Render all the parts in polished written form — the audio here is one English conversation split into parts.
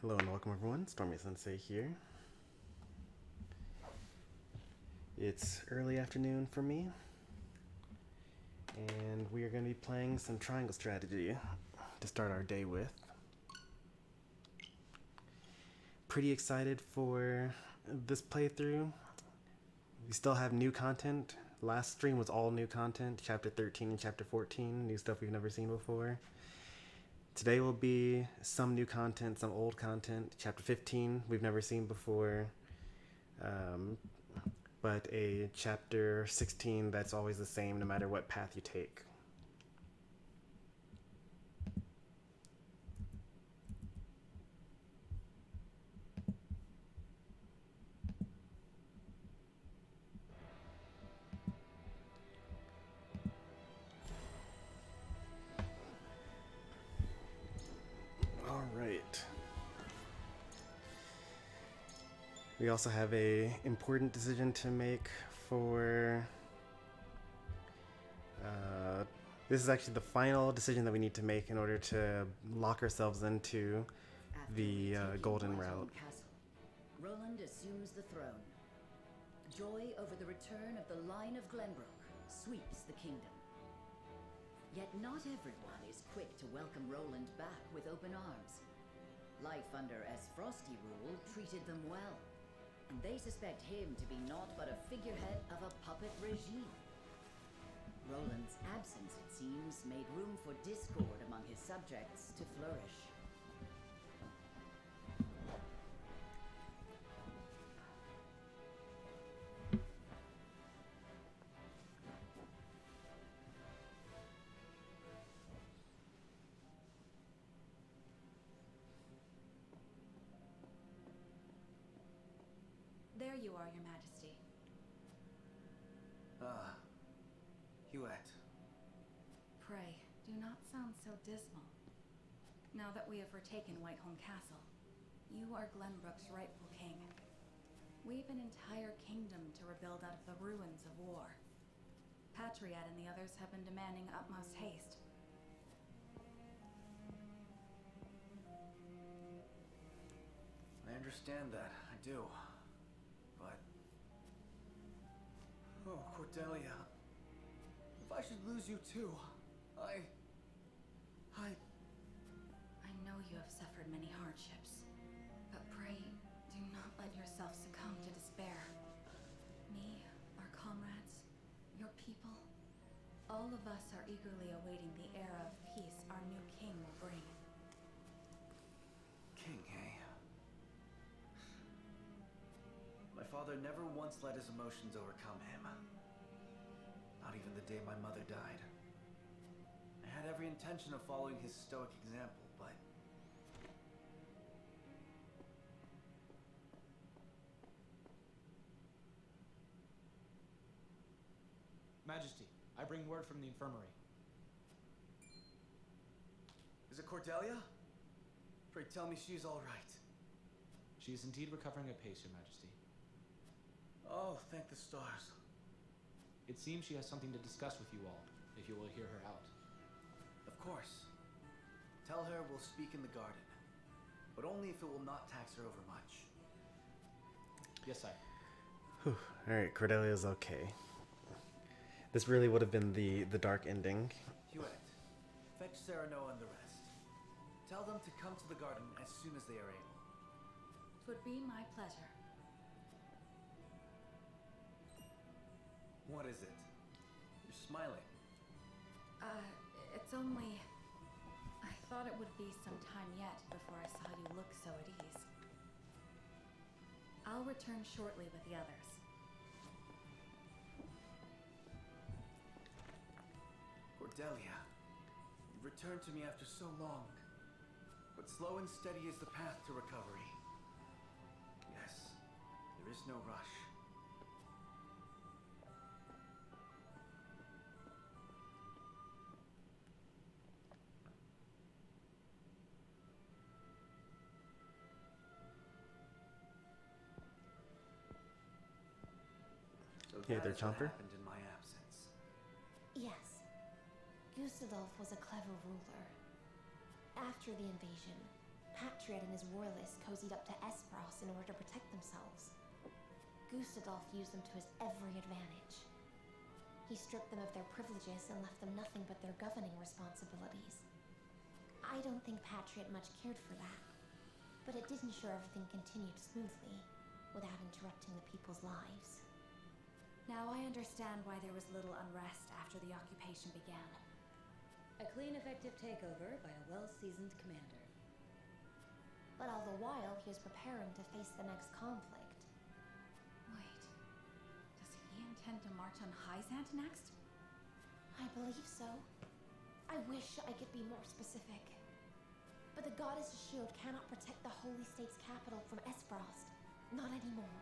Hello and welcome everyone, Stormy Sensei here. It's early afternoon for me, and we are going to be playing some triangle strategy to start our day with. Pretty excited for this playthrough. We still have new content. Last stream was all new content, chapter 13 and chapter 14, new stuff we've never seen before. Today will be some new content, some old content. Chapter 15 we've never seen before, but a chapter 16 that's always the same no matter what path you take. All right. We also have a important decision to make for this is actually the final decision that we need to make in order to lock ourselves into the golden route. Roland assumes the throne. Joy over the return of the line of Glenbrook sweeps the kingdom. Yet not everyone is quick to welcome Roland back with open arms. Life under S. Frosty rule treated them well, and they suspect him to be naught but a figurehead of a puppet regime. Roland's absence, it seems, made room for discord among his subjects to flourish. There you are, Your Majesty. Ah, Hewitt. Pray, do not sound so dismal. Now that we have retaken Whiteholm Castle, you are Glenbrook's rightful king. We've an entire kingdom to rebuild out of the ruins of war. Patriot and the others have been demanding utmost haste. I understand that, I do. But... oh, Cordelia. If I should lose you too, I know you have suffered many hardships, but pray, do not let yourself succumb to despair. Me, our comrades, your people, all of us are eagerly awaiting the era of peace our new king will bring. King, eh? My father never once let his emotions overcome him. Not even the day my mother died. I had every intention of following his stoic example, but... Majesty, I bring word from the infirmary. Is it Cordelia? Pray tell me she's all right. She is indeed recovering apace, Your Majesty. Oh, thank the stars. It seems she has something to discuss with you all, if you will hear her out. Of course. Tell her we'll speak in the garden, but only if it will not tax her over much. Yes, sire. Alright, Cordelia's okay. This really would have been the dark ending. Hewitt, fetch Sereno and the rest. Tell them to come to the garden as soon as they are able. 'Twould be my pleasure. What is it? You're smiling. It's only... I thought it would be some time yet before I saw you look so at ease. I'll return shortly with the others. Cordelia, you've returned to me after so long. But slow and steady is the path to recovery. Yes, there is no rush. So Hey that there, is what Chomper. happened in my absence. Yes. Gustadolf was a clever ruler. After the invasion, Patriot and his royalists cozied up to Espros in order to protect themselves. Gustadolf used them to his every advantage. He stripped them of their privileges and left them nothing but their governing responsibilities. I don't think Patriot much cared for that, but it did ensure everything continued smoothly, without interrupting the people's lives. Now I understand why there was little unrest after the occupation began. A clean, effective takeover by a well-seasoned commander. But all the while, he was preparing to face the next conflict. Wait, does he intend to march on Hyzant next? I believe so. I wish I could be more specific. But the goddess's shield cannot protect the Holy State's capital from Espros. Not anymore.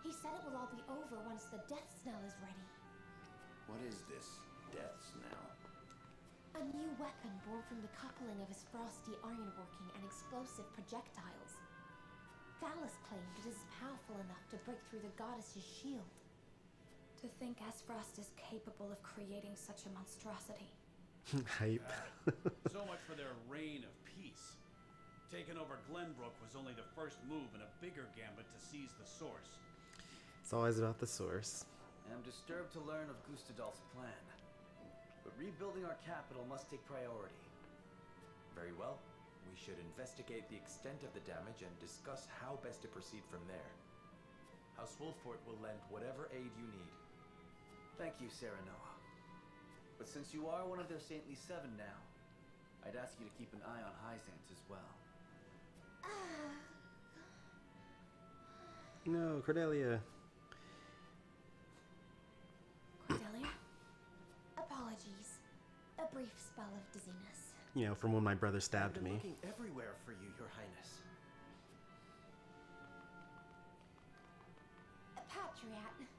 He said it will all be over once the death knell is ready. What is this death knell? A new weapon born from the coupling of his frosty ironworking and explosive projectiles. Valis claimed it is powerful enough to break through the goddess's shield. To think Esfrost is capable of creating such a monstrosity. Hype. So much for their reign of peace. Taking over Glenbrook was only the first move in a bigger gambit to seize the source. It's always about the source. I'm disturbed to learn of Gustadolf's plan. But rebuilding our capital must take priority. Very well. We should investigate the extent of the damage and discuss how best to proceed from there. House Wolfort will lend whatever aid you need. Thank you, Serenoa. But since you are one of their saintly 7 now, I'd ask you to keep an eye on Hyzant as well. No, Cordelia. Cordelia? Apologies. A brief spell of dizziness. You know, from when my brother I've stabbed been me. looking everywhere for you, Your Highness. Patriot.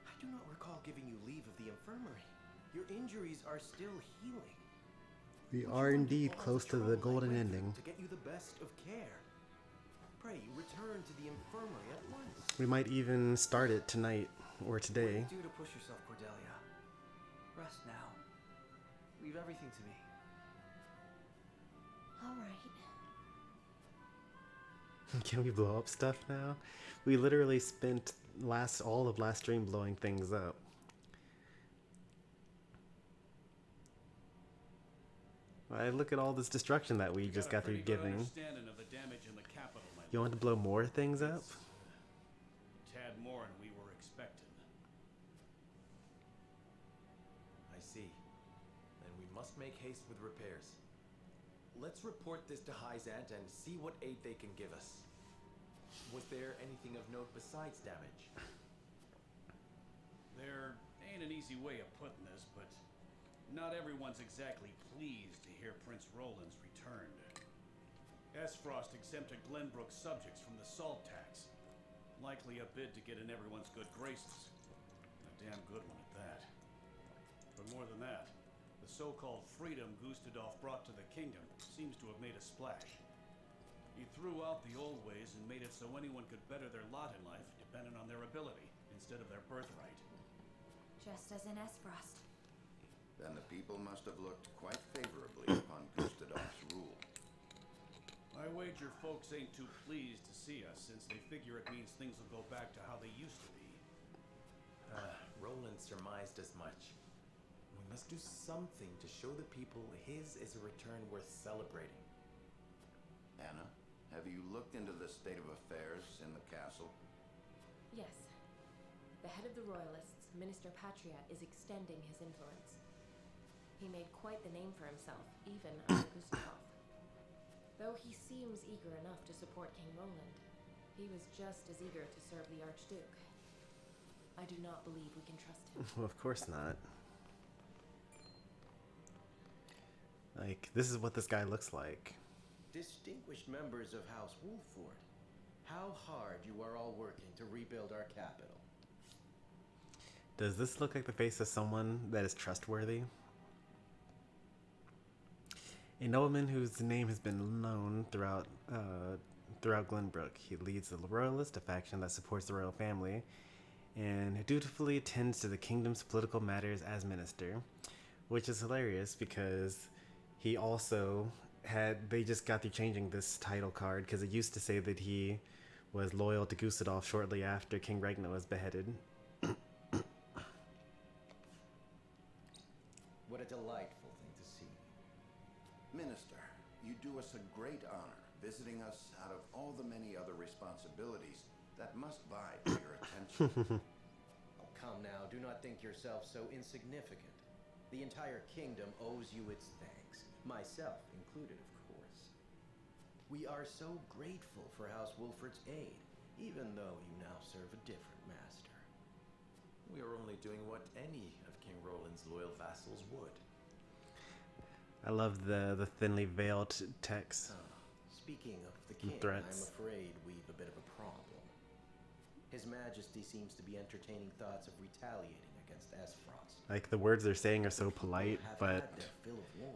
I do not recall giving you leave of the infirmary. Your injuries are still healing. We Would are you indeed undo all close the to the trouble I golden went through ending. to get you the best of care. Pray, return to the infirmary at once. We might even start it tonight or What today. do you do to push yourself, Cordelia? Rest now. Leave everything to me. All right. Can we blow up stuff now? We literally spent all of last stream blowing things up. Look at all this destruction that we just got through giving. Understanding of the damage in the capital, my You want to blow more things up? tad more than we were expecting. I see. Then we must make haste with repairs. Let's report this to Hyzant and see what aid they can give us. Was there anything of note besides damage? There ain't an easy way of putting this, but not everyone's exactly pleased to hear Prince Roland's returned. Esfrost exempted Glenbrook's subjects from the salt tax. Likely a bid to get in everyone's good graces. A damn good one at that. But more than that, the so-called freedom Gustadolf brought to the kingdom seems to have made a splash. He threw out the old ways and made it so anyone could better their lot in life depending on their ability instead of their birthright. Just as in Esfrost. Then the people must have looked quite favorably upon Gustadolf's rule. I wager folks ain't too pleased to see us since they figure it means things will go back to how they used to be. Roland surmised as much. We must do something to show the people his is a return worth celebrating. Anna, have you looked into the state of affairs in the castle? Yes. The head of the Royalists, Minister Patriot, is extending his influence. He made quite the name for himself, even under Gustave. Though he seems eager enough to support King Roland, he was just as eager to serve the Archduke. I do not believe we can trust him. Well, of course not. Like, this is what this guy looks like. Distinguished members of House Wolfort, how hard you are all working to rebuild our capital. Does this look like the face of someone that is trustworthy? A nobleman whose name has been known throughout Glenbrook. He leads the Royalist, a faction that supports the royal family, and dutifully attends to the kingdom's political matters as minister, which is hilarious because he also they just got through changing this title card because it used to say that he was loyal to Gustave shortly after King Regna was beheaded. What a delightful thing to see. Minister, you do us a great honor visiting us out of all the many other responsibilities that must vie for your attention. Oh, come now, do not think yourself so insignificant. The entire kingdom owes you its thanks, myself included, of course. We are so grateful for House Wolford's aid, even though you now serve a different master. We are only doing what any of King Roland's loyal vassals would. I love the thinly veiled text. Speaking of the king, threats. I'm afraid we've a bit of a problem. His Majesty seems to be entertaining thoughts of retaliating against Esfrost. Like, the words they're saying are so polite, but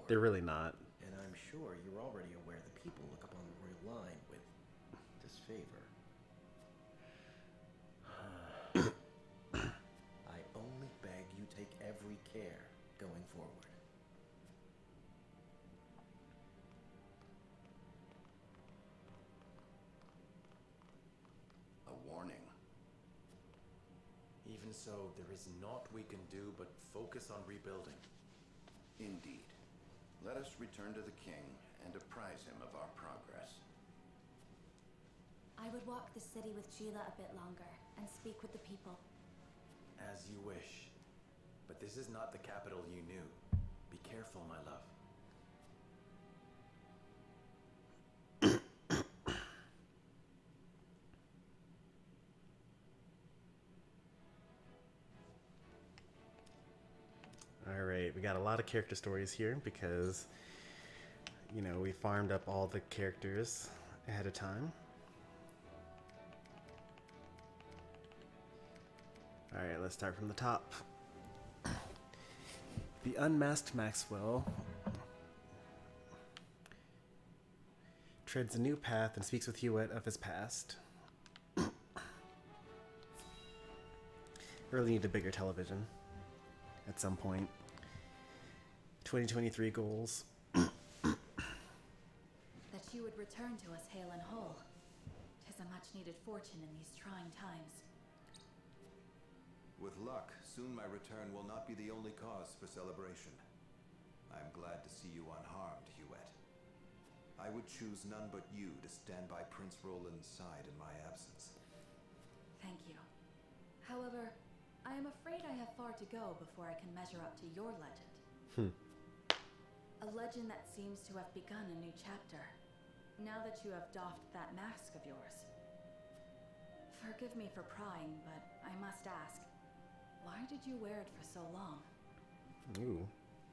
they're really not. And I'm sure you're already aware the people look upon the royal line with disfavor. I only beg you take every care going forward. A warning. Even so, there is naught we can do but focus on rebuilding. Indeed. Let us return to the king and apprise him of our progress. I would walk the city with Sheila a bit longer and speak with the people. As you wish. But this is not the capital you knew. Be careful, my love. Alright, we got a lot of character stories here because, you know, we farmed up all the characters ahead of time. Alright, let's start from the top. The unmasked Maxwell treads a new path and speaks with Hewitt of his past. Really need a bigger television at some point. 2023 goals. That you would return to us hale and whole. 'Tis a much-needed fortune in these trying times. With luck, soon my return will not be the only cause for celebration. I am glad to see you unharmed, Hewitt. I would choose none but you to stand by Prince Roland's side in my absence. Thank you. However, I am afraid I have far to go before I can measure up to your legend. A legend that seems to have begun a new chapter, now that you have doffed that mask of yours. Forgive me for prying, but I must ask, why did you wear it for so long? Ooh.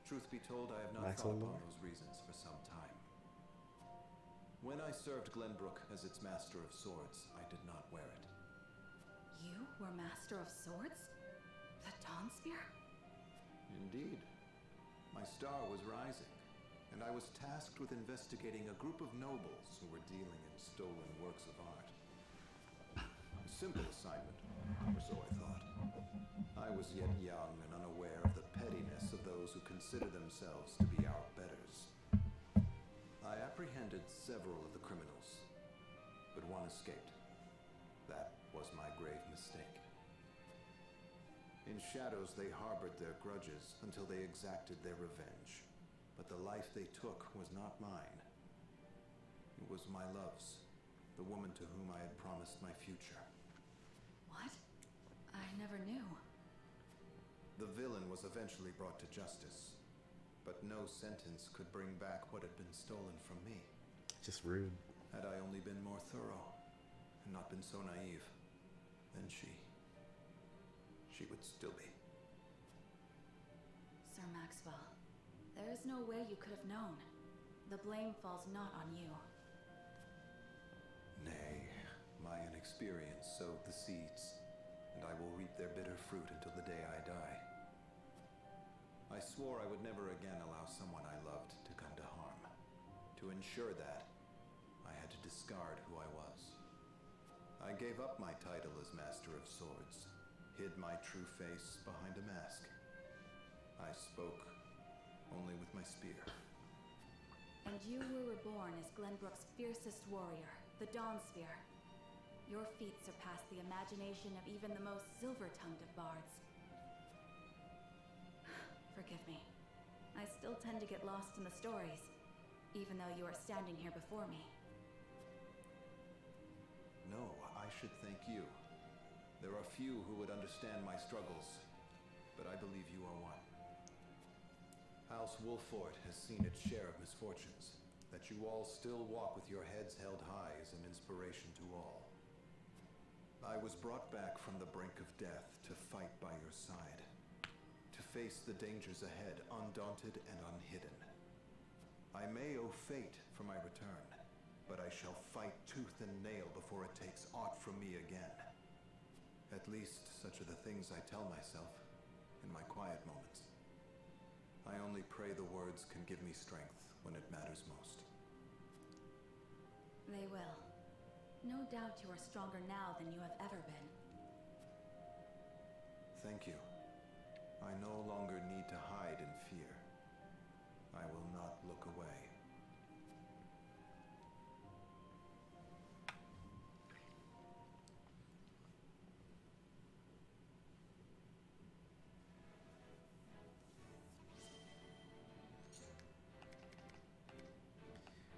Truth be told, I have not Maxwell thought lore. upon those reasons for some time. When I served Glenbrook as its Master of Swords, I did not wear it. You were Master of Swords? The Dawn Spear? Indeed. My star was rising, and I was tasked with investigating a group of nobles who were dealing in stolen works of art. A simple assignment, or so I thought. I was yet young and unaware of the pettiness of those who consider themselves to be our betters. I apprehended several of the criminals, but one escaped. That was my grave mistake. In shadows, they harbored their grudges until they exacted their revenge. But the life they took was not mine. It was my love's, the woman to whom I had promised my future. What? I never knew. The villain was eventually brought to justice, but no sentence could bring back what had been stolen from me. Just rude. Had I only been more thorough, and not been so naive, then she would still be. Sir Maxwell, there is no way you could have known. The blame falls not on you. Nay, my inexperience sowed the seeds, and I will reap their bitter fruit until the day I die. I swore I would never again allow someone I loved to come to harm. To ensure that, I had to discard who I was. I gave up my title as Master of Swords, hid my true face behind a mask. I spoke only with my spear. A And you were reborn as Glenbrook's fiercest warrior, the Dawnspear. Your feat surpassed the imagination of even the most silver-tongued of bards. Forgive me. I still tend to get lost in the stories, even though you are standing here before me. No, I should thank you. There are few who would understand my struggles, but I believe you are one. House Wolfort has seen its share of misfortunes. That you all still walk with your heads held high is an inspiration to all. I was brought back from the brink of death to fight by your side, to face the dangers ahead undaunted and unhidden. I may owe fate for my return, but I shall fight tooth and nail before it takes aught from me again. At least such are the things I tell myself in my quiet moments. I only pray the words can give me strength when it matters most. They will. No doubt you are stronger now than you have ever been. Thank you. I no longer need to hide in fear. I will not look away.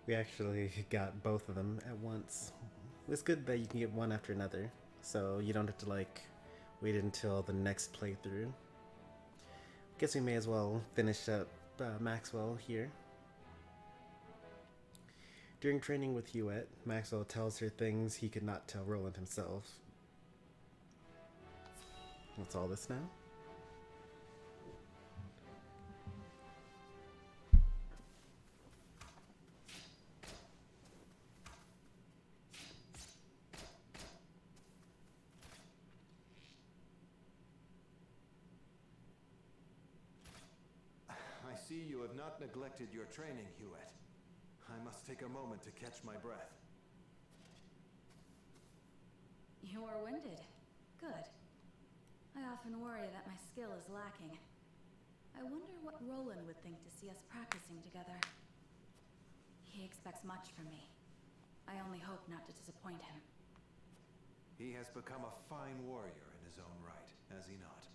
We actually got both of them at once. It's good that you can get one after another, so you don't have to like wait until the next playthrough. Guess we may as well finish up Maxwell here. During training with Hewitt, Maxwell tells her things he could not tell Roland himself. What's all this now? I see you have not neglected your training, Hewitt. I must take a moment to catch my breath. You are winded. Good. I often worry that my skill is lacking. I wonder what Roland would think to see us practicing together. He expects much from me. I only hope not to disappoint him. He has become a fine warrior in his own right, has he not?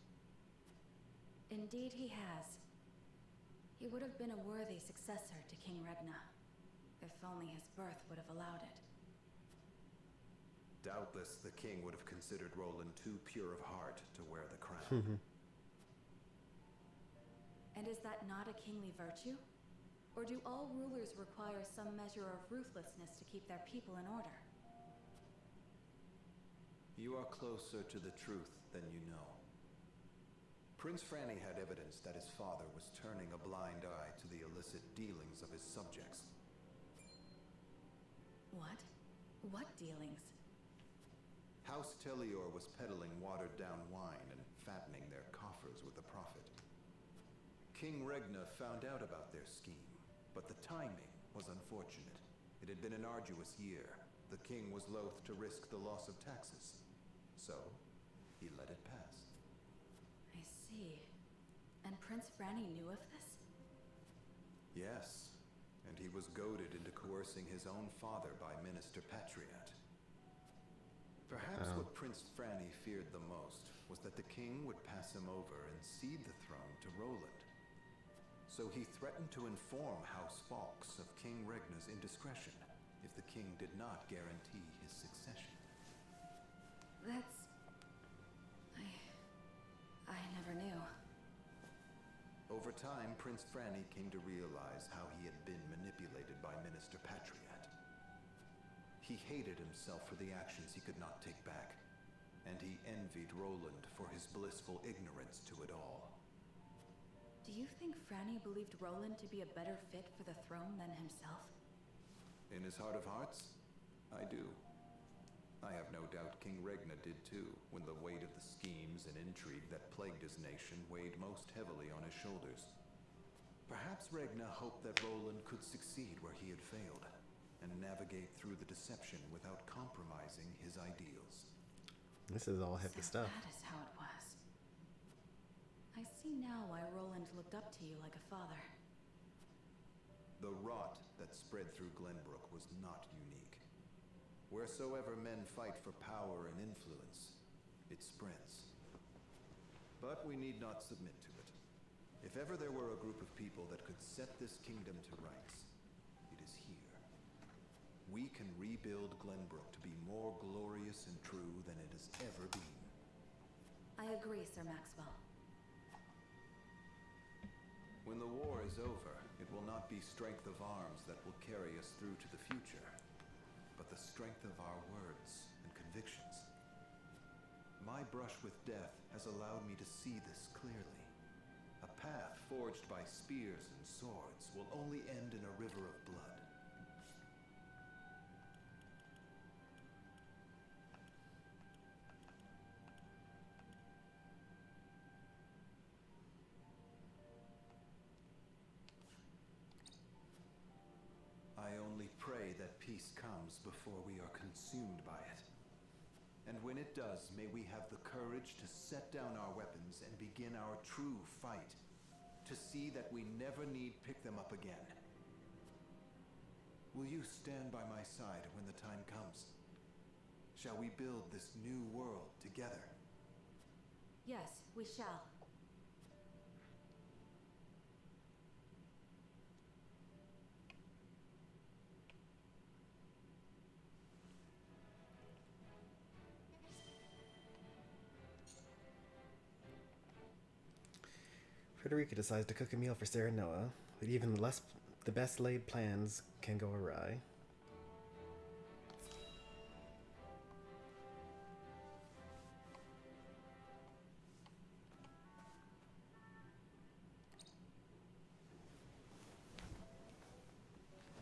Indeed he has. He would have been a worthy successor to King Regna, if only his birth would have allowed it. Doubtless the king would have considered Roland too pure of heart to wear the crown. And is that not a kingly virtue? Or do all rulers require some measure of ruthlessness to keep their people in order? You are closer to the truth than you know. Prince Franny had evidence that his father was turning a blind eye to the illicit dealings of his subjects. What? What dealings? House Tellior was peddling watered-down wine and fattening their coffers with the profit. King Regna found out about their scheme, but the timing was unfortunate. It had been an arduous year. The king was loath to risk the loss of taxes, so he let it pass. I see. And Prince Franny knew of this? Yes, and he was goaded into coercing his own father by Minister Patriat. Perhaps what Prince Franny feared the most was that the king would pass him over and cede the throne to Roland. So he threatened to inform House Fawkes of King Regna's indiscretion if the king did not guarantee his succession. That's... I never knew. Over time, Prince Franny came to realize how he had been manipulated by Minister Patriat. He hated himself for the actions he could not take back, and he envied Roland for his blissful ignorance to it all. Do you think Franny believed Roland to be a better fit for the throne than himself? In his heart of hearts, I do. I have no doubt King Regna did too, when the weight of the schemes and intrigue that plagued his nation weighed most heavily on his shoulders. Perhaps Regna hoped that Roland could succeed where he had failed, and navigate through the deception without compromising his ideals. This is all heavy stuff. That is how it was. I see now why Roland looked up to you like a father. The rot that spread through Glenbrook was not unique. Wheresoever men fight for power and influence, it spreads. But we need not submit to it. If ever there were a group of people that could set this kingdom to rights, it is here. We can rebuild Glenbrook to be more glorious and true than it has ever been. I agree, Sir Maxwell. When the war is over, it will not be strength of arms that will carry us through to the future, but the strength of our words and convictions. My brush with death has allowed me to see this clearly. A path forged by spears and swords will only end in a river of blood. I only pray that peace comes before we are consumed by it. And when it does, may we have the courage to set down our weapons and begin our true fight, to see that we never need pick them up again. Will you stand by my side when the time comes? Shall we build this new world together? Yes, we shall. Frederica decides to cook a meal for Sarah Noah, but even the best laid plans can go awry.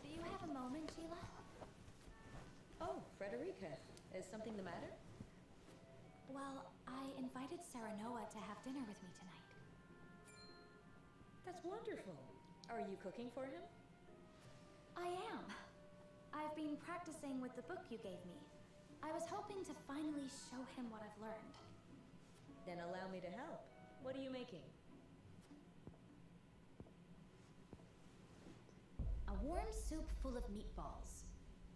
Do you have a moment, Sheila? Oh, Frederica. Is something the matter? Well, I invited Sarah Noah to have dinner with me tonight. That's wonderful. Are you cooking for him? I am. I've been practicing with the book you gave me. I was hoping to finally show him what I've learned. Then allow me to help. What are you making? A warm soup full of meatballs.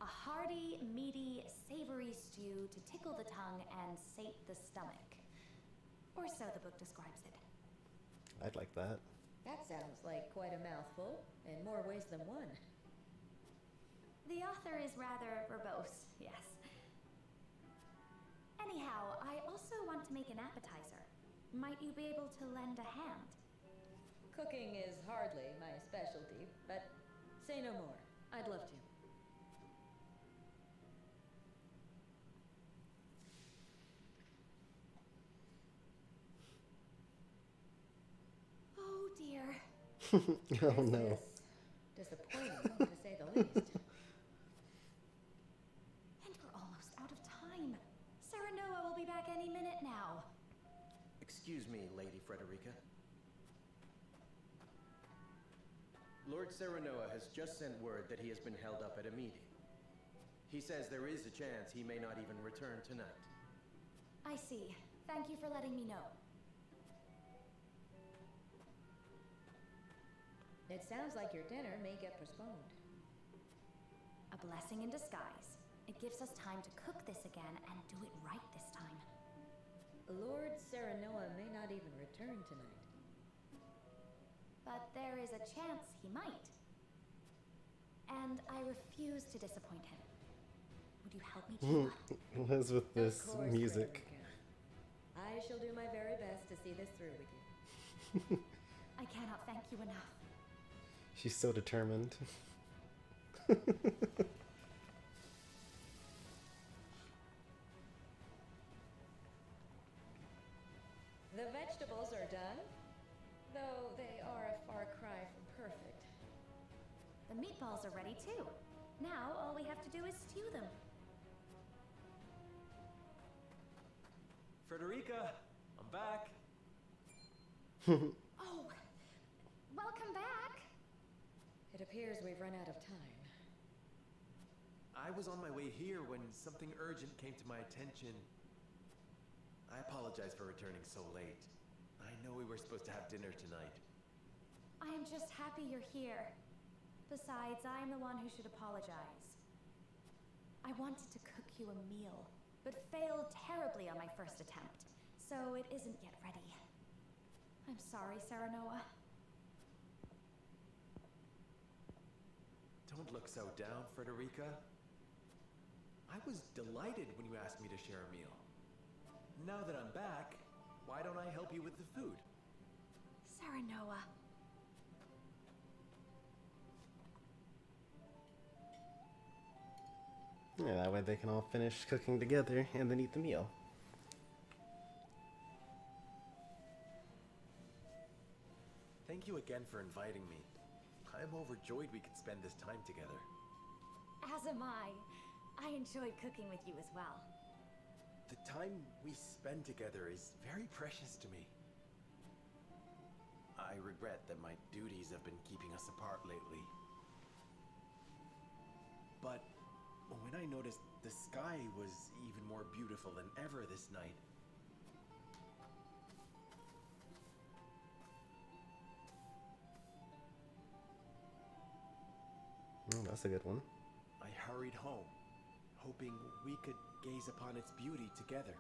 A hearty, meaty, savory stew to tickle the tongue and sate the stomach. Or so the book describes it. I'd like that. That sounds like quite a mouthful, in more ways than one. The author is rather verbose, yes. Anyhow, I also want to make an appetizer. Might you be able to lend a hand? Cooking is hardly my specialty, but say no more. I'd love to. Oh dear. Oh no. Disappointing, to say the least. And we're almost out of time. Sarah Noah will be back any minute now. Excuse me, Lady Frederica. Lord Serenoa has just sent word that he has been held up at a meeting. He says there is a chance he may not even return tonight. I see. Thank you for letting me know. It sounds like your dinner may get postponed. A blessing in disguise. It gives us time to cook this again and do it right this time. Lord Serenoa may not even return tonight. But there is a chance he might. And I refuse to disappoint him. Would you help me, Sheila? What is with this Of course, music? Frederica. I shall do my very best to see this through with you. I cannot thank you enough. She's so determined. The vegetables are done, though they are a far cry from perfect. The meatballs are ready too. Now all we have to do is stew them. Frederica, I'm back. Oh, welcome back. It appears we've run out of time. I was on my way here when something urgent came to my attention. I apologize for returning so late. I know we were supposed to have dinner tonight. I am just happy you're here. Besides, I'm the one who should apologize. I wanted to cook you a meal, but failed terribly on my first attempt, so it isn't yet ready. I'm sorry, Serenoa. Don't look so down, Frederica. I was delighted when you asked me to share a meal. Now that I'm back, why don't I help you with the food? Serenoa. Yeah, that way they can all finish cooking together and then eat the meal. Thank you again for inviting me. I'm overjoyed we could spend this time together. As am I. I enjoyed cooking with you as well. The time we spend together is very precious to me. I regret that my duties have been keeping us apart lately. But when I noticed the sky was even more beautiful than ever this night, Oh, that's a good one. I hurried home, hoping we could gaze upon its beauty together.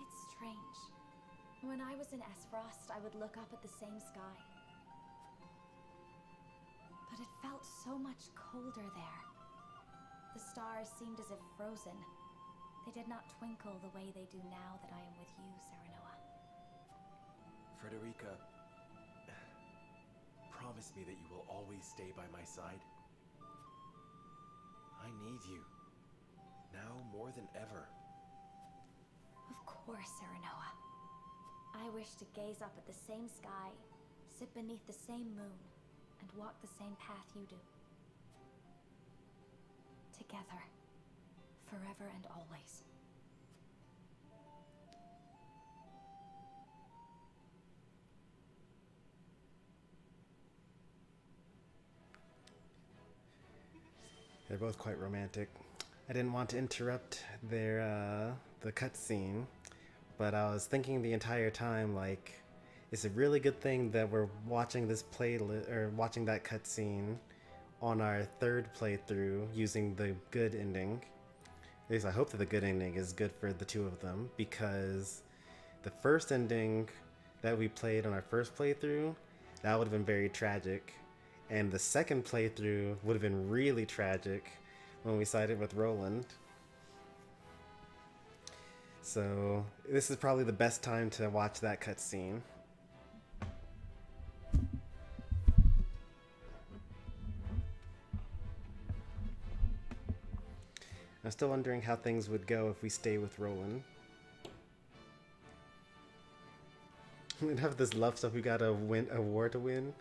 It's strange. When I was in Esfrost, I would look up at the same sky. But it felt so much colder there. The stars seemed as if frozen. They did not twinkle the way they do now that I am with you, Serenoa. Frederica, promise me that you will always stay by my side. I need you, now more than ever. Of course, Serenoa. I wish to gaze up at the same sky, sit beneath the same moon, and walk the same path you do. Together, forever and always. They're both quite romantic. I didn't want to interrupt their the cutscene, but I was thinking the entire time, like, it's a really good thing that we're watching this watching that cutscene on our third playthrough using the good ending. At least I hope that the good ending is good for the two of them, because the first ending that we played on our first playthrough, that would have been very tragic. And the second playthrough would have been really tragic when we sided with Roland. So this is probably the best time to watch that cutscene. I'm still wondering how things would go if we stay with Roland. We'd have this love stuff, we gotta win a war to win.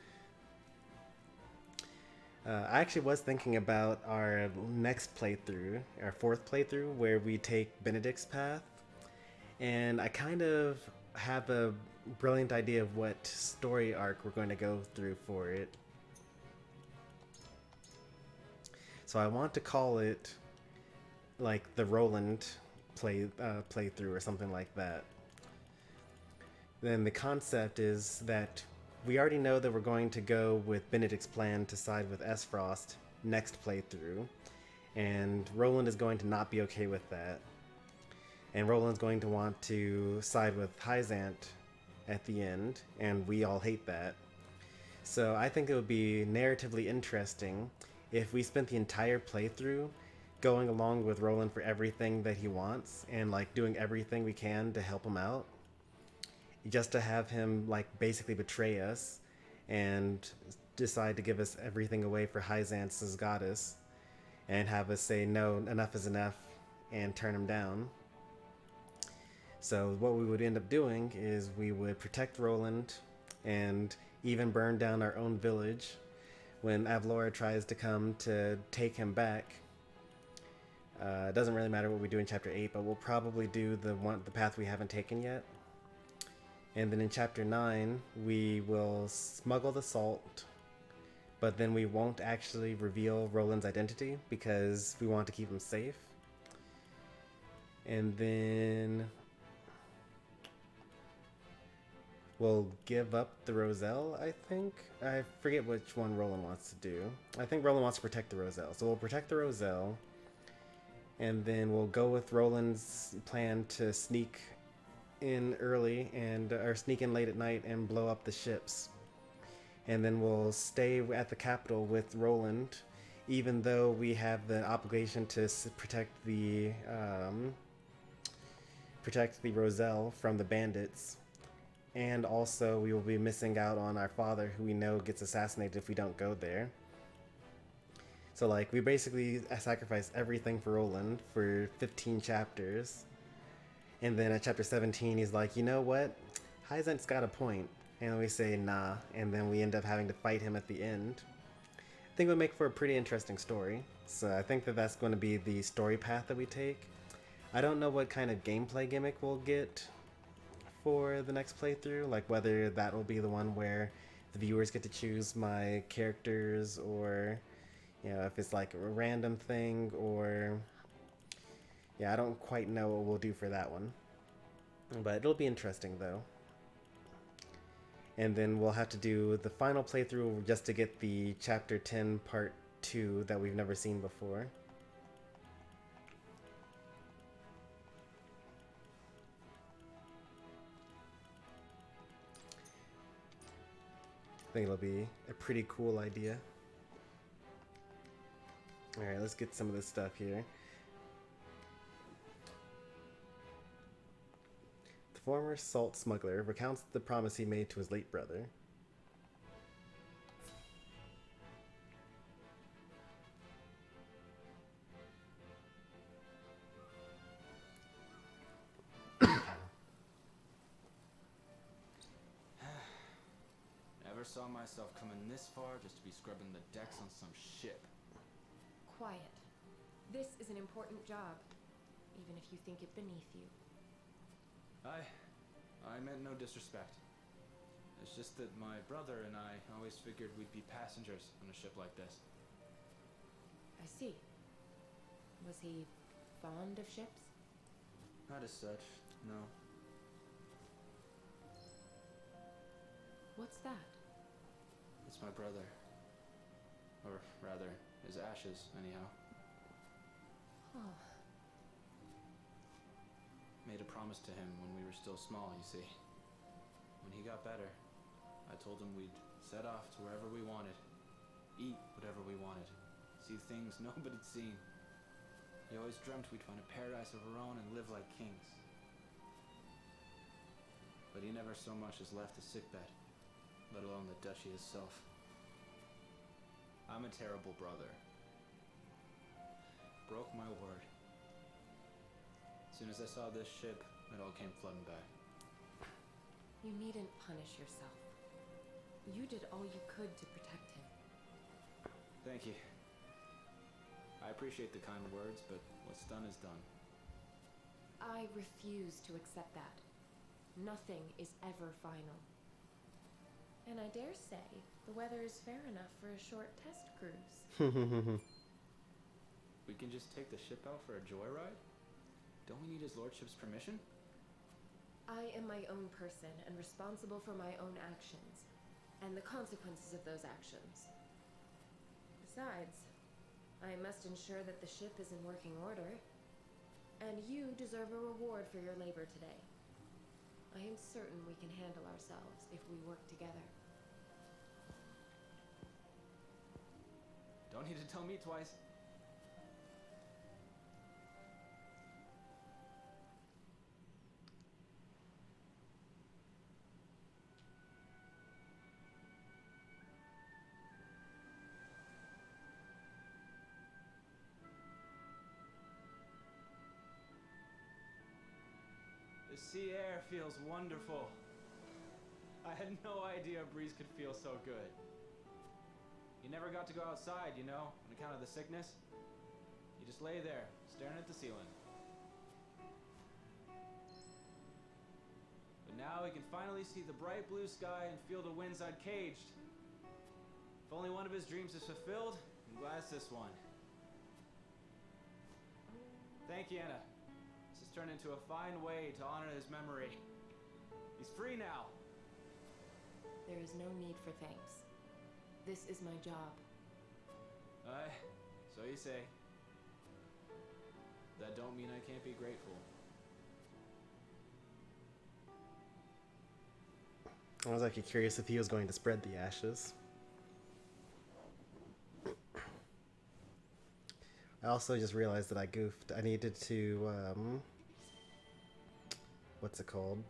I actually was thinking about our next playthrough, our fourth playthrough, where we take Benedict's path. And I kind of have a brilliant idea of what story arc we're going to go through for it. So I want to call it like the Roland playthrough or something like that. Then the concept is that we already know that we're going to go with Benedict's plan to side with Esfrost next playthrough, and Roland is going to not be okay with that. And Roland's going to want to side with Hyzant at the end, and we all hate that. So I think it would be narratively interesting if we spent the entire playthrough going along with Roland for everything that he wants, and like doing everything we can to help him out. Just to have him like basically betray us and decide to give us everything away for Hyzant's goddess, and have us say no, enough is enough, and turn him down. So what we would end up doing is we would protect Roland and even burn down our own village when Avlora tries to come to take him back. It doesn't really matter what we do in Chapter 8, but we'll probably do the path we haven't taken yet. And then in Chapter 9, we will smuggle the salt, but then we won't actually reveal Roland's identity because we want to keep him safe. And then we'll give up the Roselle, I think. I forget which one Roland wants to do. I think Roland wants to protect the Roselle. So we'll protect the Roselle. And then we'll go with Roland's plan to sneak in early or sneak in late at night and blow up the ships. And then we'll stay at the capital with Roland, even though we have the obligation to protect the Roselle from the bandits. And also we will be missing out on our father, who we know gets assassinated if we don't go there. So like, we basically sacrifice everything for Roland for 15 chapters. And then at chapter 17, he's like, you know what? Hyzant's got a point. And we say, nah. And then we end up having to fight him at the end. I think it would make for a pretty interesting story. So I think that that's going to be the story path that we take. I don't know what kind of gameplay gimmick we'll get for the next playthrough. Like whether that will be the one where the viewers get to choose my characters, or, you know, if it's like a random thing, or... yeah, I don't quite know what we'll do for that one. But it'll be interesting though. And then we'll have to do the final playthrough just to get the chapter 10 part 2 that we've never seen before. I think it'll be a pretty cool idea. Alright, let's get some of this stuff here. The former salt smuggler recounts the promise he made to his late brother. Never saw myself coming this far just to be scrubbing the decks on some ship. Quiet. This is an important job, even if you think it beneath you. I meant no disrespect. It's just that my brother and I always figured we'd be passengers on a ship like this. I see. Was he fond of ships? Not as such, no. What's that? It's my brother. Or rather, his ashes, anyhow. Oh. Made a promise to him when we were still small, you see. When he got better, I told him we'd set off to wherever we wanted, eat whatever we wanted, see things nobody'd seen. He always dreamt we'd find a paradise of our own and live like kings. But he never so much as left the sickbed, let alone the duchy itself. I'm a terrible brother. Broke my word. As soon as I saw this ship, it all came flooding back. You needn't punish yourself. You did all you could to protect him. Thank you. I appreciate the kind words, but what's done is done. I refuse to accept that. Nothing is ever final. And I dare say, the weather is fair enough for a short test cruise. We can just take the ship out for a joyride? Don't we need his lordship's permission? I am my own person and responsible for my own actions, and the consequences of those actions. Besides, I must ensure that the ship is in working order, and you deserve a reward for your labor today. I am certain we can handle ourselves if we work together. Don't need to tell me twice. The sea air feels wonderful. I had no idea a breeze could feel so good. You never got to go outside, you know, on account of the sickness. You just lay there, staring at the ceiling. But now we can finally see the bright blue sky and feel the winds uncaged. If only one of his dreams is fulfilled, I'm glad it's this one. Thank you, Anna. This has turned into a fine way to honor his memory. He's free now. There is no need for thanks. This is my job. Aye, so you say. That don't mean I can't be grateful. I was actually curious if he was going to spread the ashes. I also just realized that I goofed. I needed to, what's it called?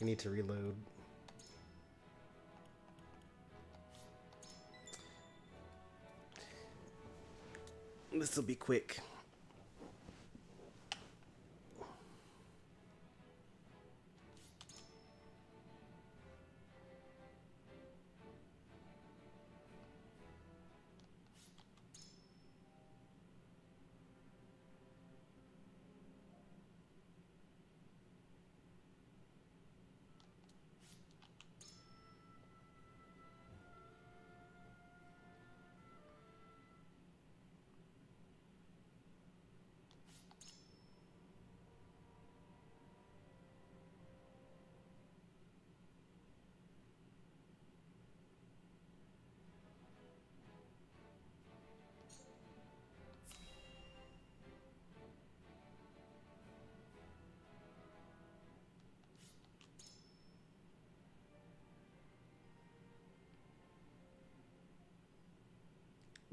We need to reload. This will be quick.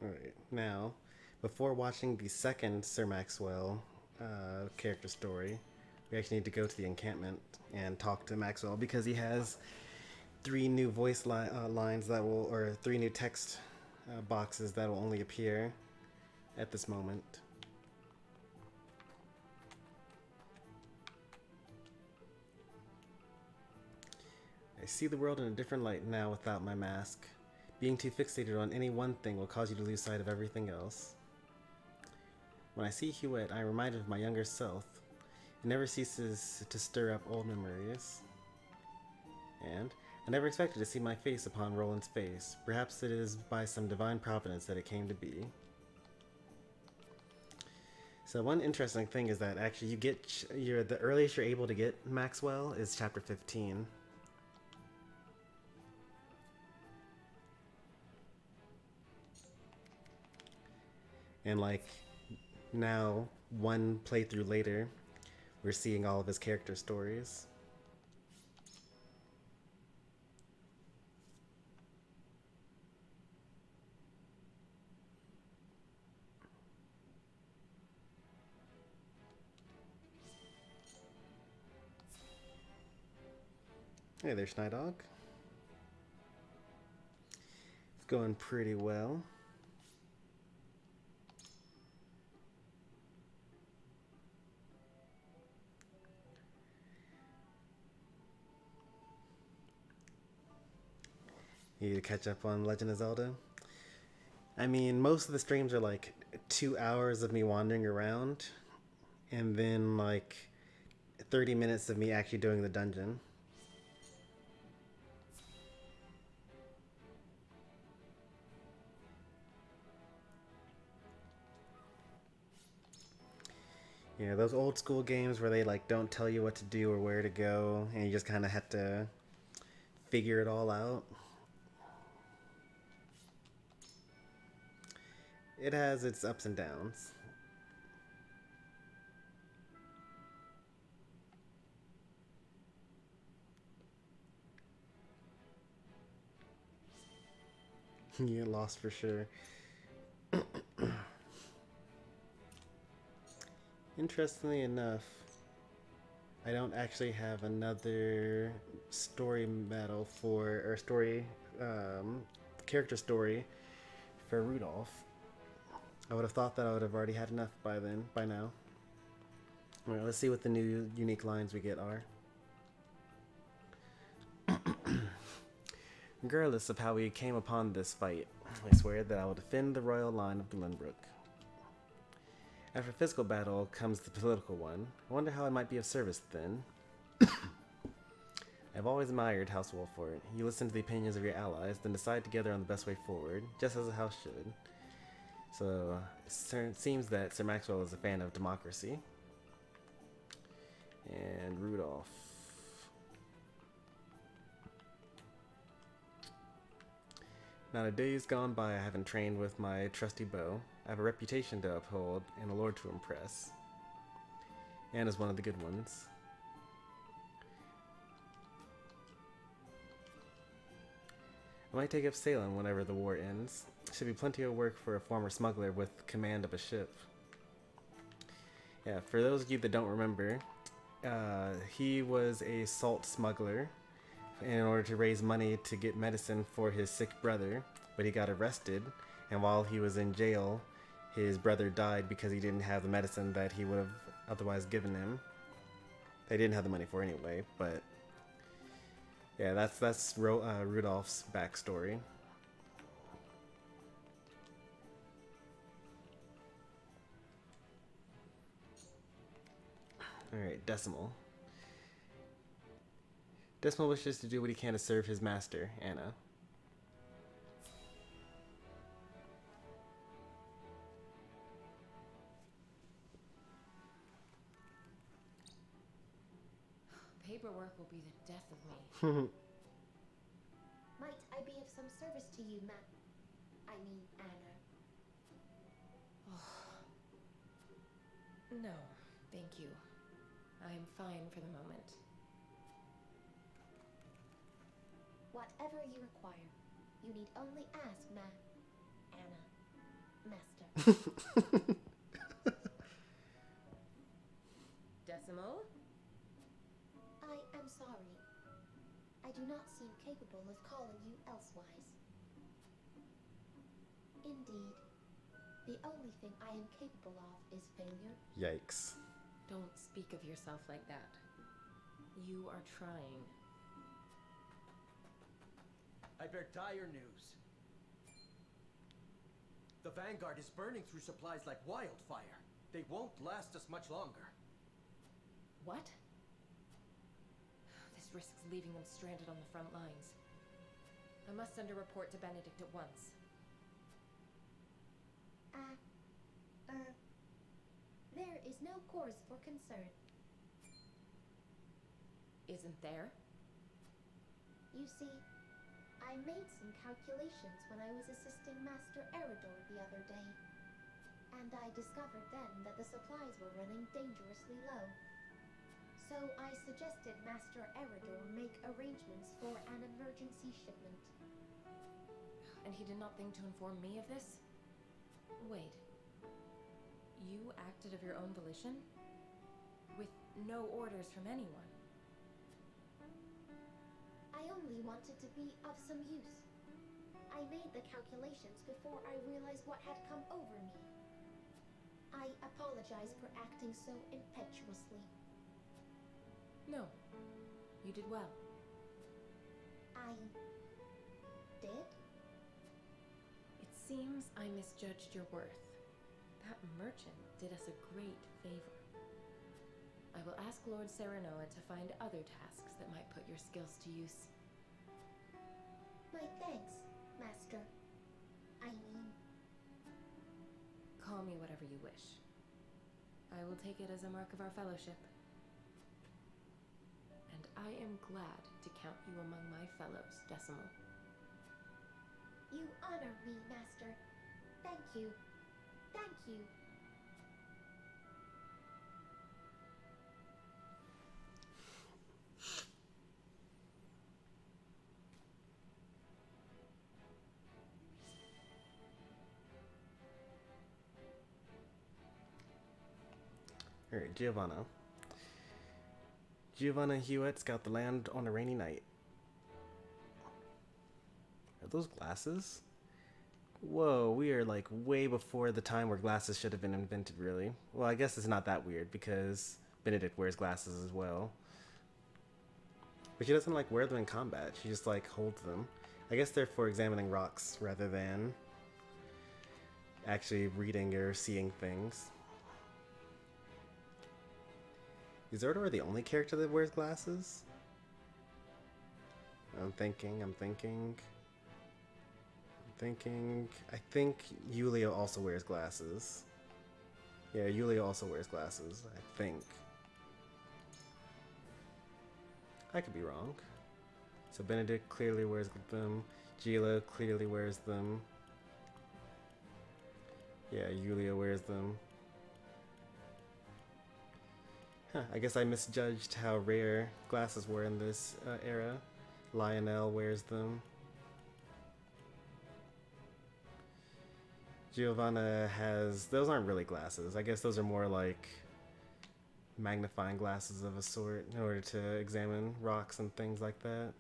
Alright, now, before watching the second Sir Maxwell character story, we actually need to go to the encampment and talk to Maxwell because he has 3 new voice lines that will, or 3 new text boxes that will only appear at this moment. I see the world in a different light now without my mask. Being too fixated on any one thing will cause you to lose sight of everything else. When I see Hewitt, I am reminded of my younger self. It never ceases to stir up old memories. And I never expected to see my face upon Roland's face. Perhaps it is by some divine providence that it came to be. So one interesting thing is that actually you get the earliest you're able to get Maxwell is chapter 15. And like now, one playthrough later, we're seeing all of his character stories. Hey there, Schneidog. It's going pretty well. You need to catch up on Legend of Zelda. I mean, most of the streams are like 2 hours of me wandering around, and then like 30 minutes of me actually doing the dungeon. You know, those old school games where they like don't tell you what to do or where to go, and you just kind of have to figure it all out. It has its ups and downs. You get lost for sure. Interestingly enough, I don't actually have another story battle for, or story, character story for Rudolph. I would have thought that I would have already had enough by now. Alright, let's see what the new unique lines we get are. Regardless of how we came upon this fight, I swear that I will defend the royal line of Glenbrook. After physical battle comes the political one. I wonder how I might be of service then. I've always admired House Wolford. You listen to the opinions of your allies, then decide together on the best way forward, just as a house should. So, it seems that Sir Maxwell is a fan of democracy. And Rudolph. Not a day's gone by I haven't trained with my trusty bow. I have a reputation to uphold and a lord to impress. Anna's one of the good ones. I might take up sailing whenever the war ends. Should be plenty of work for a former smuggler with command of a ship. Yeah, for those of you that don't remember, he was a salt smuggler in order to raise money to get medicine for his sick brother, but he got arrested, and while he was in jail, his brother died because he didn't have the medicine that he would have otherwise given him. They didn't have the money for anyway, but yeah, that's Rudolph's backstory. Alright, Decimal. Decimal wishes to do what he can to serve his master, Anna. Paperwork will be the death of me. Might I be of some service to you, Anna? No, thank you. I'm fine for the moment. Whatever you require, you need only ask Anna, Master. Decimal? I am sorry. I do not seem capable of calling you elsewise. Indeed, the only thing I am capable of is failure. Yikes. Don't speak of yourself like that. You are trying. I bear dire news. The Vanguard is burning through supplies like wildfire. They won't last us much longer. What? This risks leaving them stranded on the front lines. I must send a report to Benedict at once. There is no cause for concern. Isn't there? You see, I made some calculations when I was assisting Master Eridor the other day, and I discovered then that the supplies were running dangerously low. So I suggested Master Eridor make arrangements for an emergency shipment. And he did not think to inform me of this? Wait. You acted of your own volition? With no orders from anyone? I only wanted to be of some use. I made the calculations before I realized what had come over me. I apologize for acting so impetuously. No. You did well. I did? It seems I misjudged your worth. That merchant did us a great favor. I will ask Lord Serenoa to find other tasks that might put your skills to use. My thanks, Master. I mean... Call me whatever you wish. I will take it as a mark of our fellowship. And I am glad to count you among my fellows, Decimal. You honor me, Master. Thank you. Thank you. Alright, Giovanna. Giovanna and Hewitt scout the land on a rainy night. Are those glasses? Whoa, we are like way before the time where glasses should have been invented, really. Well, I guess it's not that weird because Benedict wears glasses as well. But she doesn't like wear them in combat, she just like holds them. I guess they're for examining rocks rather than actually reading or seeing things. Is Zordor the only character that wears glasses? I'm thinking. I think Yulia also wears glasses. Yeah, Yulia also wears glasses, I think. I could be wrong. So Benedict clearly wears them. Gila clearly wears them. Yeah, Yulia wears them. Huh, I guess I misjudged how rare glasses were in this era. Lionel wears them. Giovanna has... Those aren't really glasses. I guess those are more like magnifying glasses of a sort in order to examine rocks and things like that.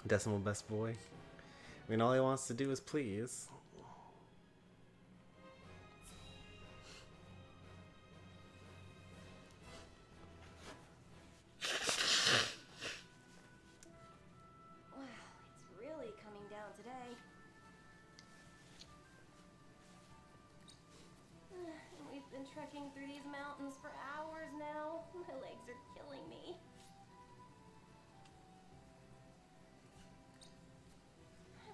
Decimal best boy. I mean, all he wants to do is please. Wow, it's really coming down today. We've been trekking through these mountains for hours now. My legs are killing me.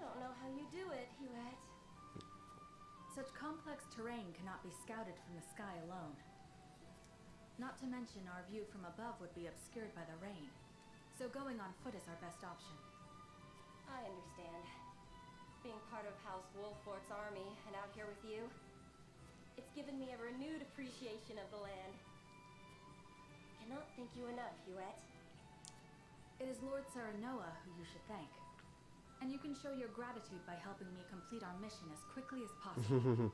I don't know how you do it, Huette. Such complex terrain cannot be scouted from the sky alone. Not to mention our view from above would be obscured by the rain. So going on foot is our best option. I understand. Being part of House Wolfort's army and out here with you, it's given me a renewed appreciation of the land. Cannot thank you enough, Huette. It is Lord Saranoa who you should thank. And you can show your gratitude by helping me complete our mission as quickly as possible.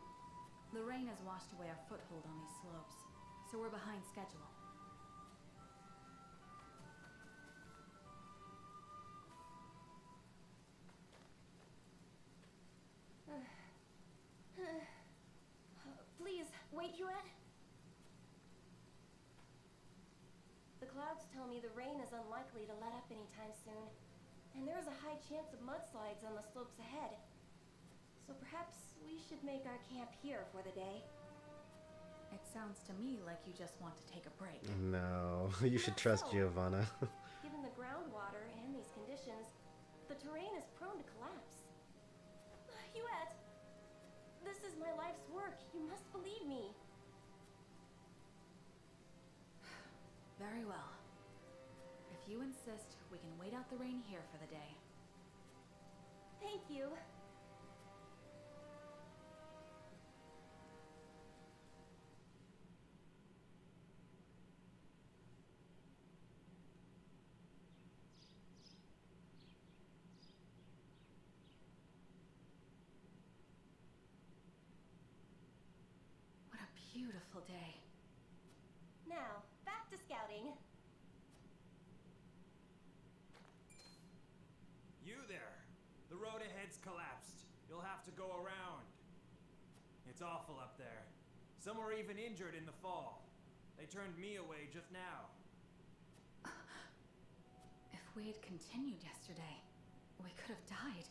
The rain has washed away our foothold on these slopes, so we're behind schedule. Please, wait, Huette. The clouds tell me the rain is unlikely to let up anytime soon, and there is a high chance of mudslides on the slopes ahead. So perhaps we should make our camp here for the day. It sounds to me like you just want to take a break. No, you should trust Giovanna. Given the groundwater and these conditions, the terrain is prone to collapse. Huette, this is my life's work. You must believe me. Very well. If you insist, we can wait out the rain here for the day. Thank you. What a beautiful day. Now, back to scouting. You there! The road ahead's collapsed. You'll have to go around. It's awful up there. Some were even injured in the fall. They turned me away just now. If we had continued yesterday, we could have died.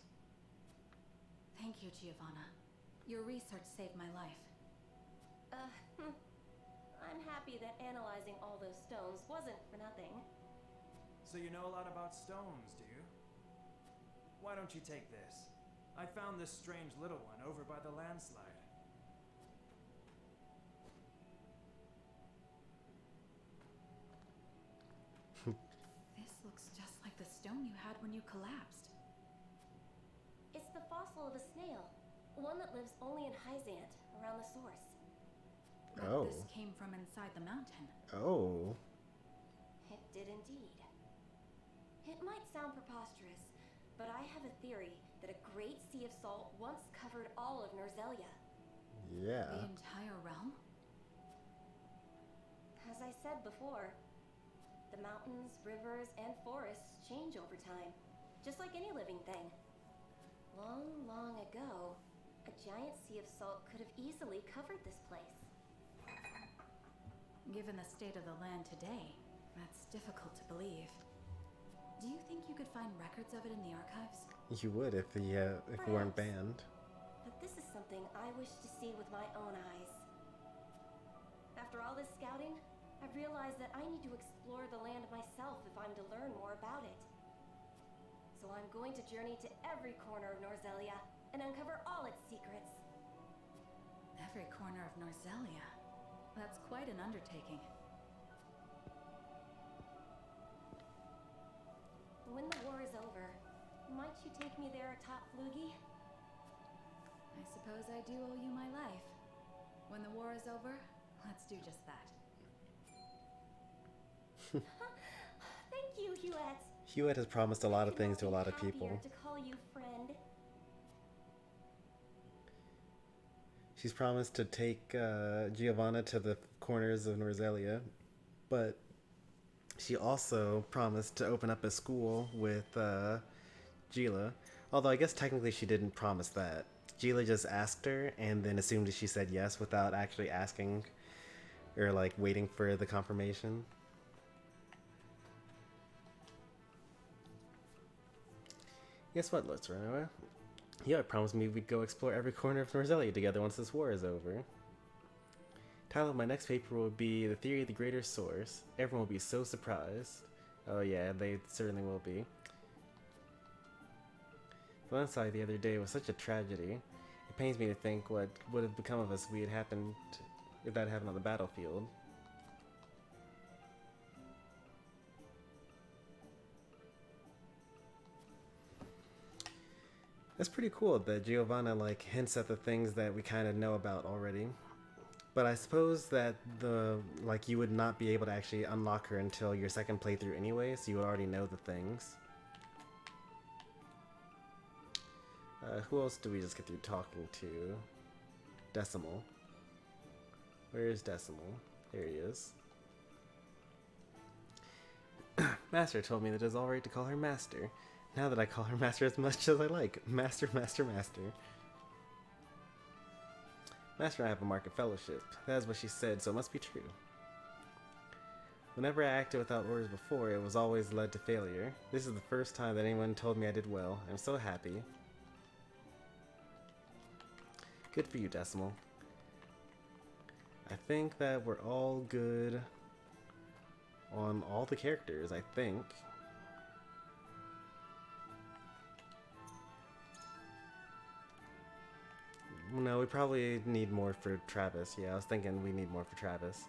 Thank you, Giovanna. Your research saved my life. I'm happy that analyzing all those stones wasn't for nothing. So you know a lot about stones, do you? Why don't you take this? I found this strange little one over by the landslide. This looks just like the stone you had when you collapsed. It's the fossil of a snail, one that lives only in Hyzant, around the source. But Oh. this came from inside the mountain. Oh. It did indeed. It might sound preposterous, but I have a theory that a great sea of salt once covered all of Norzelia. Yeah. The entire realm? As I said before, the mountains, rivers, and forests change over time, just like any living thing. Long, long ago, a giant sea of salt could have easily covered this place. Given the state of the land today, that's difficult to believe. Do you think you could find records of it in the archives? You would if we weren't banned. But this is something I wish to see with my own eyes. After all this scouting, I've realized that I need to explore the land myself if I'm to learn more about it. So I'm going to journey to every corner of Norzelia and uncover all its secrets. Every corner of Norzelia. That's quite an undertaking. Might you take me there atop Flugy? I suppose I do owe you my life. When the war is over, let's do just that. Thank you, Huette. Hewitt has promised a lot of things to a lot of people. To call you friend. She's promised to take Giovanna to the corners of Norzelia, but she also promised to open up a school with Gila. Although I guess technically she didn't promise that. Gila just asked her and then assumed that she said yes without actually asking or like waiting for the confirmation. Guess what, Lutzranoa? Yeah, promised me we'd go explore every corner of Norzelia together once this war is over. Title of my next paper will be The Theory of the Greater Source. Everyone will be so surprised. Oh yeah, they certainly will be. Valensai the other day was such a tragedy. It pains me to think what would have become of us if that happened on the battlefield. That's pretty cool that Giovanna like hints at the things that we kind of know about already. But I suppose that you would not be able to actually unlock her until your second playthrough anyway, so you would already know the things. Who else do we just get through talking to? Decimal. Where is Decimal? There he is. Master told me that it is alright to call her Master. Now that I call her Master as much as I like. Master, Master, Master. Master and I have a mark of fellowship. That is what she said, so it must be true. Whenever I acted without orders before, it was always led to failure. This is the first time that anyone told me I did well. I'm so happy. Good for you, Decimal. I think that we're all good on all the characters, I think. No, we probably need more for Travis. Yeah, I was thinking we need more for Travis.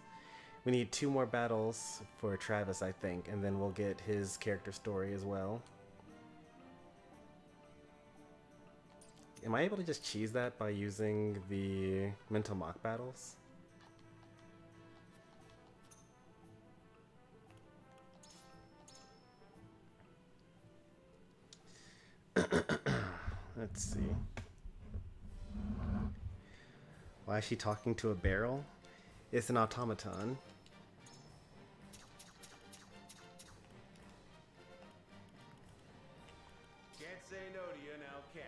We need 2 more battles for Travis, I think, and then we'll get his character story as well. Am I able to just cheese that by using the mental mock battles? Let's see. Why is she talking to a barrel? It's an automaton. Can't say no to you now, can I?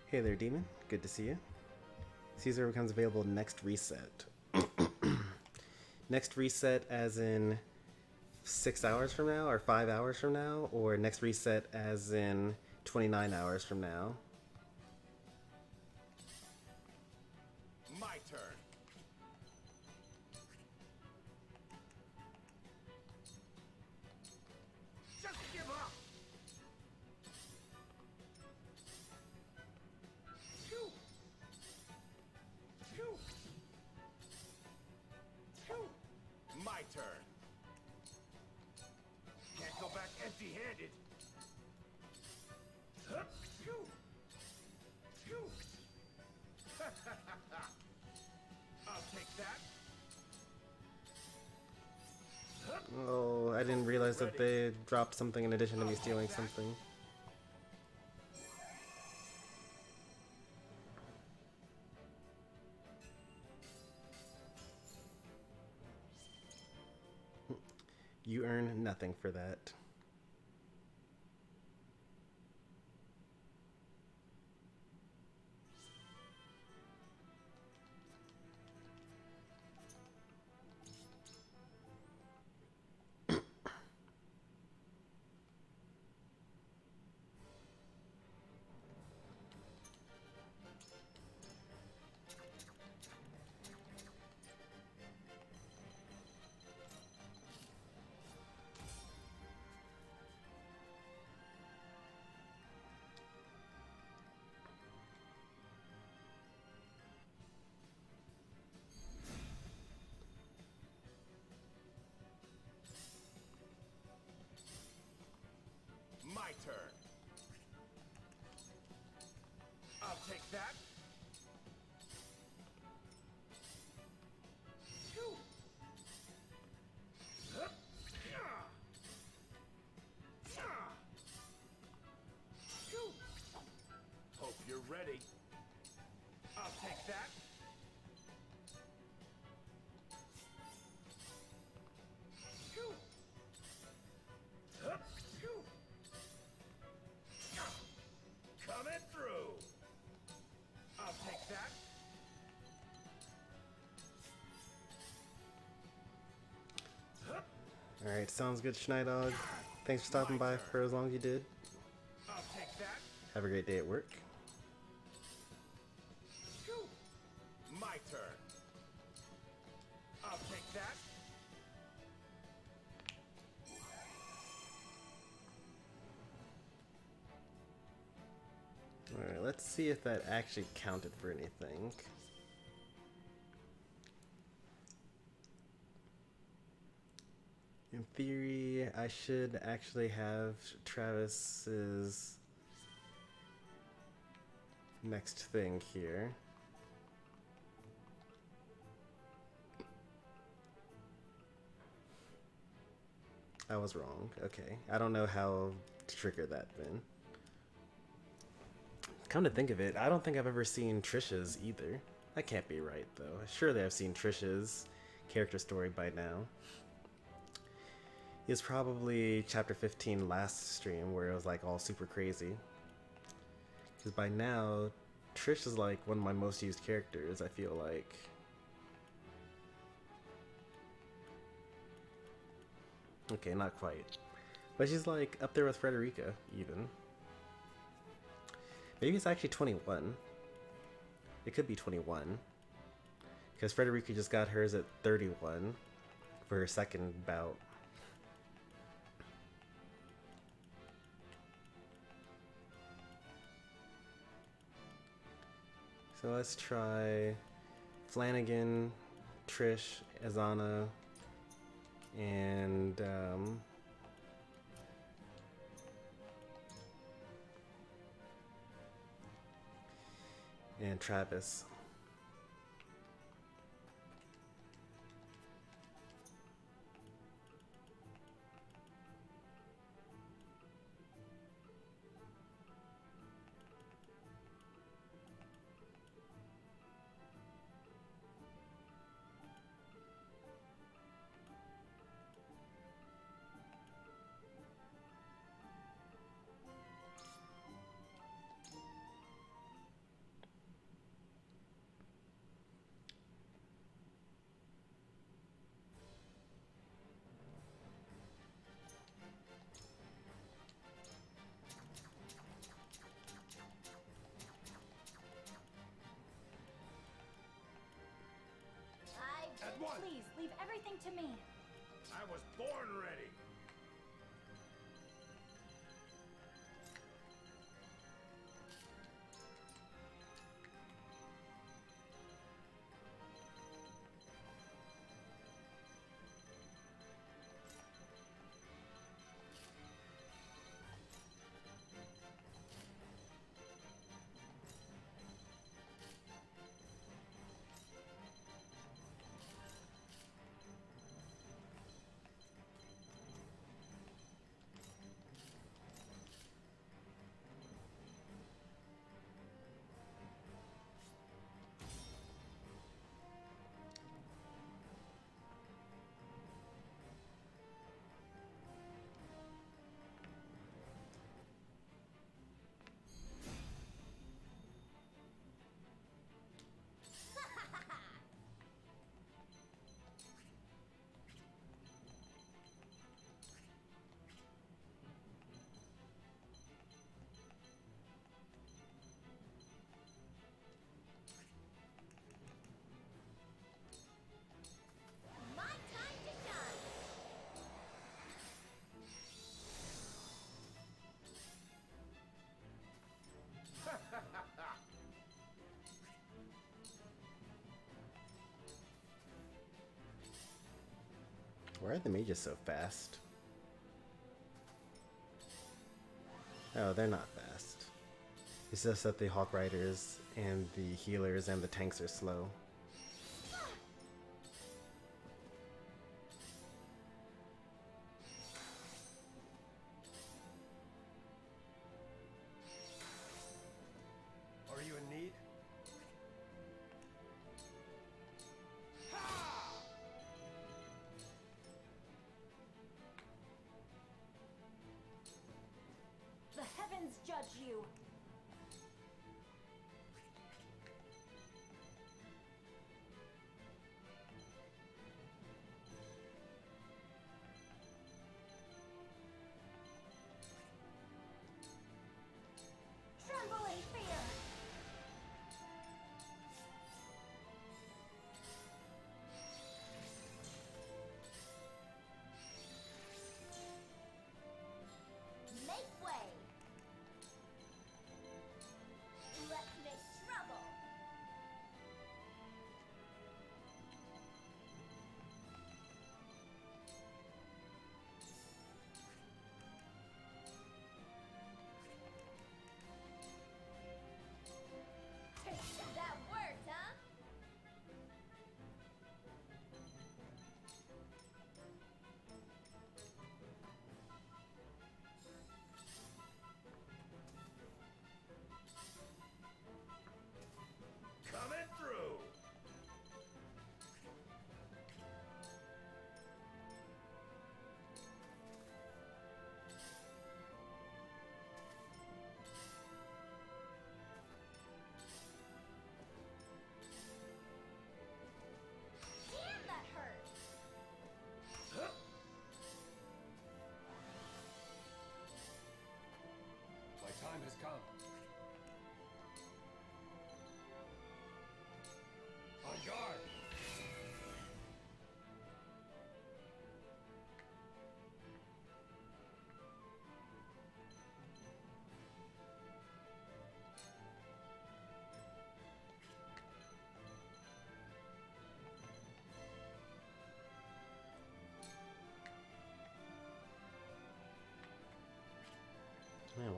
Hey there, Demon. Good to see you. Caesar becomes available next reset. Next reset as in 6 hours from now, or 5 hours from now, or next reset as in 29 hours from now. My turn. Just give up. Phew. Phew. Phew. My turn. Can't go back empty-handed. Hup. Phew. Phew. I'll take that. Oh, I didn't realize that they dropped something in addition to me stealing something. You earn nothing for that. Alright, sounds good, Schneidog. Thanks for stopping by for as long as you did. I'll take that. Have a great day at work. Phew. My turn. I'll take that. Alright, let's see if that actually counted for anything. In theory, I should actually have Travis's next thing here. I was wrong. Okay. I don't know how to trigger that then. Come to think of it, I don't think I've ever seen Trisha's either. That can't be right, though. Surely I've seen Trisha's character story by now. It's probably chapter 15 last stream where it was like all super crazy. Because by now, Trish is like one of my most used characters, I feel like. Okay, not quite. But she's like up there with Frederica, even. Maybe it's actually 21. It could be 21. Because Frederica just got hers at 31 for her second bout. So let's try Flanagan, Trish, Azana, and Travis. Please, leave everything to me. I was born ready. Why are the mages so fast? Oh, they're not fast. It's just that the Hawk Riders and the healers and the tanks are slow. Are you in need? The heavens judge you.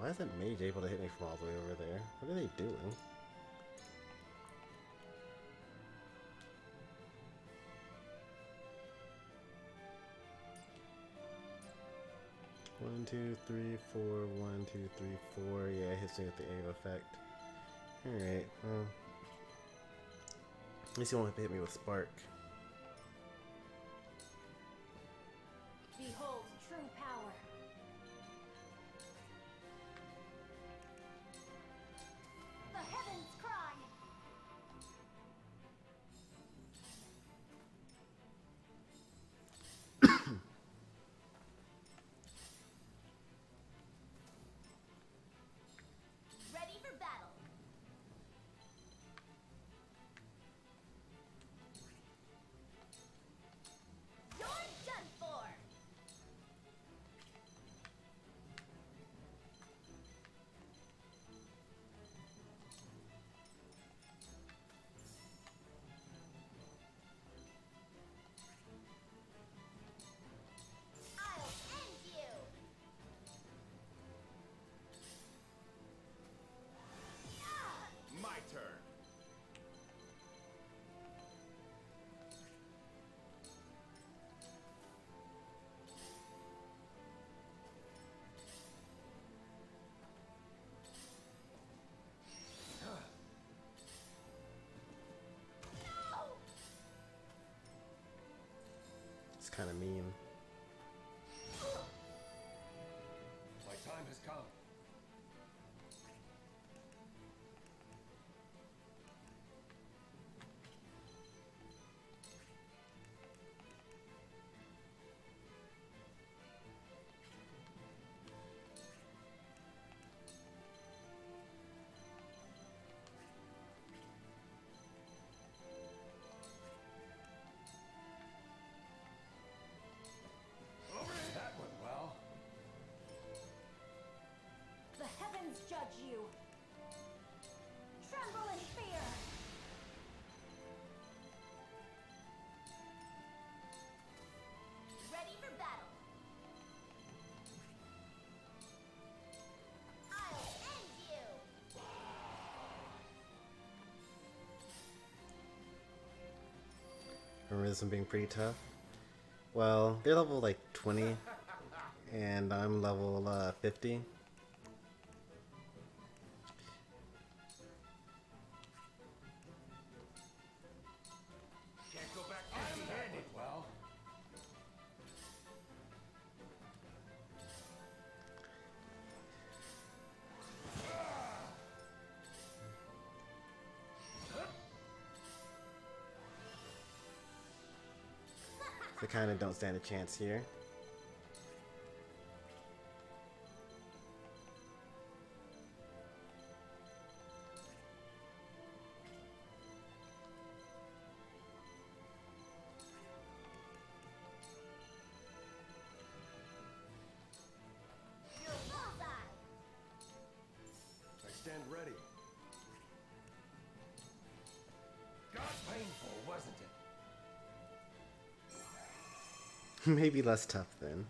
Why is that mage able to hit me from all the way over there? What are they doing? One, two, three, four. 1, 2, 3, 4. Yeah, it hits me with the AIM effect. Alright, well. At least you won't have to hit me with Spark. Behold true power. The heavens cry. Ready for battle. You're done for. I'll end you. My turn. It's kind of mean. My time has come. That went well. The heavens judge you. Tremble in fear. Ready for battle. I'll end you. Remember this one being pretty tough? Well, they're level like 20, and I'm level 50. Can't go back empty-handed. Well, They kind of don't stand a chance here. You're bullseye. I stand ready. Got painful, wasn't it? Maybe less tough then.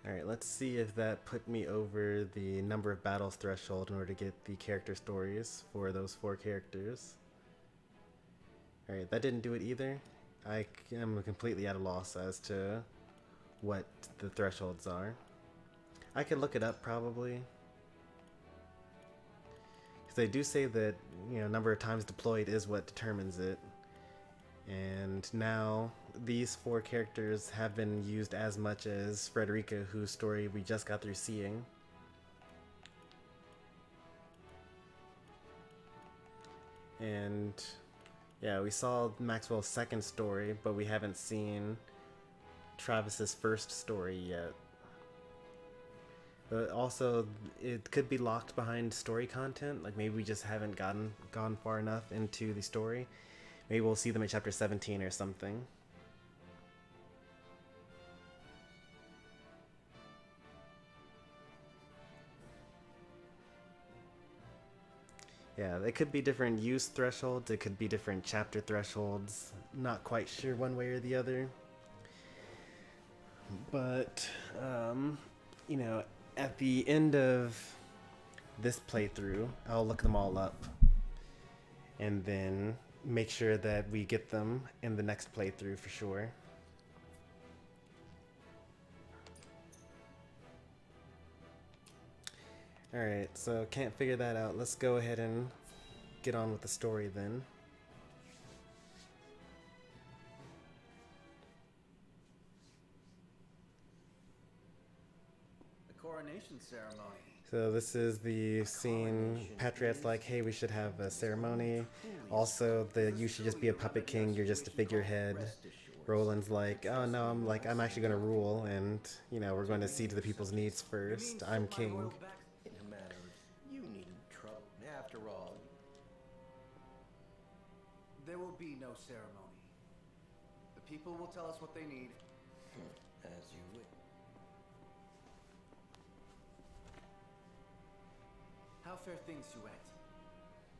Alright, let's see if that put me over the number of battles threshold in order to get the character stories for those 4 characters. Alright, that didn't do it either. I am completely at a loss as to what the thresholds are. I could look it up probably. Because they do say that, you know, number of times deployed is what determines it. And now these 4 characters have been used as much as Frederica, whose story we just got through seeing. And yeah, we saw Maxwell's second story, but we haven't seen Travis's first story yet. But also, it could be locked behind story content. Like maybe we just haven't gone far enough into the story. Maybe we'll see them in chapter 17 or something. Yeah, it could be different use thresholds. It could be different chapter thresholds. Not quite sure one way or the other. But, you know, at the end of this playthrough, I'll look them all up. And then make sure that we get them in the next playthrough for sure. Alright, so can't figure that out. Let's go ahead and get on with the story then. The coronation ceremony. So this is the scene. Patriot's like, hey, we should have a ceremony. Also, you should just be a puppet king. You're just a figurehead. Roland's like, oh no, I'm actually gonna rule, and you know, we're going to see to the people's needs first. I'm king. You needn't trouble. After all, There will be no ceremony. The people will tell us what they need. as you wish. How fare things, Suet?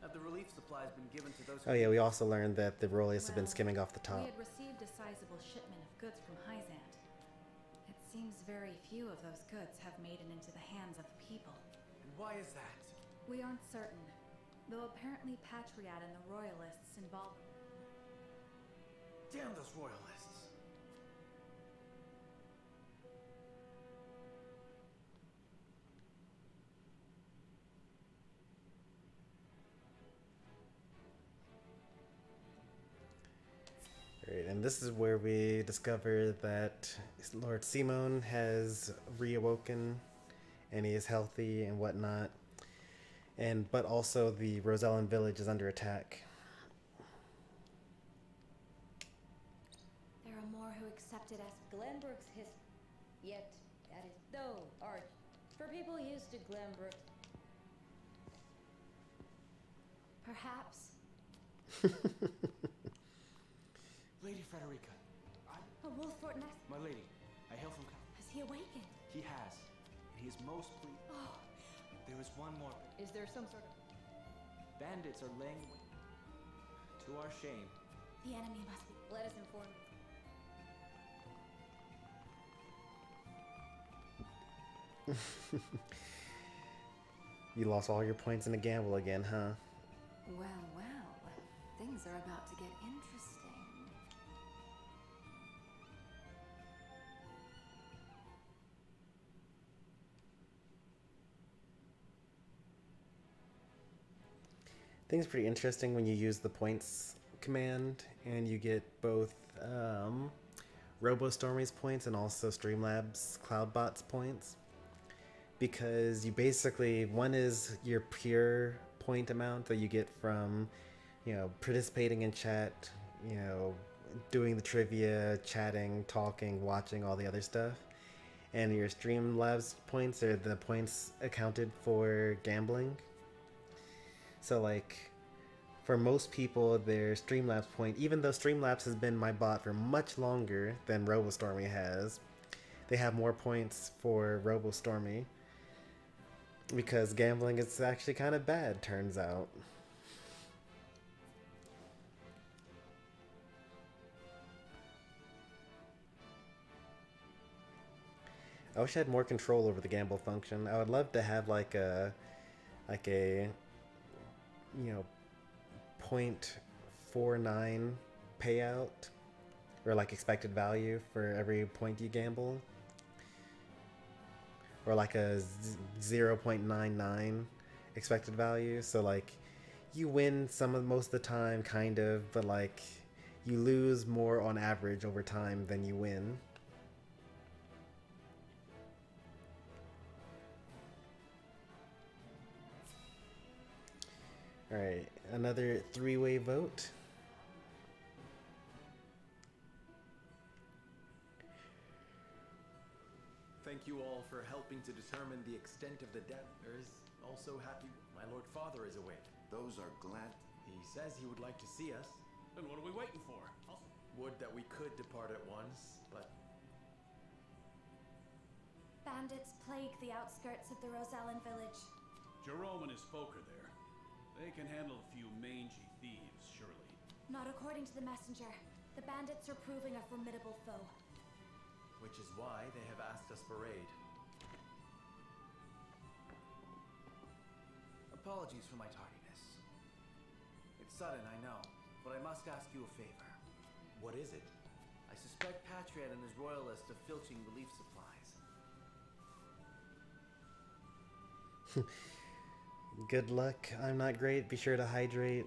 Have the relief supplies been given to those? Oh yeah, we also learned that the Rollius have been skimming off the top. We had received a sizable shipment of goods from Hyzant. It seems very few of those goods have made it into the hands of the people. And why is that? We aren't certain, though apparently Patriot and the Royalists involved. Damn those Royalists! Right, and this is where we discover that Lord Simon has reawoken and he is healthy and whatnot. But also the Rosellan village is under attack. There are more who accept it as Glenbrook's yet that is no arch. For people used to Glenbrook. perhaps. Lady Frederica, A wolf Fortnite. my lady, I hail from... Has he awakened? He has, and he is most pleased. Oh, There is one more. Is there some sort of Bandits are laying... To our shame, the enemy must be. let us inform You lost all your points in the gamble again, huh? Well, things are about to get interesting. Things pretty interesting when you use the points command and you get both Stormy's points and also Streamlabs Cloudbot's points, because you basically, one is your pure point amount that you get from, you know, participating in chat, you know, doing the trivia, chatting, talking, watching, all the other stuff, and your Streamlabs points are the points accounted for gambling. So like, for most people, their Streamlabs point, even though Streamlabs has been my bot for much longer than Stormy has, they have more points for Stormy, because gambling is actually kind of bad, turns out. I wish I had more control over the gamble function. I would love to have like a you know, 0.49 payout, or like expected value for every point you gamble, or like a 0.99 expected value. So like you win most of the time, kind of, but like you lose more on average over time than you win. Alright, another three-way vote. Thank you all for helping to determine the extent of the debt. There is also happy my Lord Father is awake. Those are glad. He says he would like to see us. Then what are we waiting for? Would that we could depart at once, but Bandits plague the outskirts of the Rosellan village. Jerome and his folk are there. They can handle a few mangy thieves, surely. Not according to the messenger. The bandits are proving a formidable foe. Which is why they have asked us for aid. Apologies for my tardiness. It's sudden, I know, but I must ask you a favor. What is it? I suspect Patriot and his royalists of filching relief supplies. Good luck. I'm not great. Be sure to hydrate.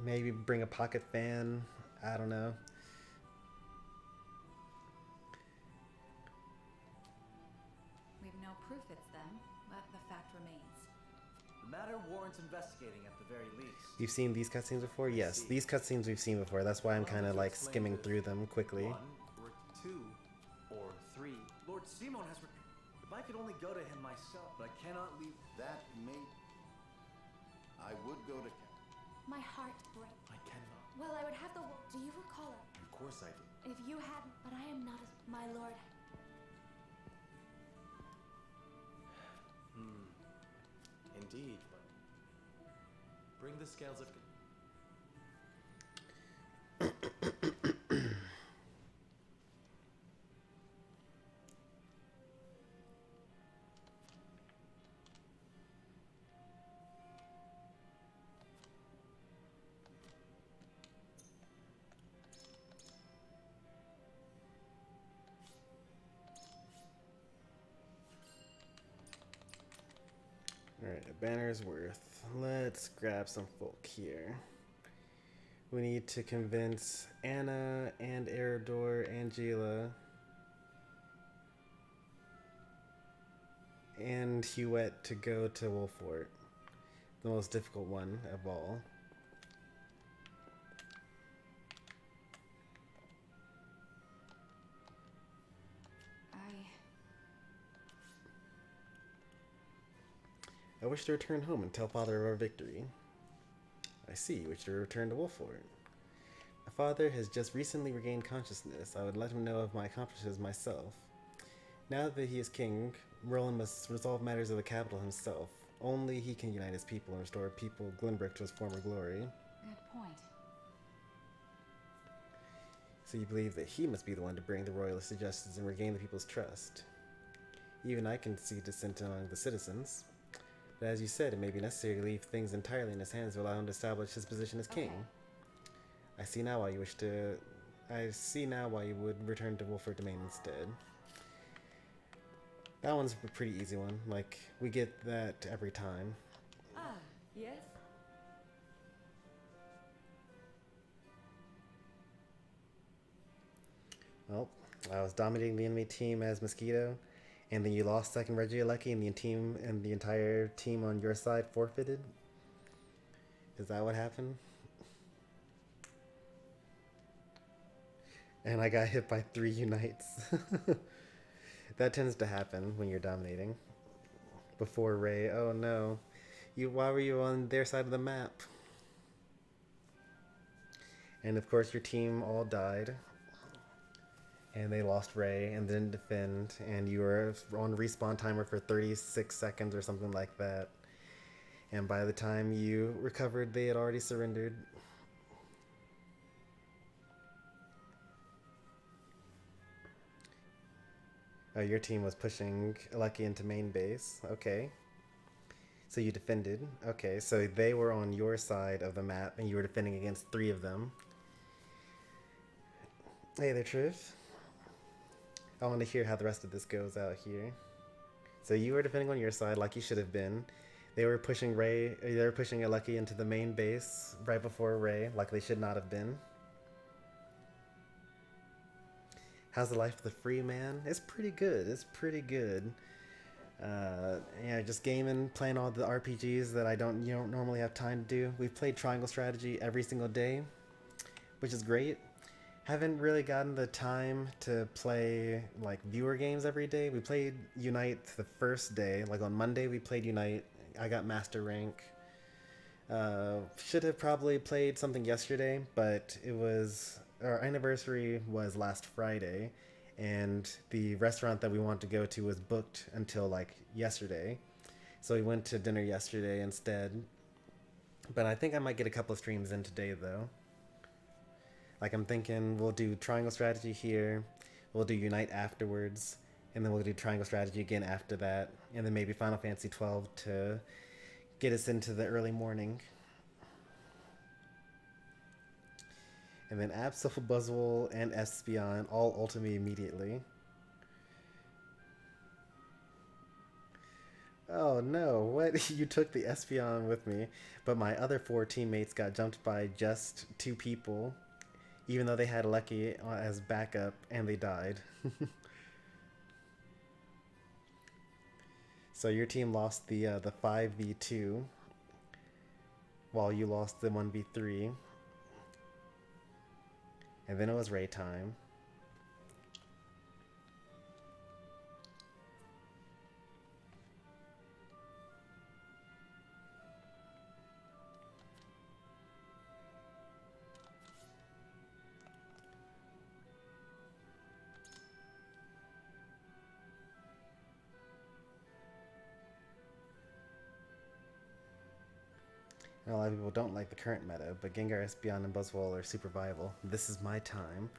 Maybe bring a pocket fan. I don't know. We've no proof it's them, but the fact remains. The matter warrants investigating at the very least. You've seen these cutscenes before? Yes, these cutscenes we've seen before. That's why I'm kind of like skimming through them quickly. 1 or 2 or 3. Lord Simon has... If I could only go to him myself, but I cannot leave... That may... I would go to... My heart breaks. I cannot. Well, I would have the... Do you recall it? Of course I do. If you hadn't... But I am not as... My lord. Indeed, but... Bring the scales of... Alright, a banner's worth. Let's grab some folk here. We need to convince Anna and Eridor, Angela, and Huette to go to Wolfort. The most difficult one of all. I wish to return home and tell father of our victory. I see, you wish to return to Wolfort. My father has just recently regained consciousness. I would let him know of my accomplishments myself. Now that he is king, Roland must resolve matters of the capital himself. Only he can unite his people and restore people Glenbrook to his former glory. Good point. So you believe that he must be the one to bring the royalists to justice and regain the people's trust. Even I can see dissent among the citizens. But as you said, it may be necessary to leave things entirely in his hands to allow him to establish his position as king. I see now why you wish to... I see now why you would return to Wolfort Domain instead. That one's a pretty easy one. Like, we get that every time. Ah, yes? Well, I was dominating the enemy team as Mosquito, and then you lost second Regieleki, and the entire team on your side forfeited? Is that what happened? And I got hit by 3 unites. That tends to happen when you're dominating. Before Ray, oh no. Why were you on their side of the map? And of course your team all died. And they lost Ray and didn't defend. And you were on respawn timer for 36 seconds or something like that. And by the time you recovered, they had already surrendered. Oh, your team was pushing Lucky into main base. Okay. So you defended. Okay, so they were on your side of the map and you were defending against 3 of them. Hey there, Truth. I want to hear how the rest of this goes out here. So you were defending on your side like you should have been. They were pushing Lucky into the main base right before Ray, like they should not have been. How's the life of the free man? It's pretty good. It's pretty good. Yeah, just gaming, playing all the RPGs that I don't normally have time to do. We've played Triangle Strategy every single day, which is great. Haven't really gotten the time to play like viewer games every day. We played Unite the first day. Like on Monday we played Unite. I got master rank. Should have probably played something yesterday, but our anniversary was last Friday, and the restaurant that we wanted to go to was booked until like yesterday. So we went to dinner yesterday instead. But I think I might get a couple of streams in today, though. Like, I'm thinking we'll do Triangle Strategy here, we'll do Unite afterwards, and then we'll do Triangle Strategy again after that, and then maybe Final Fantasy 12 to get us into the early morning. And then Absol, Buzzwole, and Espion all ult me immediately. Oh no, what? You took the Espion with me, but my other 4 teammates got jumped by just 2 people, even though they had Lucky as backup, and they died. So your team lost the 5v2, while you lost the 1v3. And then it was Ray time. A lot of people don't like the current meta, but Gengar, Espeon, and Buzzwole are super viable. This is my time.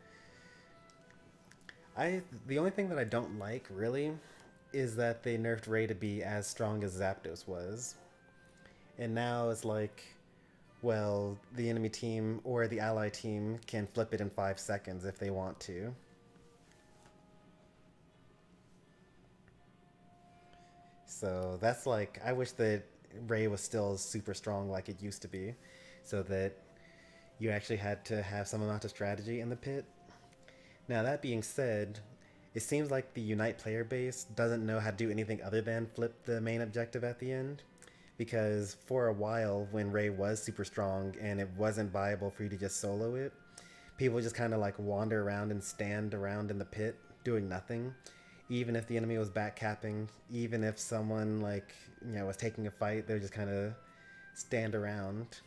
The only thing that I don't like, really, is that they nerfed Ray to be as strong as Zapdos was. And now it's like, well, the enemy team or the ally team can flip it in 5 seconds if they want to. So that's like, I wish that Ray was still super strong like it used to be, so that you actually had to have some amount of strategy in the pit. Now that being said, it seems like the Unite player base doesn't know how to do anything other than flip the main objective at the end, because for a while when Ray was super strong and it wasn't viable for you to just solo it, people just kind of like wander around and stand around in the pit doing nothing. Even if the enemy was backcapping, even if someone like, you know, was taking a fight, they would just kind of stand around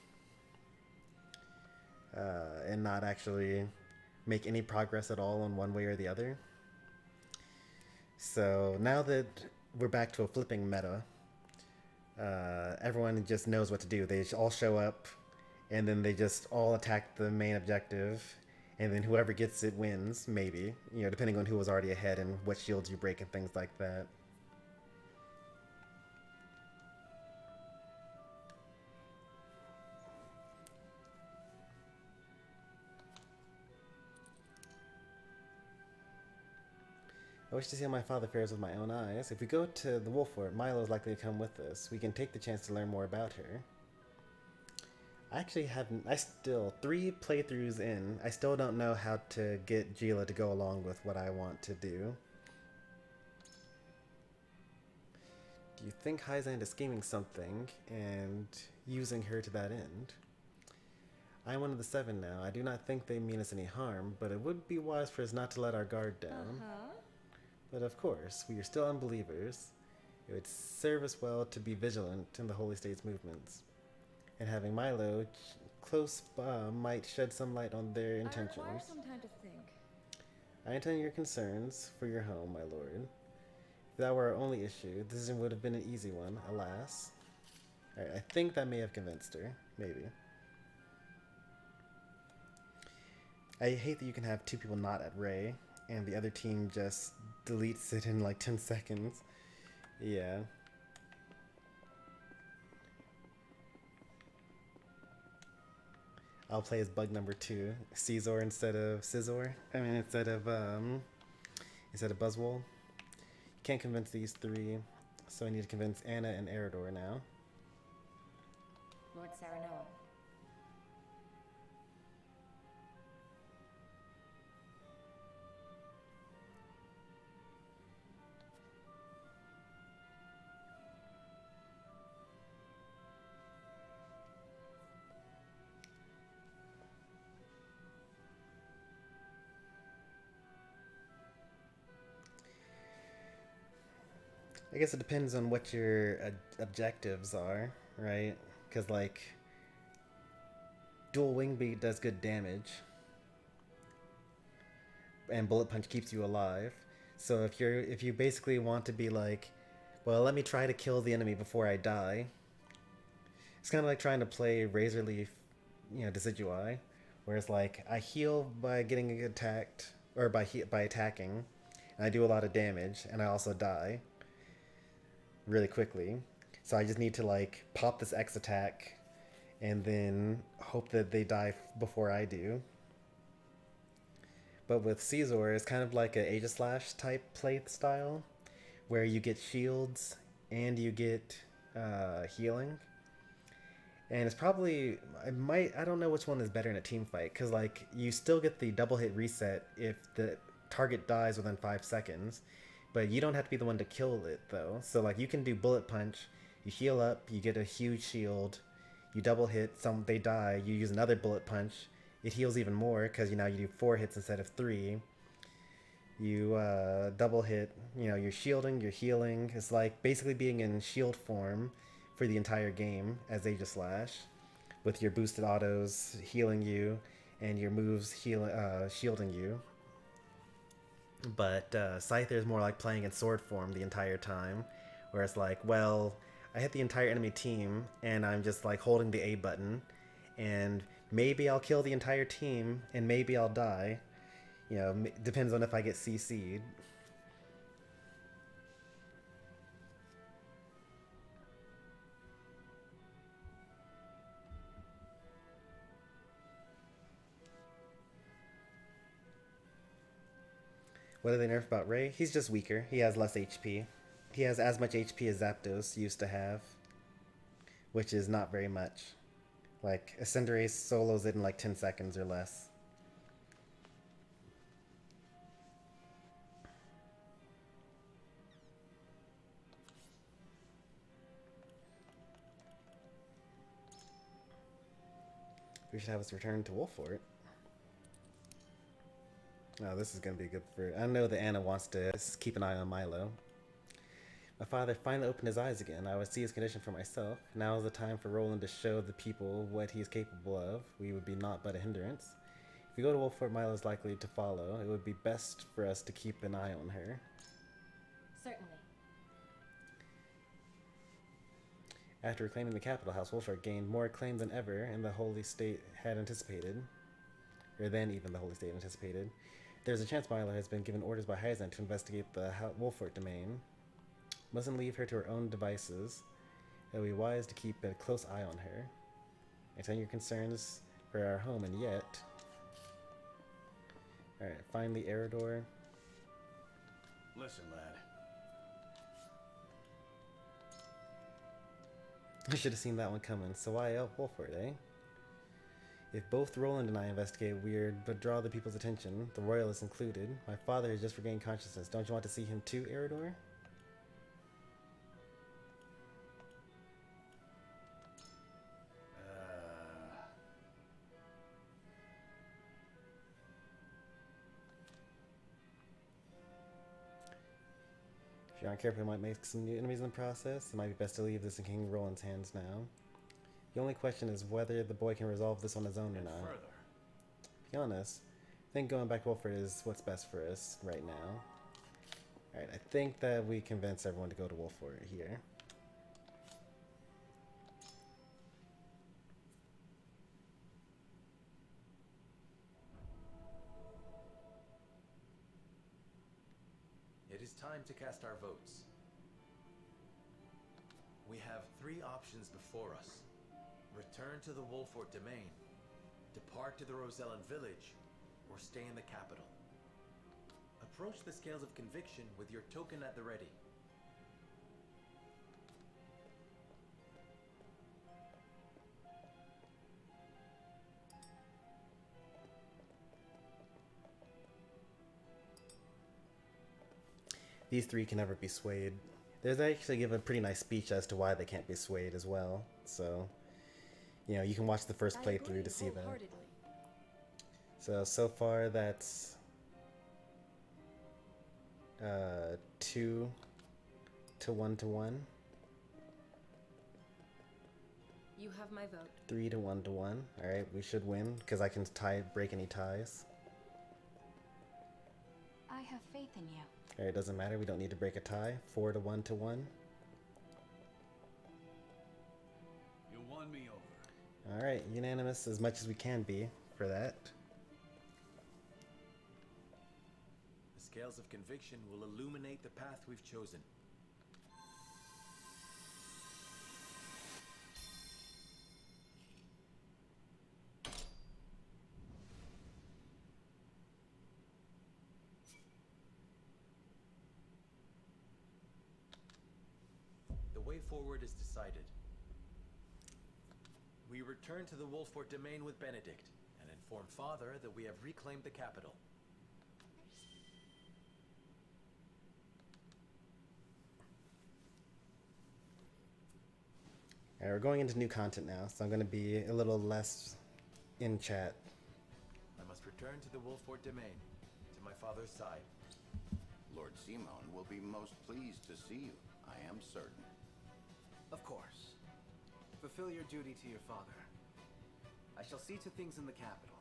and not actually make any progress at all on one way or the other. So now that we're back to a flipping meta, everyone just knows what to do. They all show up and then they just all attack the main objective. And then whoever gets it wins, maybe. You know, depending on who was already ahead and what shields you break and things like that. I wish to see how my father fares with my own eyes. If we go to the Wolf Fort, Milo is likely to come with us. We can take the chance to learn more about her. I actually haven't, 3 playthroughs in, I still don't know how to get Gila to go along with what I want to do. Do you think Hyzand is scheming something and using her to that end? I'm one of the 7 now. I do not think they mean us any harm, but it would be wise for us not to let our guard down. But of course, we are still unbelievers. It would serve us well to be vigilant in the Holy State's movements. And having Milo close might shed some light on their intentions. I require some time to think. I intend your concerns for your home, my lord. If that were our only issue, the decision would have been an easy one, alas. Alright, I think that may have convinced her. Maybe. I hate that you can have 2 people not at Ray, and the other team just deletes it in like 10 seconds. Yeah. I'll play as bug number 2, Caesar instead of Scizor. I mean, instead of Buzzwole. Can't convince these 3, so I need to convince Anna and Eridor now. Lord Saranoa. I guess it depends on what your objectives are, right? Because, like, dual wing beat does good damage, and bullet punch keeps you alive. So if you basically want to be like well, let me try to kill the enemy before I die. It's kind of like trying to play Razor Leaf, Decidui, where it's like I heal by getting attacked, or by attacking, and I do a lot of damage, and I also die really quickly. So I just need to like pop this X attack, and then hope that they die before I do. But with Caesar, it's kind of like an Aegislash type play style, where you get shields and you get healing. And it's probably, I don't know which one is better in a team fight, because like you still get the double hit reset if the target dies within 5 seconds, but you don't have to be the one to kill it though. So like you can do bullet punch, you heal up, you get a huge shield, you double hit, they die, you use another bullet punch, it heals even more because now you do 4 hits instead of 3. You double hit, you're shielding, you're healing. It's like basically being in shield form for the entire game as Aegislash, with your boosted autos healing you and your moves shielding you. But Scyther is more like playing in sword form the entire time, where it's like, well, I hit the entire enemy team and I'm just like holding the A button, and maybe I'll kill the entire team and maybe I'll die. Depends on if I get CC'd. What do they nerf about Ray? He's just weaker. He has less HP. He has as much HP as Zapdos used to have, which is not very much. Like, Cinderace solos it in like 10 seconds or less. We should have us return to Wolfort. Oh, this is going to be good for... I know that Anna wants to keep an eye on Milo. My father finally opened his eyes again. I would see his condition for myself. Now is the time for Roland to show the people what he is capable of. We would be naught but a hindrance. If we go to Wolfort, Milo is likely to follow. It would be best for us to keep an eye on her. Certainly. After reclaiming the capital house, Wolfort gained more acclaim than ever, and the Holy State had anticipated. Or than even the Holy State anticipated. There's a chance Milo has been given orders by Hyzan to investigate the Wolfort domain. Mustn't leave her to her own devices. It would be wise to keep a close eye on her. Extend your concerns for our home, and yet... Alright, find the Eridor. Listen, lad. I should have seen that one coming. So why help Wolfort, eh? If both Roland and I investigate weird, but draw the people's attention, the royalists included, my father has just regained consciousness. Don't you want to see him too, Eridor? If you aren't careful, you might make some new enemies in the process. It might be best to leave this in King Roland's hands now. The only question is whether the boy can resolve this on his own or not. To be honest, I think going back to Wolfort is what's best for us right now. Alright, I think that we convince everyone to go to Wolfort here. It is time to cast our votes. We have 3 options before us. Return to the Wolfort domain, depart to the Rosellan village, or stay in the capital. Approach the scales of conviction with your token at the ready. These 3 can never be swayed. There's actually give a pretty nice speech as to why they can't be swayed as well, so... you can watch the first playthrough to see that. So far that's 2 to 1 to 1. You have my vote. 3 to 1 to 1. Alright, we should win, because I can break any ties. I have faith in you. Alright, doesn't matter, we don't need to break a tie. 4 to 1 to 1. won me over. Alright, unanimous as much as we can be for that. The scales of conviction will illuminate the path we've chosen. The way forward is decided. We return to the Wolfort domain with Benedict and inform Father that we have reclaimed the capital. Alright, we're going into new content now, so I'm going to be a little less in chat. I must return to the Wolfort domain, to my father's side. Lord Simon will be most pleased to see you, I am certain. Of course. Fulfill your duty to your father. I shall see to things in the capital.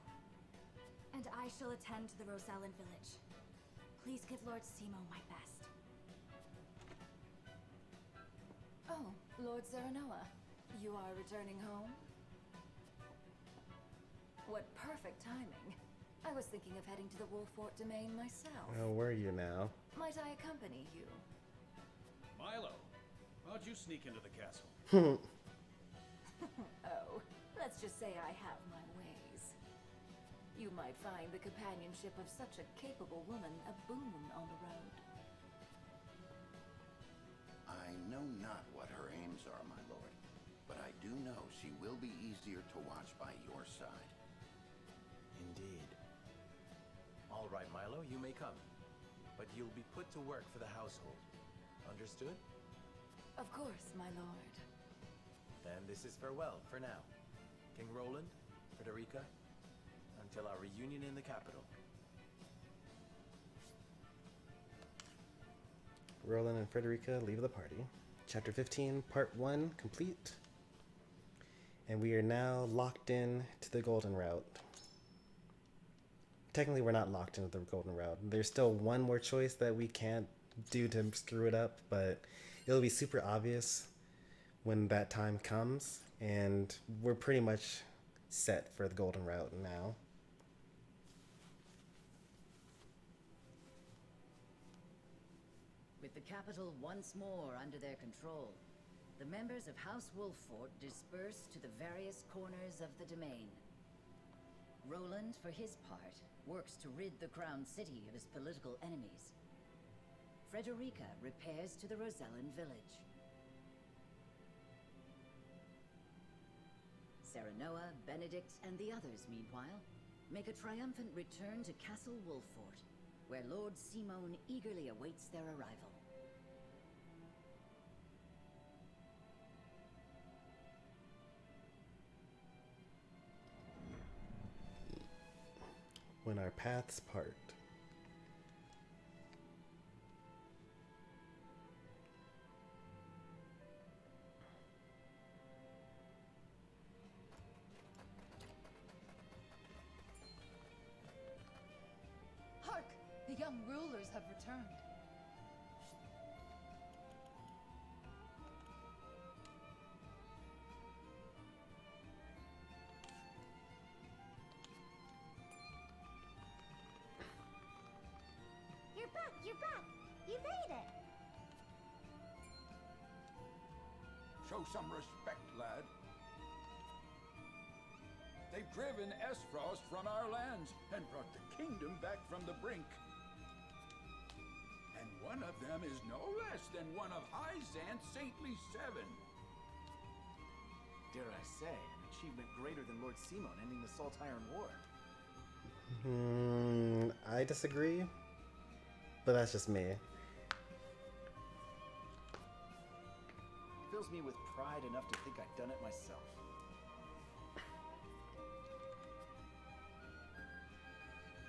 And I shall attend to the Rosellan village. Please give Lord Simo my best. Oh, Lord Serenoa, you are returning home? What perfect timing. I was thinking of heading to the Wolfort domain myself. Oh, were you now? Might I accompany you? Milo, how'd you sneak into the castle? Oh, let's just say I have my ways. You might find the companionship of such a capable woman a boon on the road. I know not what her aims are, my lord, but I do know she will be easier to watch by your side. Indeed. All right, Milo, you may come. But you'll be put to work for the household. Understood? Of course, my lord. Then this is farewell for now. King Roland, Frederica, until our reunion in the capital. Roland and Frederica leave the party. Chapter 15, Part 1, complete. And we are now locked in to the Golden Route. Technically, we're not locked into the Golden Route. There's still one more choice that we can't do to screw it up, but it'll be super obvious when that time comes, and we're pretty much set for the Golden Route now. With the capital once more under their control, the members of House Wolfort disperse to the various corners of the domain. Roland, for his part, works to rid the Crown City of his political enemies. Frederica repairs to the Rosellan village. Serenoa, Benedict, and the others, meanwhile, make a triumphant return to Castle Wolfort, where Lord Simon eagerly awaits their arrival. When our paths part. Hark! The young rulers have returned. You're back! You're back! You made it! Show some respect, lad. They've driven Esfrost from our lands and brought the kingdom back from the brink. And one of them is no less than one of High Zant's saintly 7. Dare I say, an achievement greater than Lord Simon ending the Salt Iron War. I disagree, but that's just me. Fills me with pride enough to think I'd done it myself.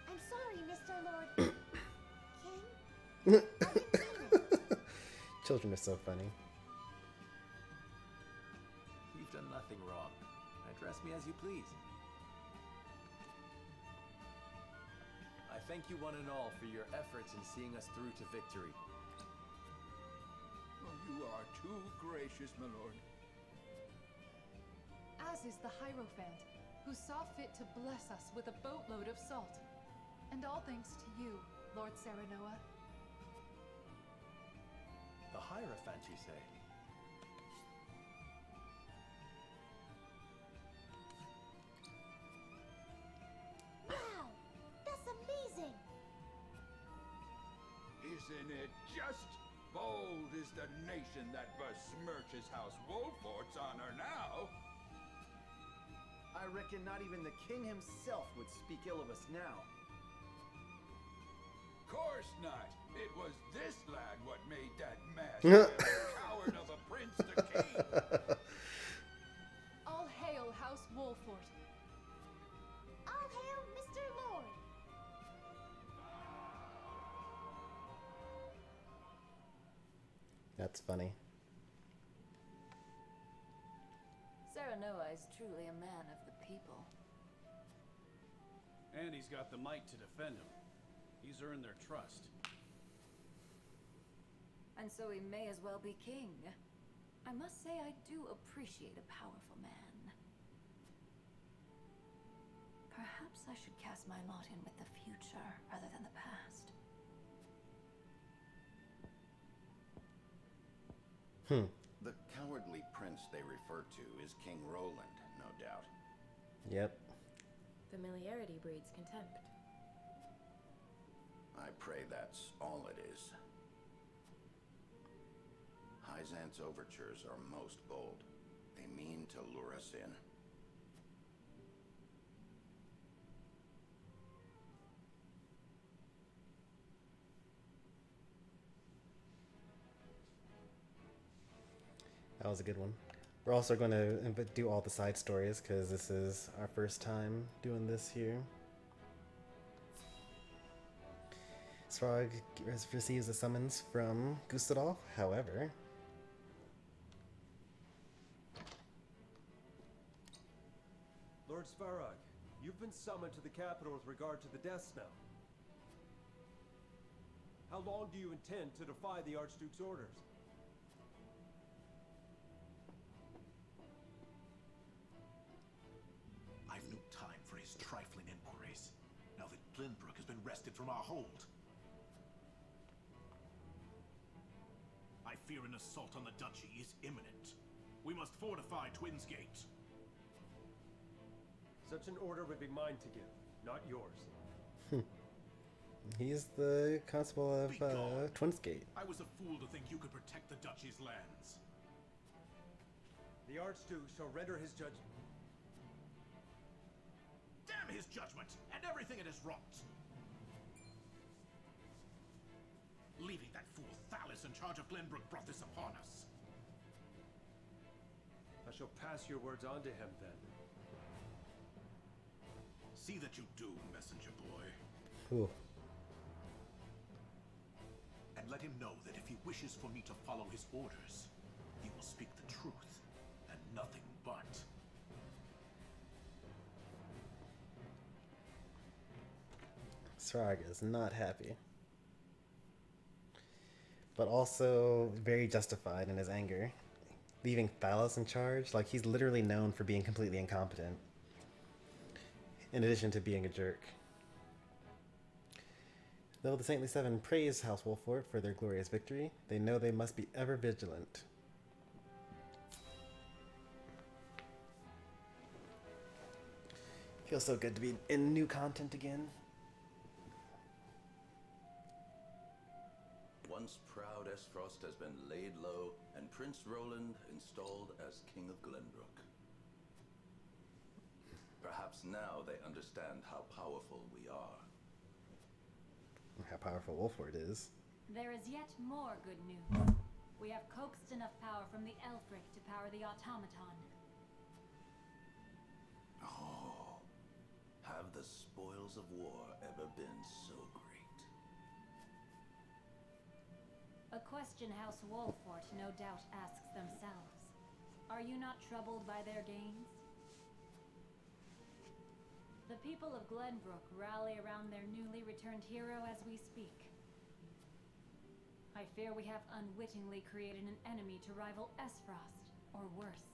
I'm sorry, Mr. Lord... King? Children are so funny. You've done nothing wrong. Address me as you please. I thank you one and all for your efforts in seeing us through to victory. Oh, you are too gracious, my lord. Yours is the Hierophant, who saw fit to bless us with a boatload of salt. And all thanks to you, Lord Serenoa. The Hierophant, you say? Wow! That's amazing! Isn't it just? Bold is the nation that besmirches House Wolfort's honor now. I reckon not even the king himself would speak ill of us now. Course not. It was this lad what made that mass coward of a prince the king. All hail House Wolfort. All hail Mr. Lord! That's funny. Serenoa is truly a man of the people. And he's got the might to defend him. He's earned their trust. And so he may as well be king. I must say I do appreciate a powerful man. Perhaps I should cast my lot in with the future rather than the past. The cowardly prince they refer to is King Roland, no doubt. Yep. Familiarity breeds contempt. I pray that's all it is. Hyzant's overtures are most bold. They mean to lure us in. That was a good one. We're also going to do all the side stories because this is our first time doing this here. Srog receives a summons from Gustadolf, however... Lord Svarog, you've been summoned to the capital with regard to the death snow. How long do you intend to defy the Archduke's orders? I've no time for his trifling inquiries, now that Glenbrook has been wrested from our hold. I fear an assault on the duchy is imminent. We must fortify Twins Gate. Such an order would be mine to give, not yours. He's the constable of Twinsgate. I was a fool to think you could protect the duchy's lands. The Archduke shall render his judgment. Damn his judgment and everything it has wrought. Leaving that fool Thalis in charge of Glenbrook brought this upon us. I shall pass your words on to him then. See that you do, messenger boy. Ooh. And let him know that if he wishes for me to follow his orders, he will speak the truth and nothing but. Srog is not happy. But also very justified in his anger. Leaving Thalos in charge, like he's literally known for being completely incompetent. In addition to being a jerk. Though the Saintly Seven praise House Wolfort for their glorious victory, they know they must be ever vigilant. Feels so good to be in new content again. Once proud Esfrost has been laid low, and Prince Roland installed as King of Glenbrook. Perhaps now they understand how powerful we are. How powerful Wolfort is. There is yet more good news. We have coaxed enough power from the Elfric to power the automaton. Oh, have the spoils of war ever been so great? A question House Wolfort no doubt asks themselves. Are you not troubled by their gains? The people of Glenbrook rally around their newly returned hero as we speak. I fear we have unwittingly created an enemy to rival Esfrost, or worse.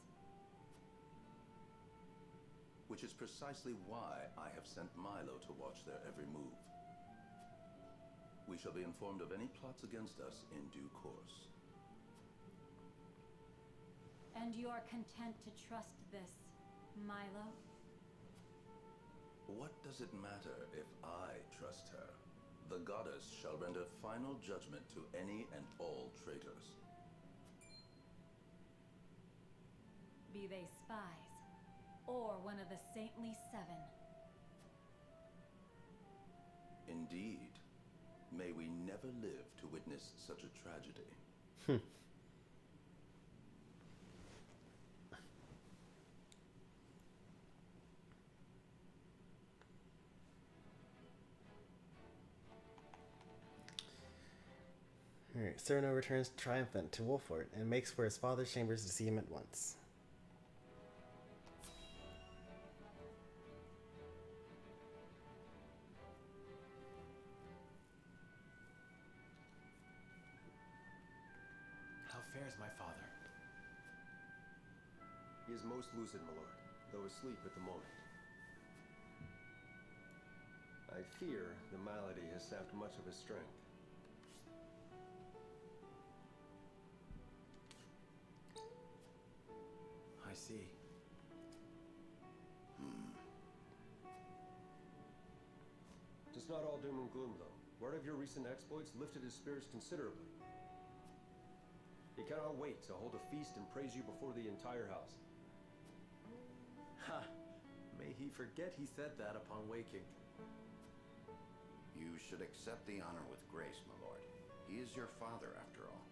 which is precisely why I have sent Milo to watch their every move. We shall be informed of any plots against us in due course. And you are content to trust this, Milo? What does it matter if I trust her? The goddess shall render final judgment to any and all traitors. Be they spies, or one of the saintly seven. Indeed. May we never live to witness such a tragedy. Alright, Cyrano returns triumphant to Wolfort and makes for his father's chambers to see him at once. How fares my father? He is most lucid, my lord, though asleep at the moment. I fear the malady has sapped much of his strength. I see. It's not all doom and gloom, though. Word of your recent exploits lifted his spirits considerably. He cannot wait to hold a feast and praise you before the entire house. Ha! May he forget he said that upon waking. You should accept the honor with grace, my lord. He is your father, after all.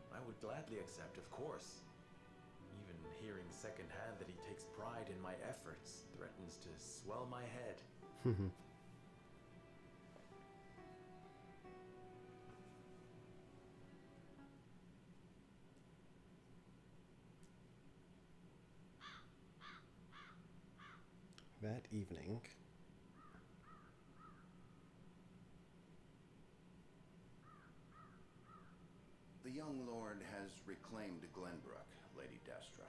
I would gladly accept, of course. Even hearing secondhand that he takes pride in my efforts threatens to swell my head. That evening, The young lord has reclaimed Glenbrook, Lady Destra.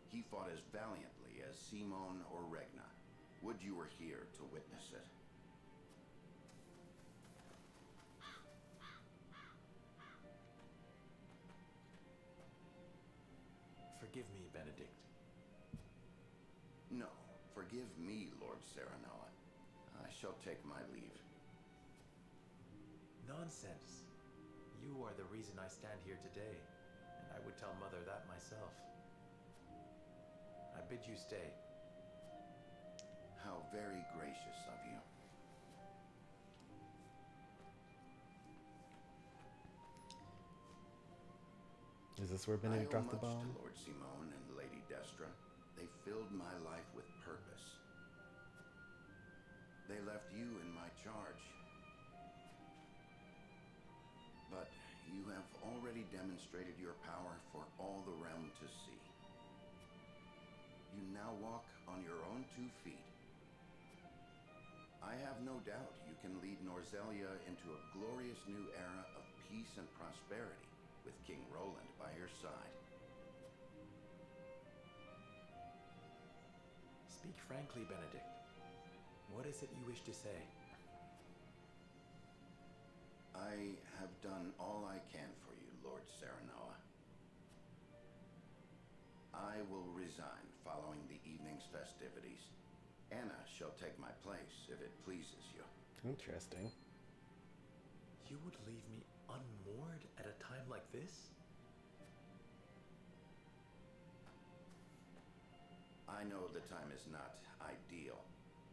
He fought as valiantly as Simon or Regna. Would you were here to witness it. Forgive me, Benedict. No, forgive me, Lord Serenoa. I shall take my leave. Nonsense. You are the reason I stand here today, and I would tell Mother that myself. I bid you stay. How very gracious of you. is this where Benedict dropped the I owe much bomb? to Lord Simon and Lady Destra. They filled my life with purpose. They left you in my charge. But you have already demonstrated your power for all the realm to see. You now walk on your own 2 feet. I have no doubt you can lead Norzelia into a glorious new era of peace and prosperity, with King Roland by your side. Speak frankly, Benedict. What is it you wish to say? I have done all I can for you, Lord Serenoa. I will resign following the evening's festivities. Anna shall take my place if it pleases you. Interesting. You would leave me unmoored at a time like this? I know the time is not ideal,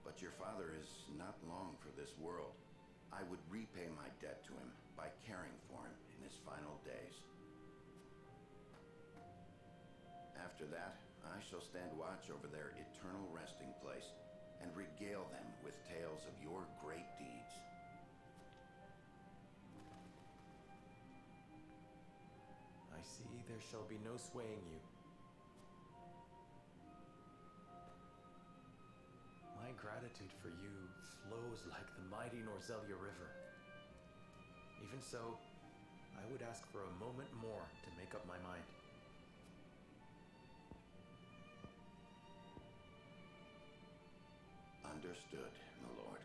but your father is not long for this world. I would repay my debt to him by caring for him in his final days. After that, I shall stand watch over their eternal resting place and regale them with tales of your great deeds. I see there shall be no swaying you. My gratitude for you flows like the mighty Norzelia River. Even so, I would ask for a moment more to make up my mind. Understood, my lord.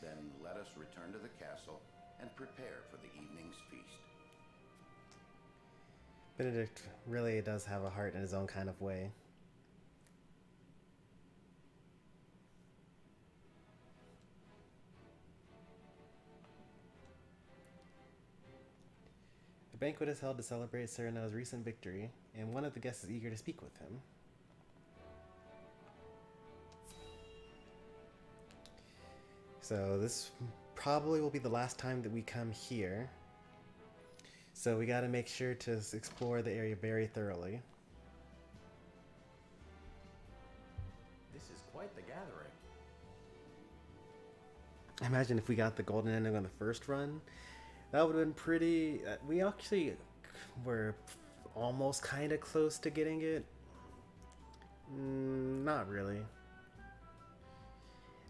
Then let us return to the castle and prepare for the evening's feast. Benedict really does have a heart in his own kind of way. A banquet is held to celebrate Sereno's recent victory, and one of the guests is eager to speak with him. So this probably will be the last time that we come here. So we got to make sure to explore the area very thoroughly. This is quite the gathering. Imagine if we got the golden ending on the first run. That would have been pretty... we actually were almost kind of close to getting it. Not really.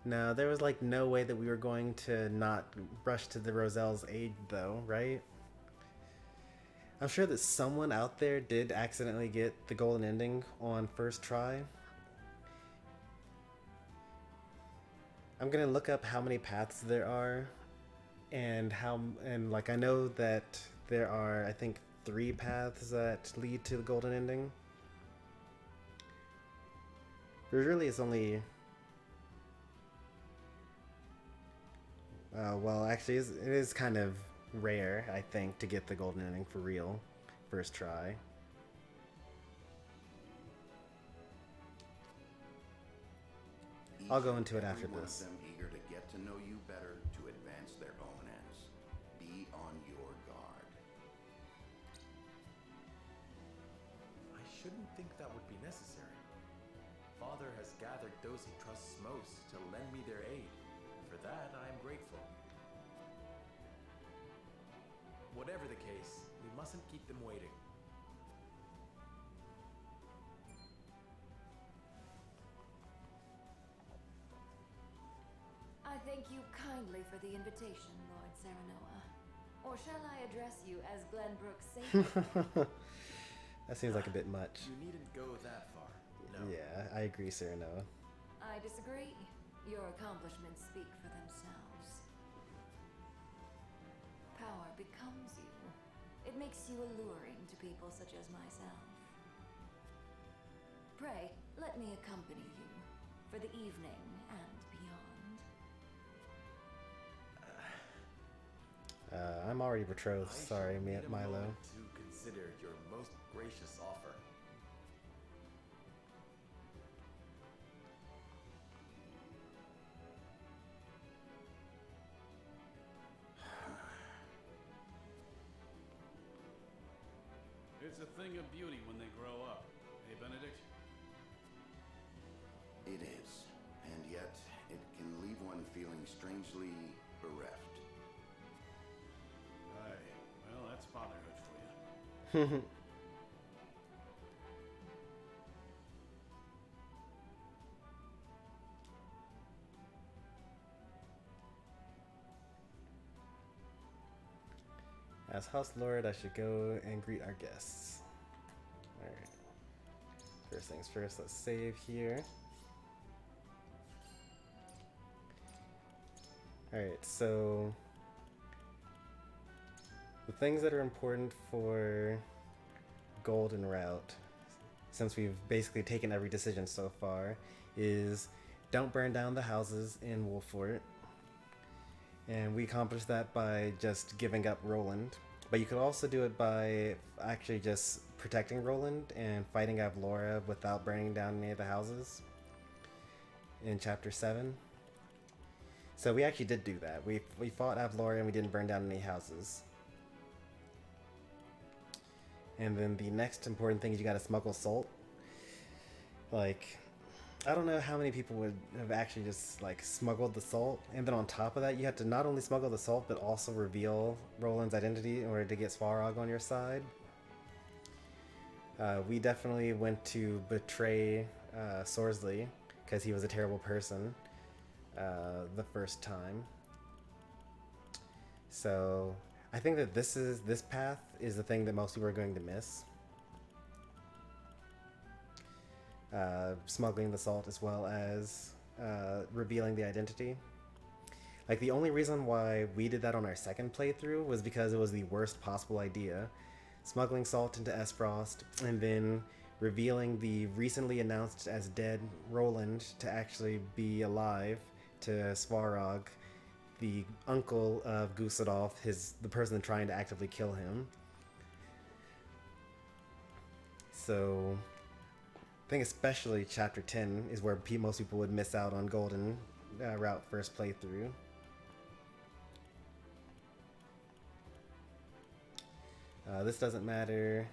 No, there was like no way that we were going to not rush to the Roselle's aid though, right? I'm sure that someone out there did accidentally get the golden ending on first try. I'm gonna look up how many paths there are, and like I know that there are, I think, 3 paths that lead to the golden ending. There really is only... well, actually, it is kind of rare, I think, to get the golden ending for real first try. I'll go into it after this. One of them eager to get to know you better to advance their own ends. Be on your guard. I shouldn't think that would be necessary. Father has gathered those he trusts most to lend me their aid. For that, I am grateful. Whatever the case, we mustn't keep them waiting. I thank you kindly for the invitation, Lord Serenoa. Or shall I address you as Glenbrook's savior? That seems like a bit much. You needn't go that far. No. Yeah, I agree, Serenoa. I disagree. Your accomplishments speak for themselves. Power becomes you. It makes you alluring to people such as myself. Pray, let me accompany you for the evening and beyond. I'm already betrothed. Sorry, need a Milo. moment to consider your most gracious offer. It's a thing of beauty when they grow up. Hey, Benedict? It is, and yet it can leave one feeling strangely bereft. Aye. Well, that's fatherhood for you. As House Lord, I should go and greet our guests. Alright. First things first, let's save here. Alright, so the things that are important for Golden Route, since we've basically taken every decision so far, is don't burn down the houses in Wolfort. And we accomplished that by just giving up Roland. But you could also do it by actually just protecting Roland and fighting Avlora without burning down any of the houses in Chapter 7. So we actually did do that. We fought Avlora and we didn't burn down any houses. And then the next important thing is you gotta smuggle salt. Like, I don't know how many people would have actually just like smuggled the salt, and then on top of that you have to not only smuggle the salt but also reveal Roland's identity in order to get Svarog on your side. We definitely went to betray Sorsley because he was a terrible person the first time. So I think that this path is the thing that most people are going to miss. smuggling the salt as well as revealing the identity. Like, the only reason why we did that on our second playthrough was because it was the worst possible idea. Smuggling salt into Esfrost and then revealing the recently announced as dead Roland to actually be alive to Svarog, the uncle of Gusadolf, the person trying to actively kill him. So I think especially Chapter 10 is where most people would miss out on Golden Route first playthrough. This doesn't matter.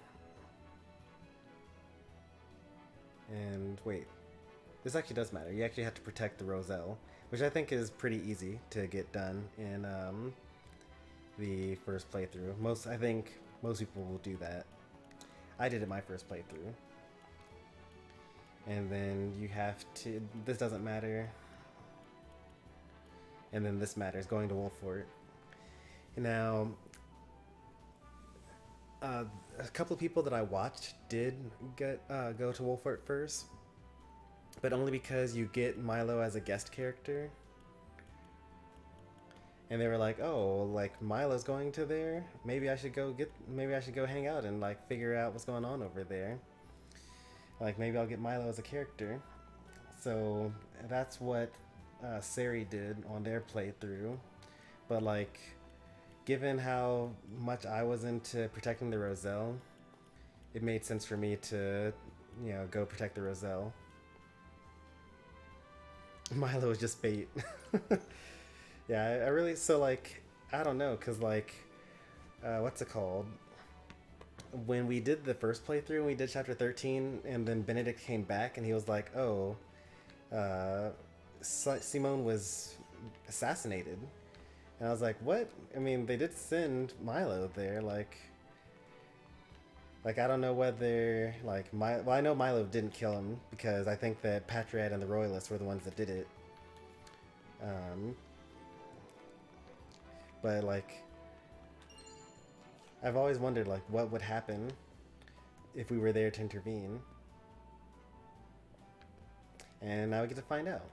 And wait, this actually does matter. You actually have to protect the Roselle, which I think is pretty easy to get done in the first playthrough. I think most people will do that. I did it my first playthrough. And then you have to, this doesn't matter. And then this matters, going to Wolffort. Now, a couple of people that I watched did go to Wolffort first, but only because you get Milo as a guest character. And they were like, "Oh, like Milo's going to there. Maybe I should go hang out and like figure out what's going on over there. Like maybe I'll get Milo as a character." So that's what Sari did on their playthrough. But like, given how much I was into protecting the Roselle, it made sense for me to, go protect the Roselle. Milo was just bait. Yeah, I really, so like, I don't know, cause like, what's it called? When we did the first playthrough, we did chapter 13, and then Benedict came back and he was like, "Oh, Simone was assassinated." And I was like, "What?" I mean, they did send Milo there, like I don't know whether, like, well, I know Milo didn't kill him, because I think that Patriot and the Royalists were the ones that did it. But, like, I've always wondered, like, what would happen if we were there to intervene. And now we get to find out.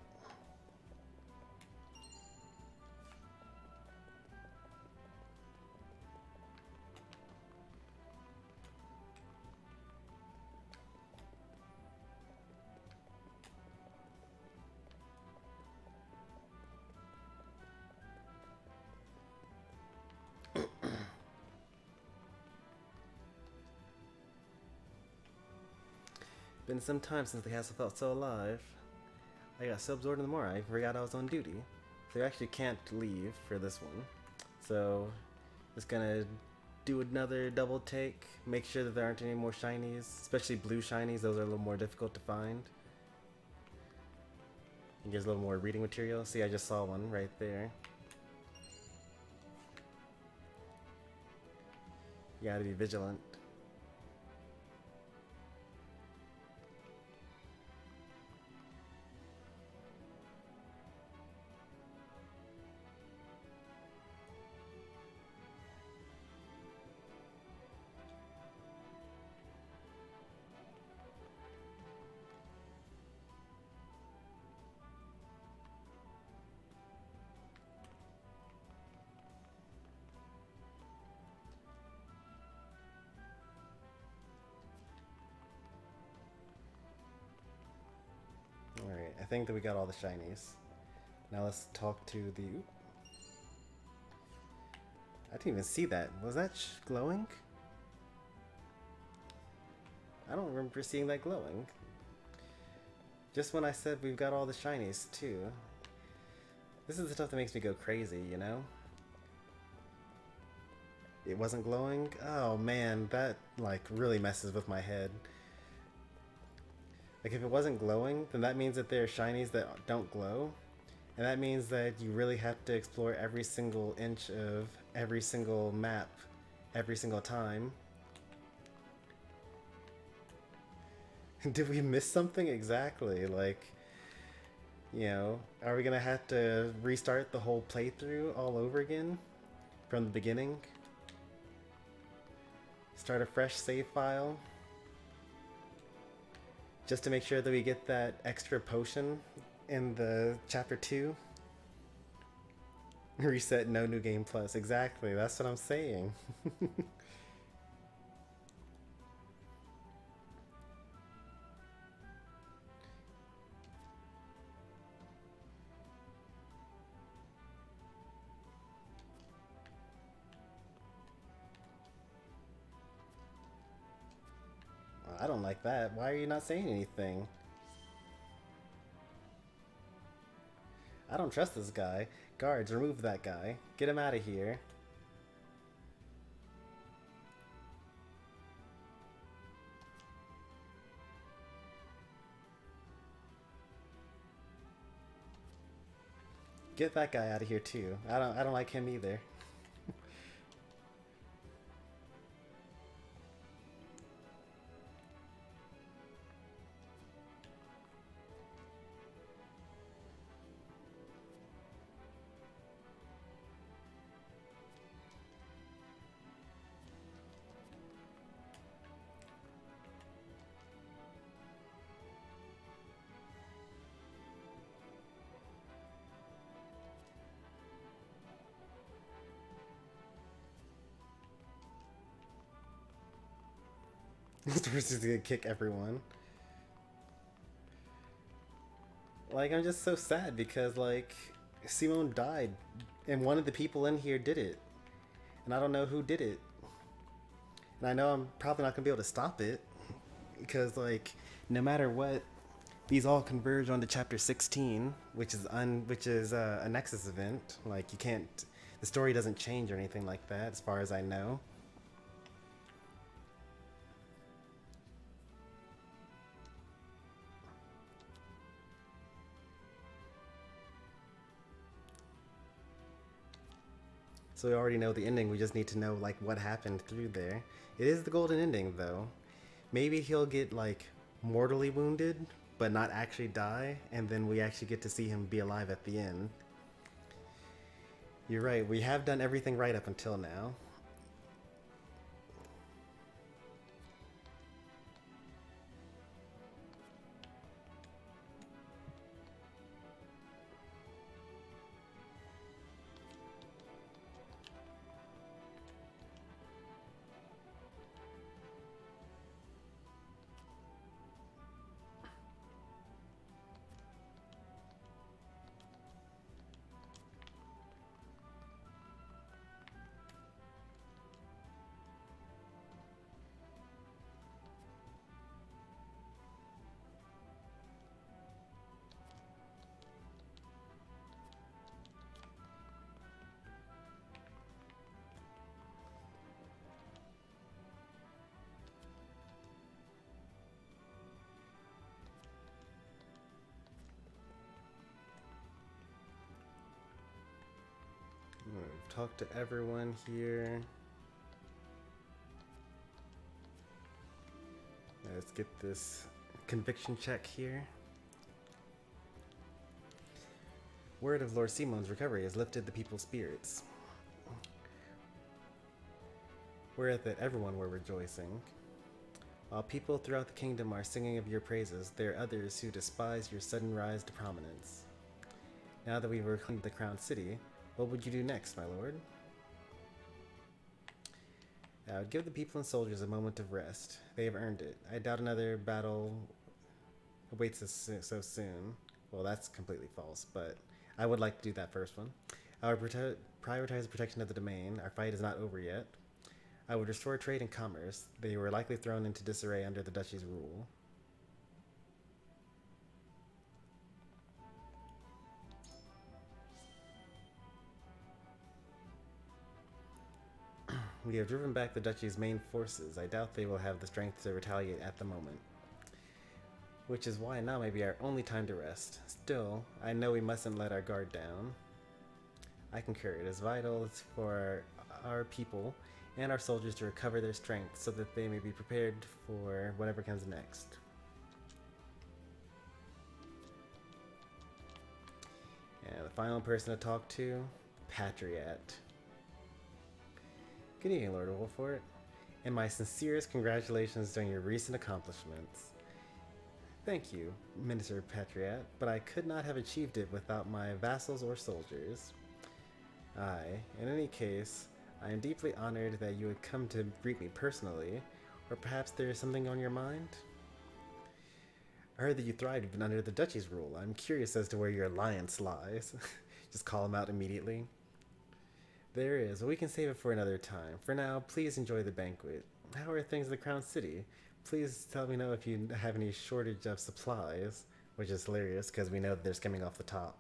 Been some time since the castle felt so alive. I got so absorbed in the more I forgot I was on duty. So you actually can't leave for this one. So just gonna do another double take, make sure that there aren't any more shinies, especially blue shinies. Those are a little more difficult to find. It gives a little more reading material. See, I just saw one right there. You gotta be vigilant. Alright, I think that we got all the shinies. Now let's talk to the... Oop. I didn't even see that. Was that glowing? I don't remember seeing that glowing. Just when I said we've got all the shinies, too. This is the stuff that makes me go crazy, you know? It wasn't glowing? Oh man, that like really messes with my head. Like, if it wasn't glowing, then that means that there are shinies that don't glow. And that means that you really have to explore every single inch of every single map every single time. Did we miss something? Exactly. Like, are we gonna have to restart the whole playthrough all over again? From the beginning? Start a fresh save file? just to make sure that we get that extra potion in the chapter 2. Reset, no new game plus. Exactly, that's what I'm saying. I don't like that. Why are you not saying anything? I don't trust this guy. Guards, remove that guy. Get him out of here. Get that guy out of here too. I don't like him either. This person's gonna kick everyone. Like, I'm just so sad because, like, Simone died and one of the people in here did it. And I don't know who did it. And I know I'm probably not gonna be able to stop it because, like, no matter what, these all converge onto chapter 16, which is a Nexus event. Like, you can't, the story doesn't change or anything like that as far as I know. So we already know the ending, we just need to know, like, what happened through there. It is the golden ending, though. Maybe he'll get, like, mortally wounded, but not actually die, and then we actually get to see him be alive at the end. You're right, we have done everything right up until now. We've talked to everyone here. Let's get this conviction check here. Word of Lord Simon's recovery has lifted the people's spirits. Whereat that everyone were rejoicing. While people throughout the kingdom are singing of your praises, there are others who despise your sudden rise to prominence. Now that we've reclaimed the crowned city, what would you do next, my lord? I would give the people and soldiers a moment of rest. They have earned it. I doubt another battle awaits us so soon. Well, that's completely false, but I would like to do that first one. I would prioritize the protection of the domain. Our fight is not over yet. I would restore trade and commerce. They were likely thrown into disarray under the duchy's rule. We have driven back the duchy's main forces. I doubt they will have the strength to retaliate at the moment. Which is why now may be our only time to rest. Still, I know we mustn't let our guard down. I concur. It is vital for our people and our soldiers to recover their strength so that they may be prepared for whatever comes next. And the final person to talk to, Patriot. Good evening, Lord Wolfort, and my sincerest congratulations on your recent accomplishments. Thank you, Minister Patriot, but I could not have achieved it without my vassals or soldiers. In any case, I am deeply honored that you would come to greet me personally, or perhaps there is something on your mind? I heard that you thrived even under the duchy's rule. I'm curious as to where your alliance lies. Just call him out immediately. There is, but we can save it for another time. For now, please enjoy the banquet. How are things in the Crown City? Please tell me know if you have any shortage of supplies, which is hilarious because we know that there's coming off the top.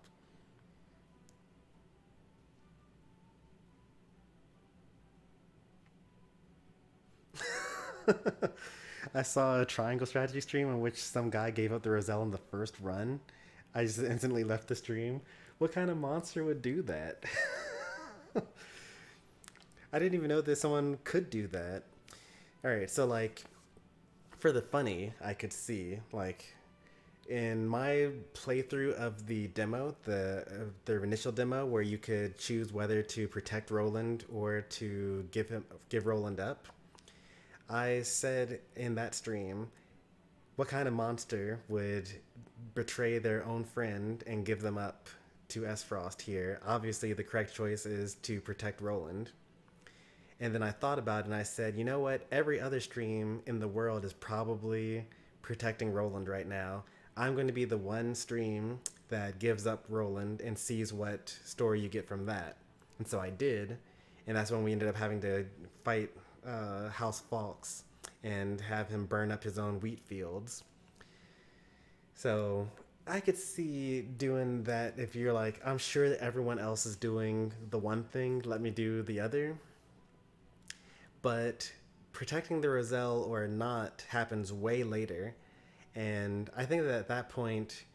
I saw a triangle strategy stream in which some guy gave up the Roselle in the first run. I just instantly left the stream. What kind of monster would do that? I didn't even know that someone could do that. Alright, so like, for the funny, I could see, like, in my playthrough of the demo, the initial demo, where you could choose whether to protect Roland or to give Roland up, I said in that stream, what kind of monster would betray their own friend and give them up to S-Frost here? Obviously, the correct choice is to protect Roland. And then I thought about it and I said, you know what? Every other stream in the world is probably protecting Roland right now. I'm going to be the one stream that gives up Roland and sees what story you get from that. And so I did. And that's when we ended up having to fight House Fawkes and have him burn up his own wheat fields. So I could see doing that if you're like, I'm sure that everyone else is doing the one thing, let me do the other. But protecting the Roselle or not happens way later. And I think that at that point,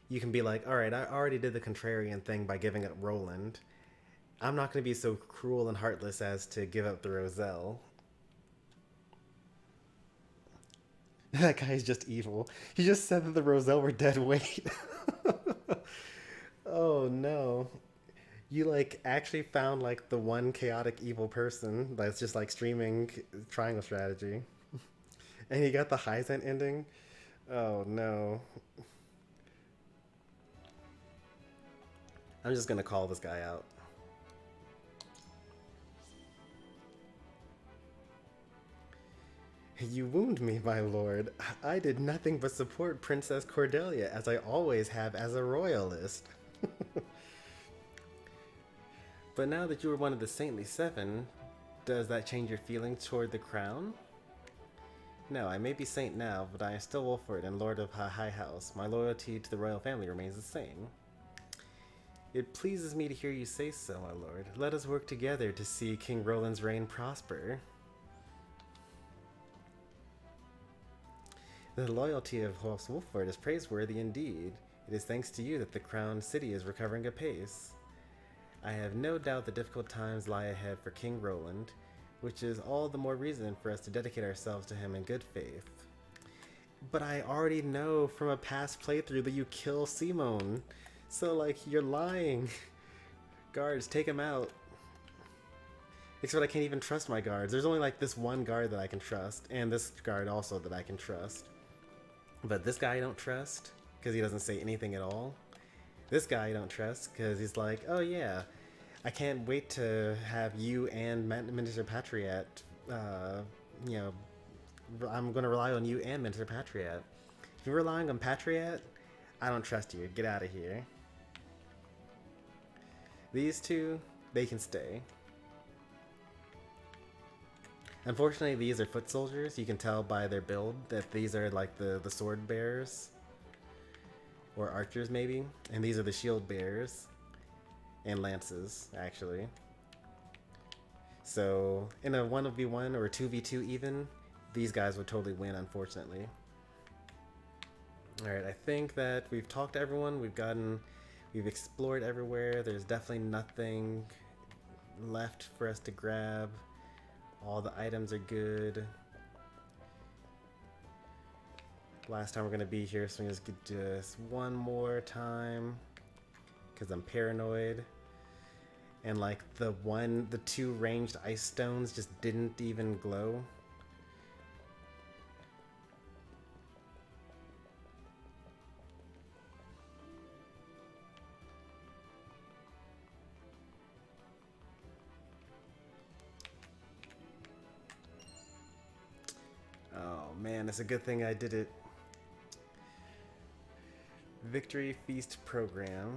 you can be like, all right, I already did the contrarian thing by giving up Roland. I'm not going to be so cruel and heartless as to give up the Roselle. That guy is just evil. He just said that the Roselle were dead weight. Oh no. You like actually found like the one chaotic evil person that's just like streaming triangle strategy. And he got the Hyzant ending. Oh no. I'm just gonna call this guy out. You wound me, my lord. I did nothing but support Princess Cordelia, as I always have as a royalist. But now that you are one of the Saintly Seven, does that change your feelings toward the crown? No, I may be Saint now, but I am still Wolford and Lord of High House. My loyalty to the royal family remains the same. It pleases me to hear you say so, my lord. Let us work together to see King Roland's reign prosper. The loyalty of House Wolford is praiseworthy indeed. It is thanks to you that the Crown City is recovering apace. I have no doubt the difficult times lie ahead for King Roland, which is all the more reason for us to dedicate ourselves to him in good faith. But I already know from a past playthrough that you kill Simone, so like, you're lying. Guards, take him out. Except I can't even trust my guards. There's only like this one guard that I can trust, and this guard also that I can trust. But this guy I don't trust, because he doesn't say anything at all. This guy I don't trust, because he's like, oh yeah, I can't wait to have you and Minister Patriot, you know, I'm going to rely on you and Minister Patriot. If you're relying on Patriot, I don't trust you. Get out of here. These two, they can stay. Unfortunately, these are foot soldiers. You can tell by their build that these are like the sword bearers. Or archers, maybe. And these are the shield bearers. And lances, actually. So, in a 1v1 or a 2v2 even, these guys would totally win, unfortunately. Alright, I think that we've talked to everyone. We've explored everywhere. There's definitely nothing left for us to grab. All the items are good. Last time we're gonna be here, so we just get just one more time. Because I'm paranoid. And like the two ranged ice stones just didn't even glow. man, it's a good thing I did it. Victory Feast program.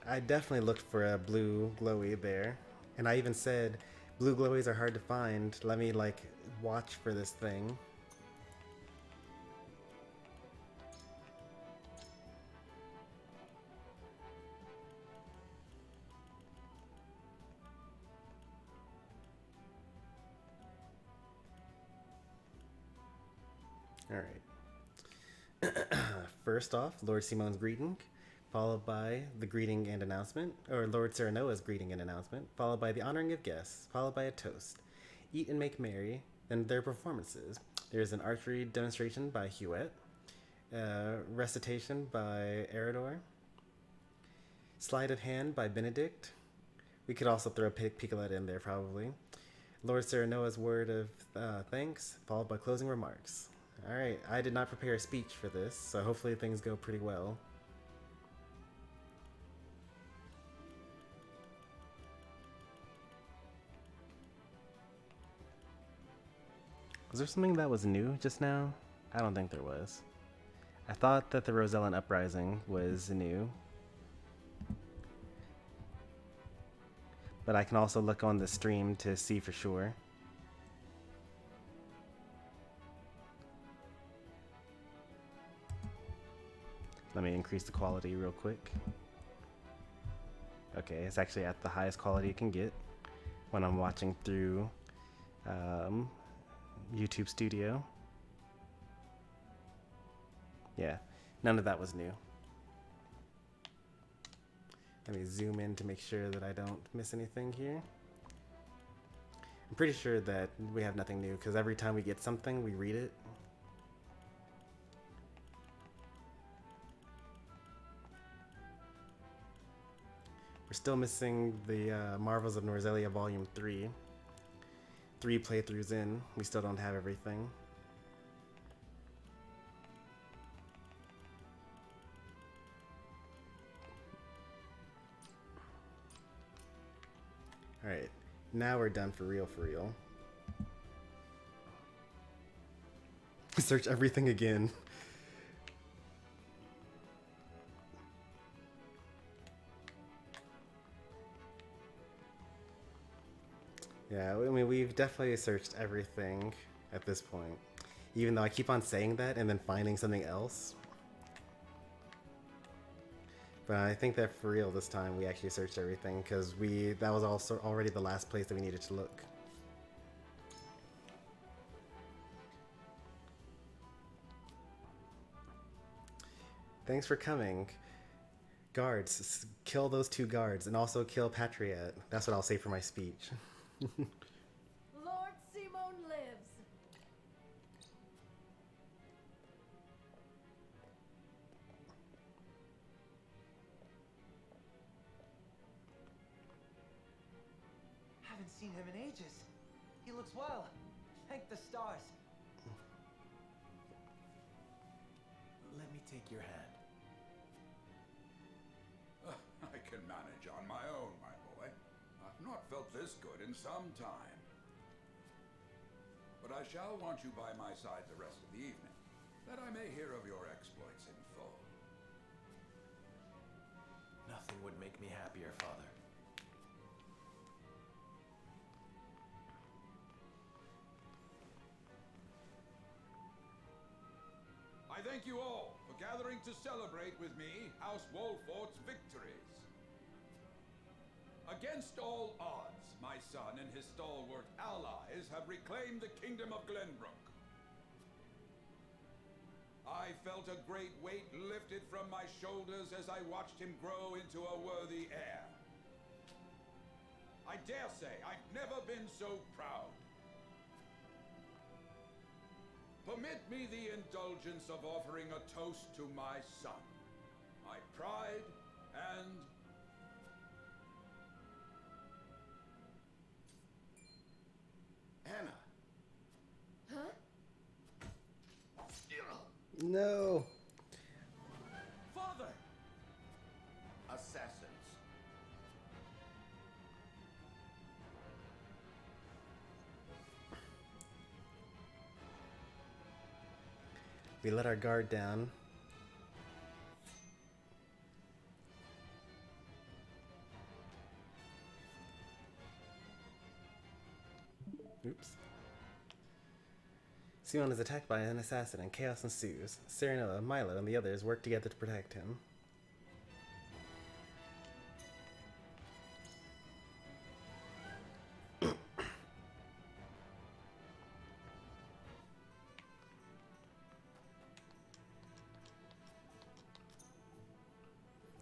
I definitely looked for a blue glowy there. And I even said, blue glowies are hard to find. Let me, like, watch for this thing. Alright. First off, Lord Simone's greeting, followed by the greeting and announcement, or Lord Serenoa's greeting and announcement, followed by the honoring of guests, followed by a toast. Eat and make merry, then their performances. There's an archery demonstration by Huet, recitation by Eridor, sleight of hand by Benedict. We could also throw Piccolet in there probably. Lord Serenoa's word of thanks, followed by closing remarks. Alright, I did not prepare a speech for this, so hopefully things go pretty well. Was there something that was new just now? I don't think there was. I thought that the Rosellan Uprising was new. But I can also look on the stream to see for sure. Let me increase the quality real quick. Okay, it's actually at the highest quality it can get when I'm watching through YouTube Studio. Yeah, none of that was new. Let me zoom in to make sure that I don't miss anything here. I'm pretty sure that we have nothing new because every time we get something, we read it. We're still missing the Marvels of Norzelia Volume 3. 3 playthroughs in, we still don't have everything. Alright, now we're done for real, for real. Search everything again. Yeah, I mean, we've definitely searched everything at this point. Even though I keep on saying that and then finding something else. But I think that for real this time we actually searched everything because that was also already the last place that we needed to look. Thanks for coming. Guards, kill those 2 guards and also kill Patriot. That's what I'll say for my speech. Lord Simone lives. Haven't seen him in ages. He looks well. Thank the stars. Let me take your hand. I can manage on my own, my boy. I've not felt this good in some time. But I shall want you by my side the rest of the evening, that I may hear of your exploits in full. Nothing would make me happier, Father. I thank you all for gathering to celebrate with me House Wolfort's victories. Against all odds, my son and his stalwart allies have reclaimed the kingdom of Glenbrook. I felt a great weight lifted from my shoulders as I watched him grow into a worthy heir. I dare say I've never been so proud. Permit me the indulgence of offering a toast to my son, my pride and Anna. Huh? No. Father! Assassins. We let our guard down. Oops. Simon is attacked by an assassin and chaos ensues. Serenella, Milo, and the others work together to protect him.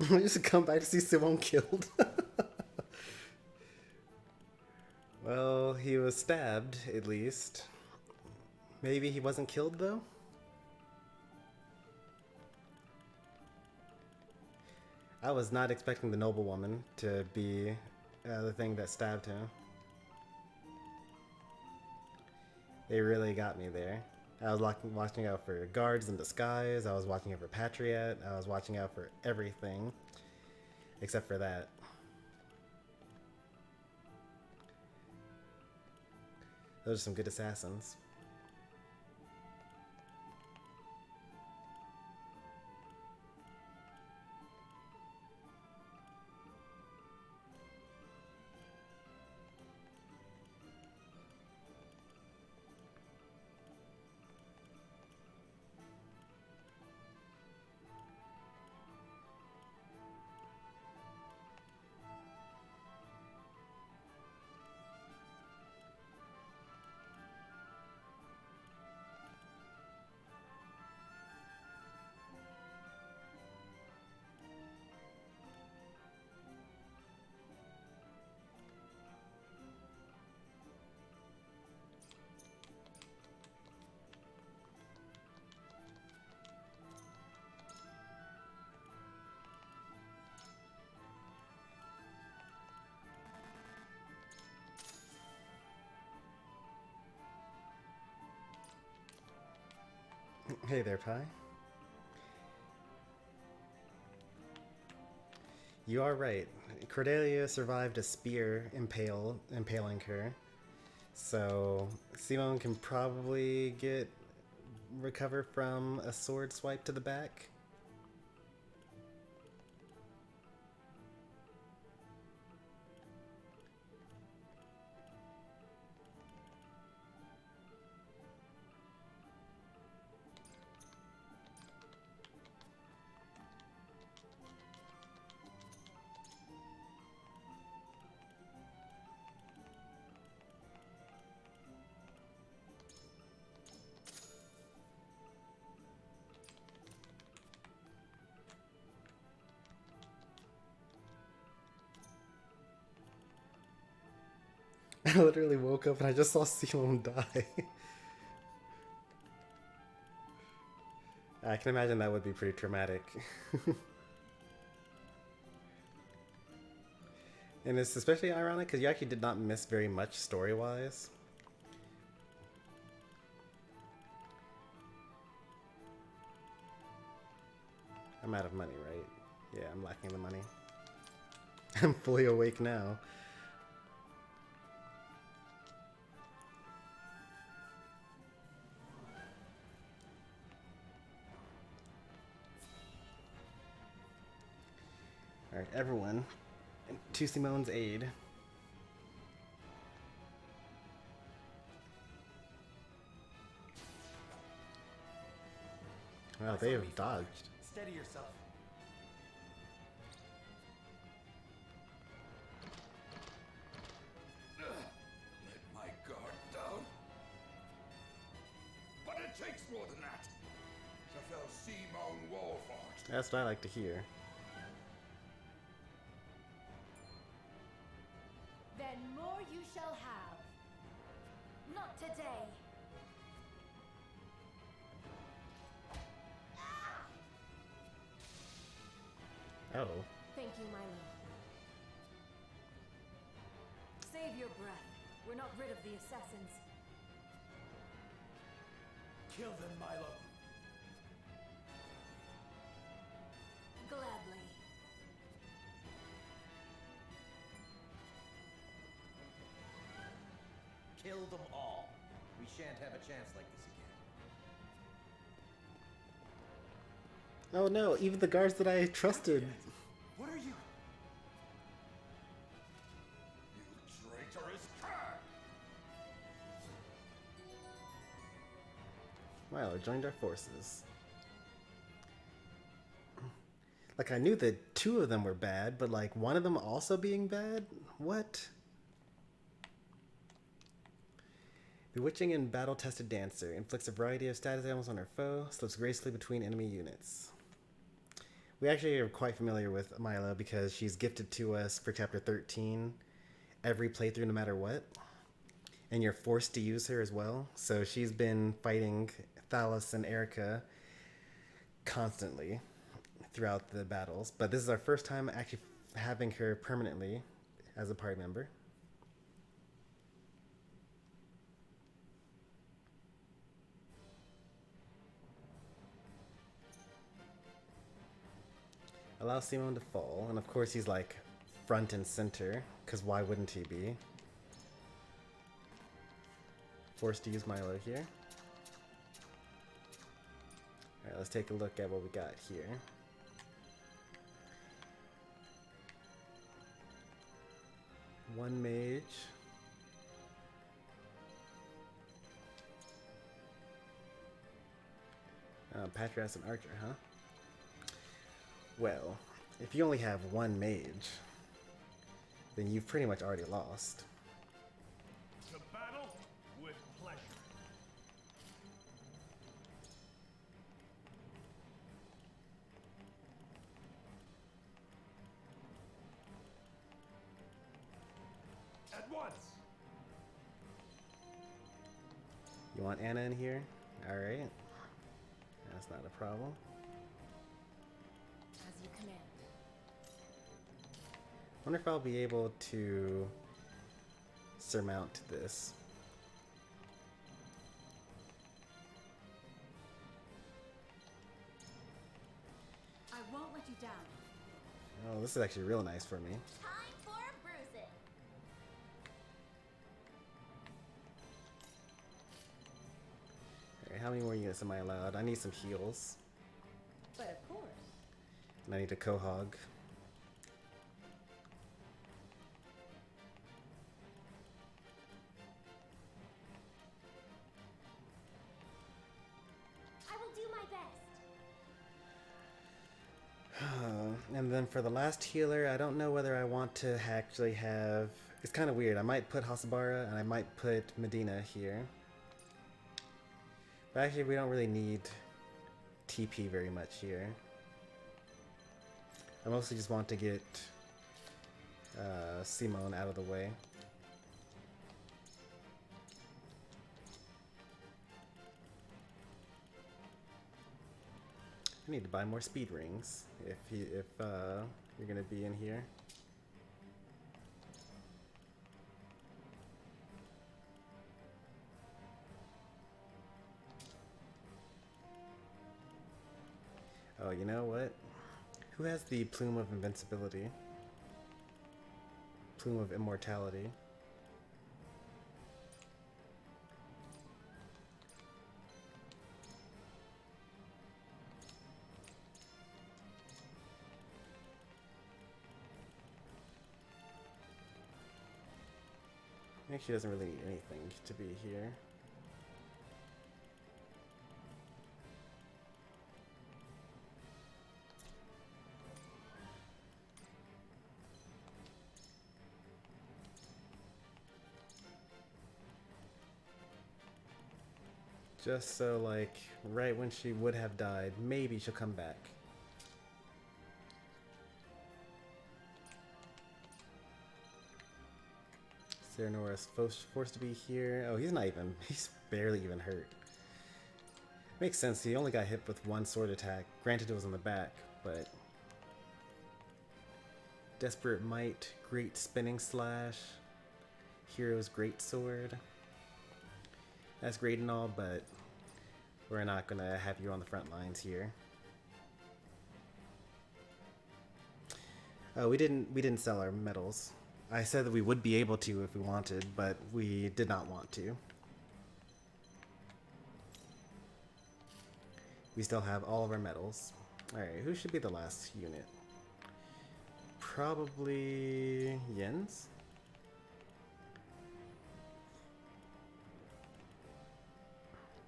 We just come back to see Simon killed. Well, he was stabbed, at least. Maybe he wasn't killed, though? I was not expecting the noblewoman to be the thing that stabbed him. They really got me there. I was watching out for guards in disguise, I was watching out for Patriot, I was watching out for everything. Except for that. Those are some good assassins. Hey there, Pi. You are right. Cordelia survived a spear impaling her. So Simon can probably recover from a sword swipe to the back. I literally woke up and I just saw Simon die. I can imagine that would be pretty traumatic. And it's especially ironic because you actually did not miss very much story-wise. I'm out of money, right? Yeah, I'm lacking the money. I'm fully awake now. Alright, everyone, to Simon's aid. Wow, they have dodged. Steady yourself. Let my guard down. But it takes more than that. To fell Simon Wolford. That's what I like to hear. Then more you shall have. Not today. Oh. Thank you, Milo. Save your breath. We're not rid of the assassins. Kill them, Milo. Gladly. Kill them all. We shan't have a chance like this again. Oh no, even the guards that I trusted. What are you? You traitorous cur! Milo joined our forces. Like, I knew that 2 of them were bad, but like one of them also being bad? What? Bewitching and battle-tested dancer. Inflicts a variety of status ailments on her foe. Slips gracefully between enemy units. We actually are quite familiar with Milo because she's gifted to us for chapter 13 every playthrough no matter what. And you're forced to use her as well. So she's been fighting Thalos and Erica constantly throughout the battles, but this is our first time actually having her permanently as a party member. Allow Simon to fall, and of course he's like front and center, because why wouldn't he be? Forced to use Milo here. Alright, let's take a look at what we got here. One mage. Patrias and Archer, huh? Well, if you only have one mage, then you've pretty much already lost. To battle with pleasure. At once. You want Anna in here? Alright. That's not a problem. As you command. Wonder if I'll be able to surmount this. I won't let you down. Oh, this is actually real nice for me. Time for bruising. Alright, how many more units am I allowed? I need some heals. But of course. And I need a Quahog. I will do my best. And then for the last healer, I don't know whether I want to actually have... It's kind of weird. I might put Hasabara and I might put Medina here. But actually, we don't really need TP very much here. I mostly just want to get Simone out of the way. I need to buy more speed rings if you're gonna be in here. Oh, you know what? Who has the Plume of Invincibility? Plume of Immortality. Actually doesn't really need anything to be here. Just so, like, right when she would have died, maybe she'll come back. Serenor is forced to be here. Oh, he's barely even hurt. Makes sense, he only got hit with one sword attack. Granted it was on the back, but... Desperate Might, Great Spinning Slash, Hero's Great Sword. That's great and all, but we're not gonna have you on the front lines here. Oh, we didn't sell our medals. I said that we would be able to if we wanted, but we did not want to. We still have all of our medals. Alright, who should be the last unit? Probably Yens?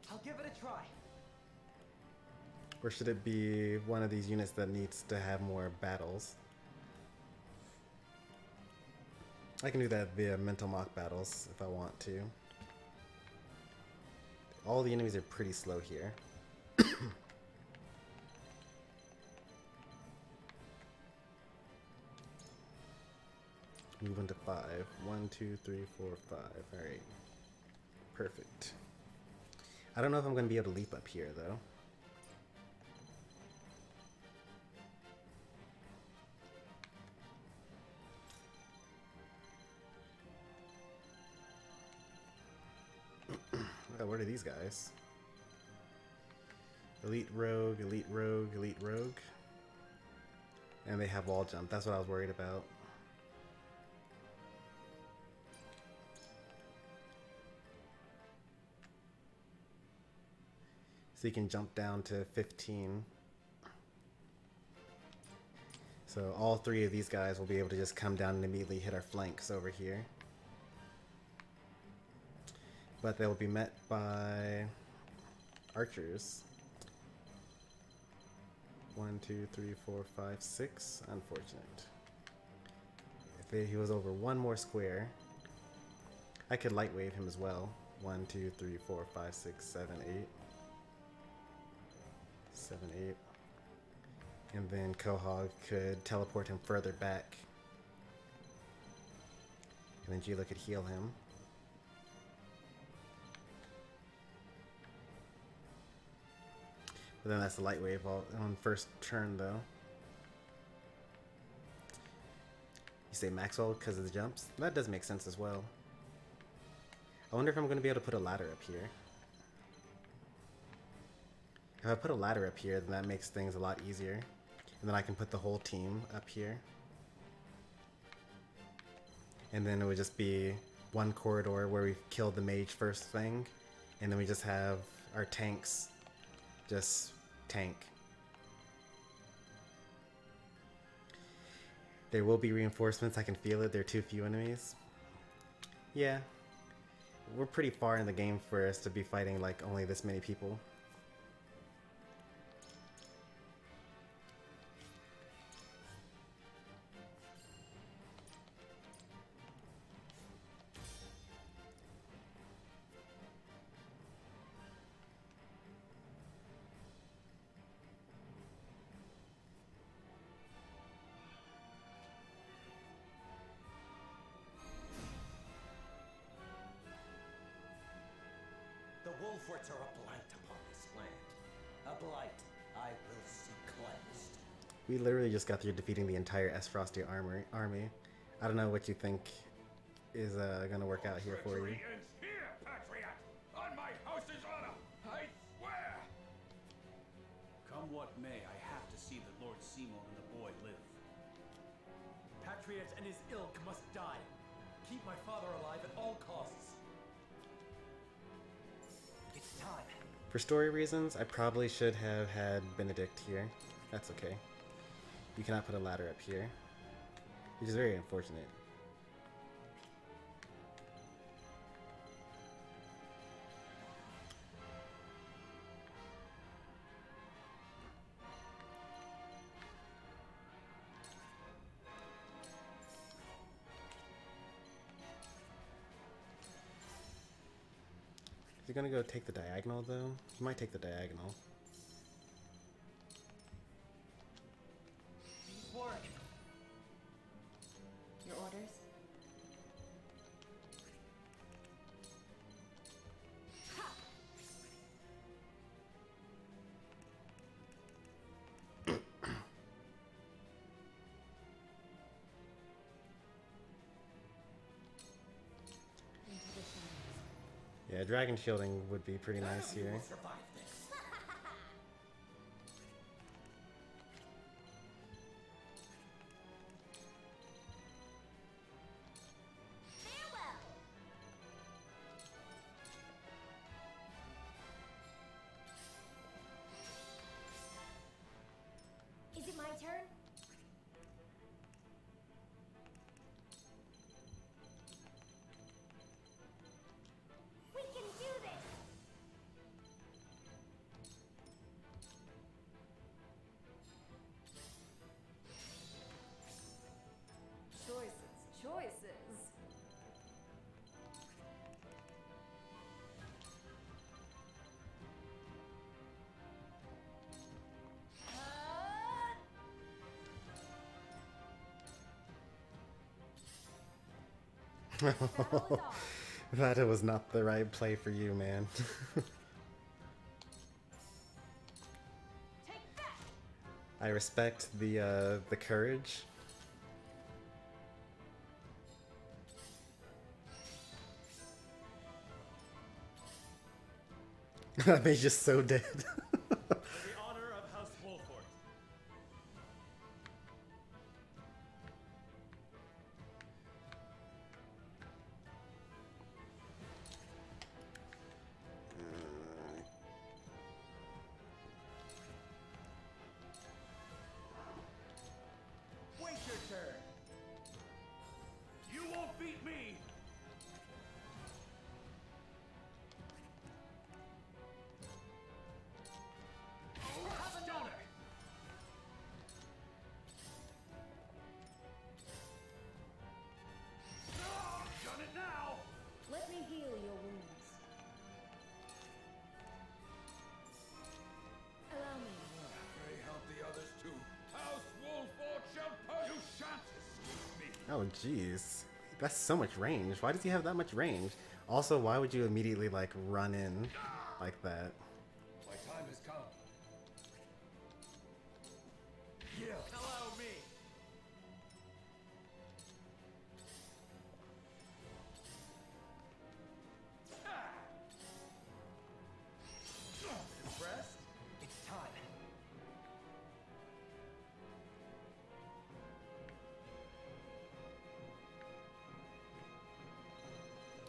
I'll give it a try. Or should it be one of these units that needs to have more battles? I can do that via mental mock battles if I want to. All the enemies are pretty slow here. Move into 5. 1, 2, 3, 4, 5. Alright. Perfect. I don't know if I'm going to be able to leap up here though. Oh, what are these guys? Elite Rogue, Elite Rogue, Elite Rogue. And they have wall jump. That's what I was worried about. So you can jump down to 15. So all three of these guys will be able to just come down and immediately hit our flanks over here. But they will be met by archers. 1, 2, 3, 4, 5, 6. Unfortunate. If he was over one more square, I could light wave him as well. 1, 2, 3, 4, 5, 6, 7, 8. 7, 8. And then Quahog could teleport him further back. And then Gila could heal him. But then that's the light wave on first turn though. You say Maxwell because of the jumps? That does make sense as well. I wonder if I'm going to be able to put a ladder up here. If I put a ladder up here, then that makes things a lot easier. And then I can put the whole team up here. And then it would just be one corridor where we killed the mage first thing. And then we just have our tanks just tank. There will be reinforcements, I can feel it. There are too few enemies. Yeah. We're pretty far in the game for us to be fighting like only this many people. The Wolforts are a blight upon this land. A blight I will see cleansed. We literally just got through defeating the entire Frosty army. I don't know what you think is gonna work out here for you. Treachery ends here, Patriot! On my house's honor, I swear! Come what may, I have to see that Lord Simon and the boy live. Patriot and his ilk must die. Keep my father alive at all costs. It's time. For story reasons, I probably should have had Benedict here. That's okay. You cannot put a ladder up here, which is very unfortunate. Is he gonna go take the diagonal though? He might take the diagonal. Work. Your orders? Yeah, dragon shielding would be pretty nice here. That it was not the right play for you, man. I respect the courage. That made you so dead. For the honor of House Wolford. Wait your turn. You won't beat me! Done it now! Let me heal your wounds. Allow me. Pray help the others too. House Wolford shall punish. You shan't escape me. Oh jeez, that's so much range. Why does he have that much range? Also, why would you immediately like run in like that? My time has come. Yeah. Allow me. Impressed? It's time.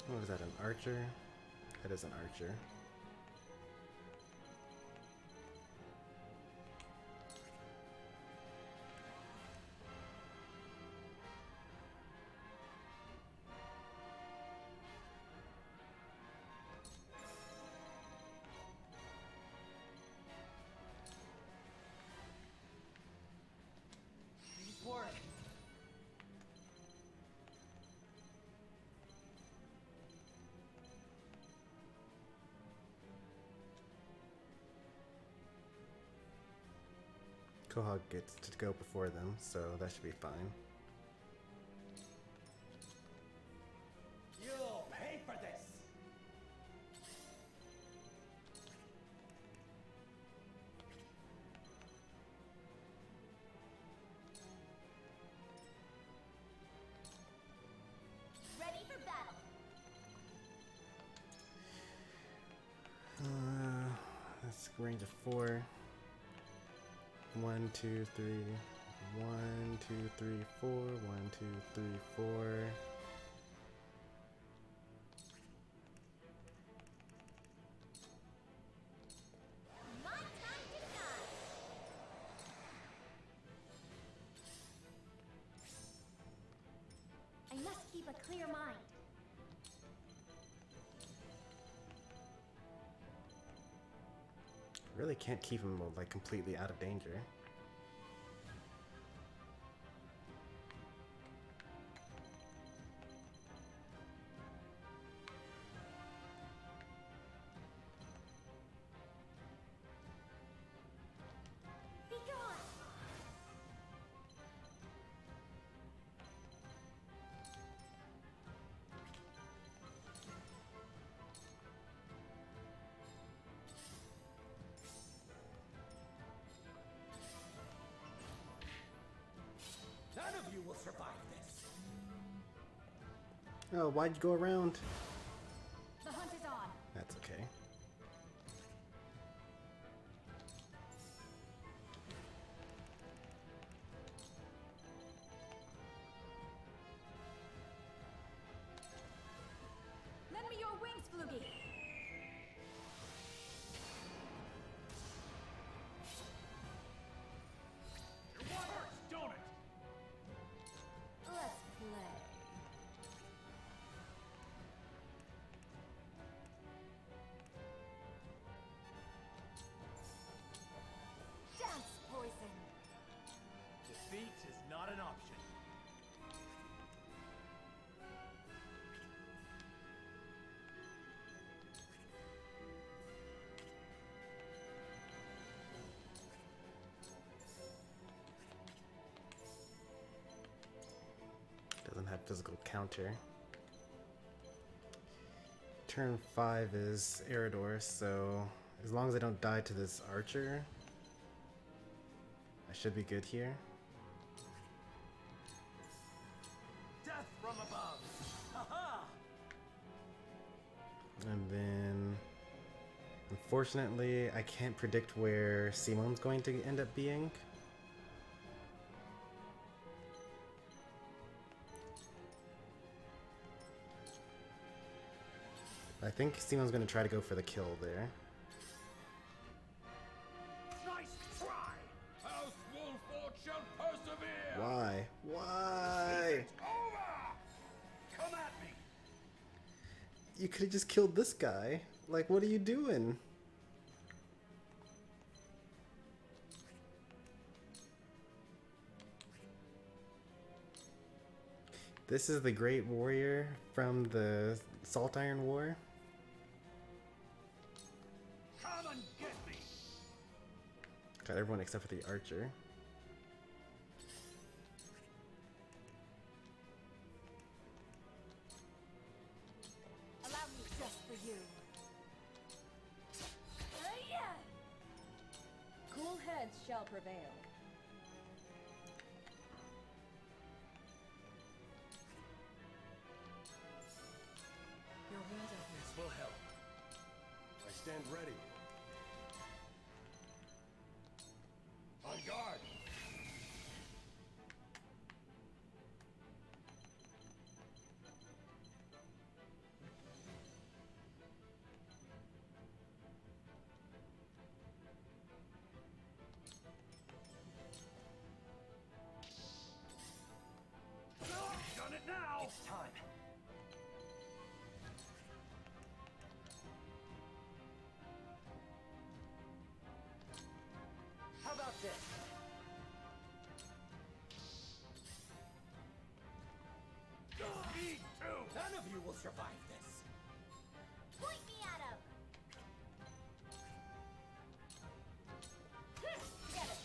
What is that, an archer? That is an archer. Nice work. Quahog gets to go before them, so that should be fine. You'll pay for this. Ready for battle. That's range of 4. 1, 2, 3. 1, 2, 3, 4. 1, 2, 3, 4. My time to shine. I must keep a clear mind. Really can't keep him like completely out of danger. Be gone. None of you will survive this. Oh, why'd you go around? The hunt is on. That's okay. Lend me your wings, Flugy. Your one hurts, don't it? Let's play. Dance poison. Defeat is not an option. Doesn't have physical counter. turn 5 is Eridor, so as long as I don't die to this archer, I should be good here. Death from above. Haha. And then, unfortunately, I can't predict where Simon's going to end up being. I think Simon's going to try to go for the kill there. Nice try! House Wolford shall persevere! Why? Why? Over! Come at me! You could have just killed this guy. Like, what are you doing? This is the great warrior from the Salt Iron War. Come and get me! Got everyone except for the archer. Allow me just for you. Cool heads shall prevail. Your readiness will help. I stand ready. On guard! Done it now! It's time. How about this? Me too! None of you will survive this. Point me at him. Get it.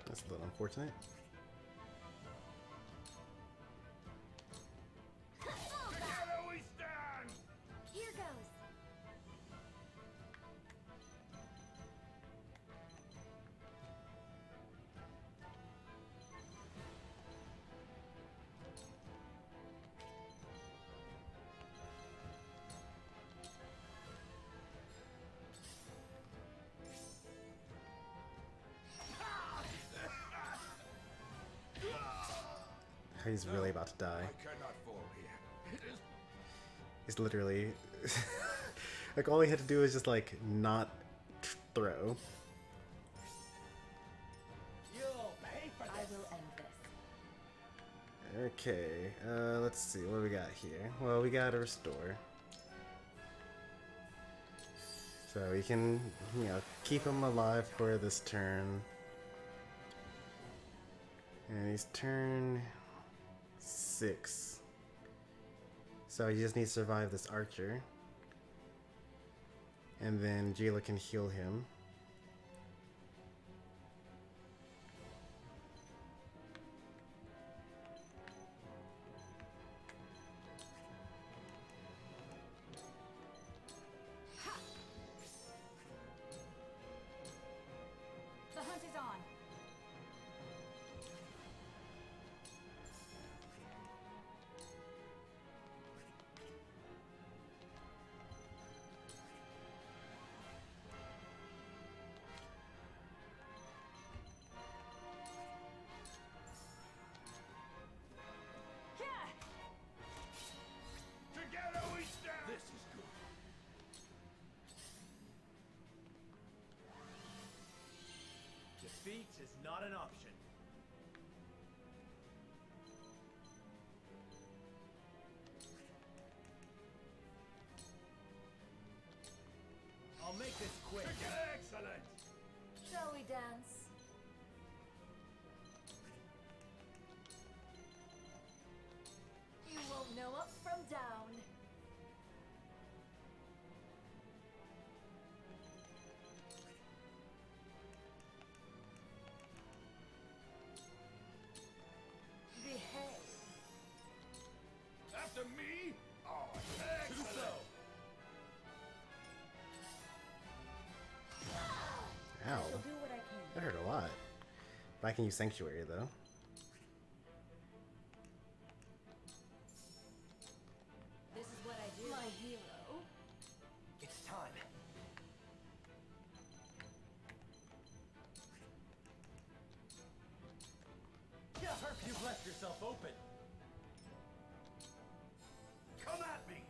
That's a little unfortunate. Together we stand! Here goes. He's really about to die. I cannot fall here. It is He's literally... like, all he had to do is just, like, not throw. You'll pay for this. I will end this. Okay, let's see, what do we got here? Well, we got a restore. So we can, you know, keep him alive for this turn. And he's turn 6. So he just needs to survive this archer. And then Jayla can heal him. The hunt is on. together we stand! This is good. Defeat is not an option. I'll make this quick. Excellent! Shall we dance? You won't know up from down. Behave. can use Sanctuary though. This is what I do. My hero. It's time. Yarp, you've left yourself open. Come at me!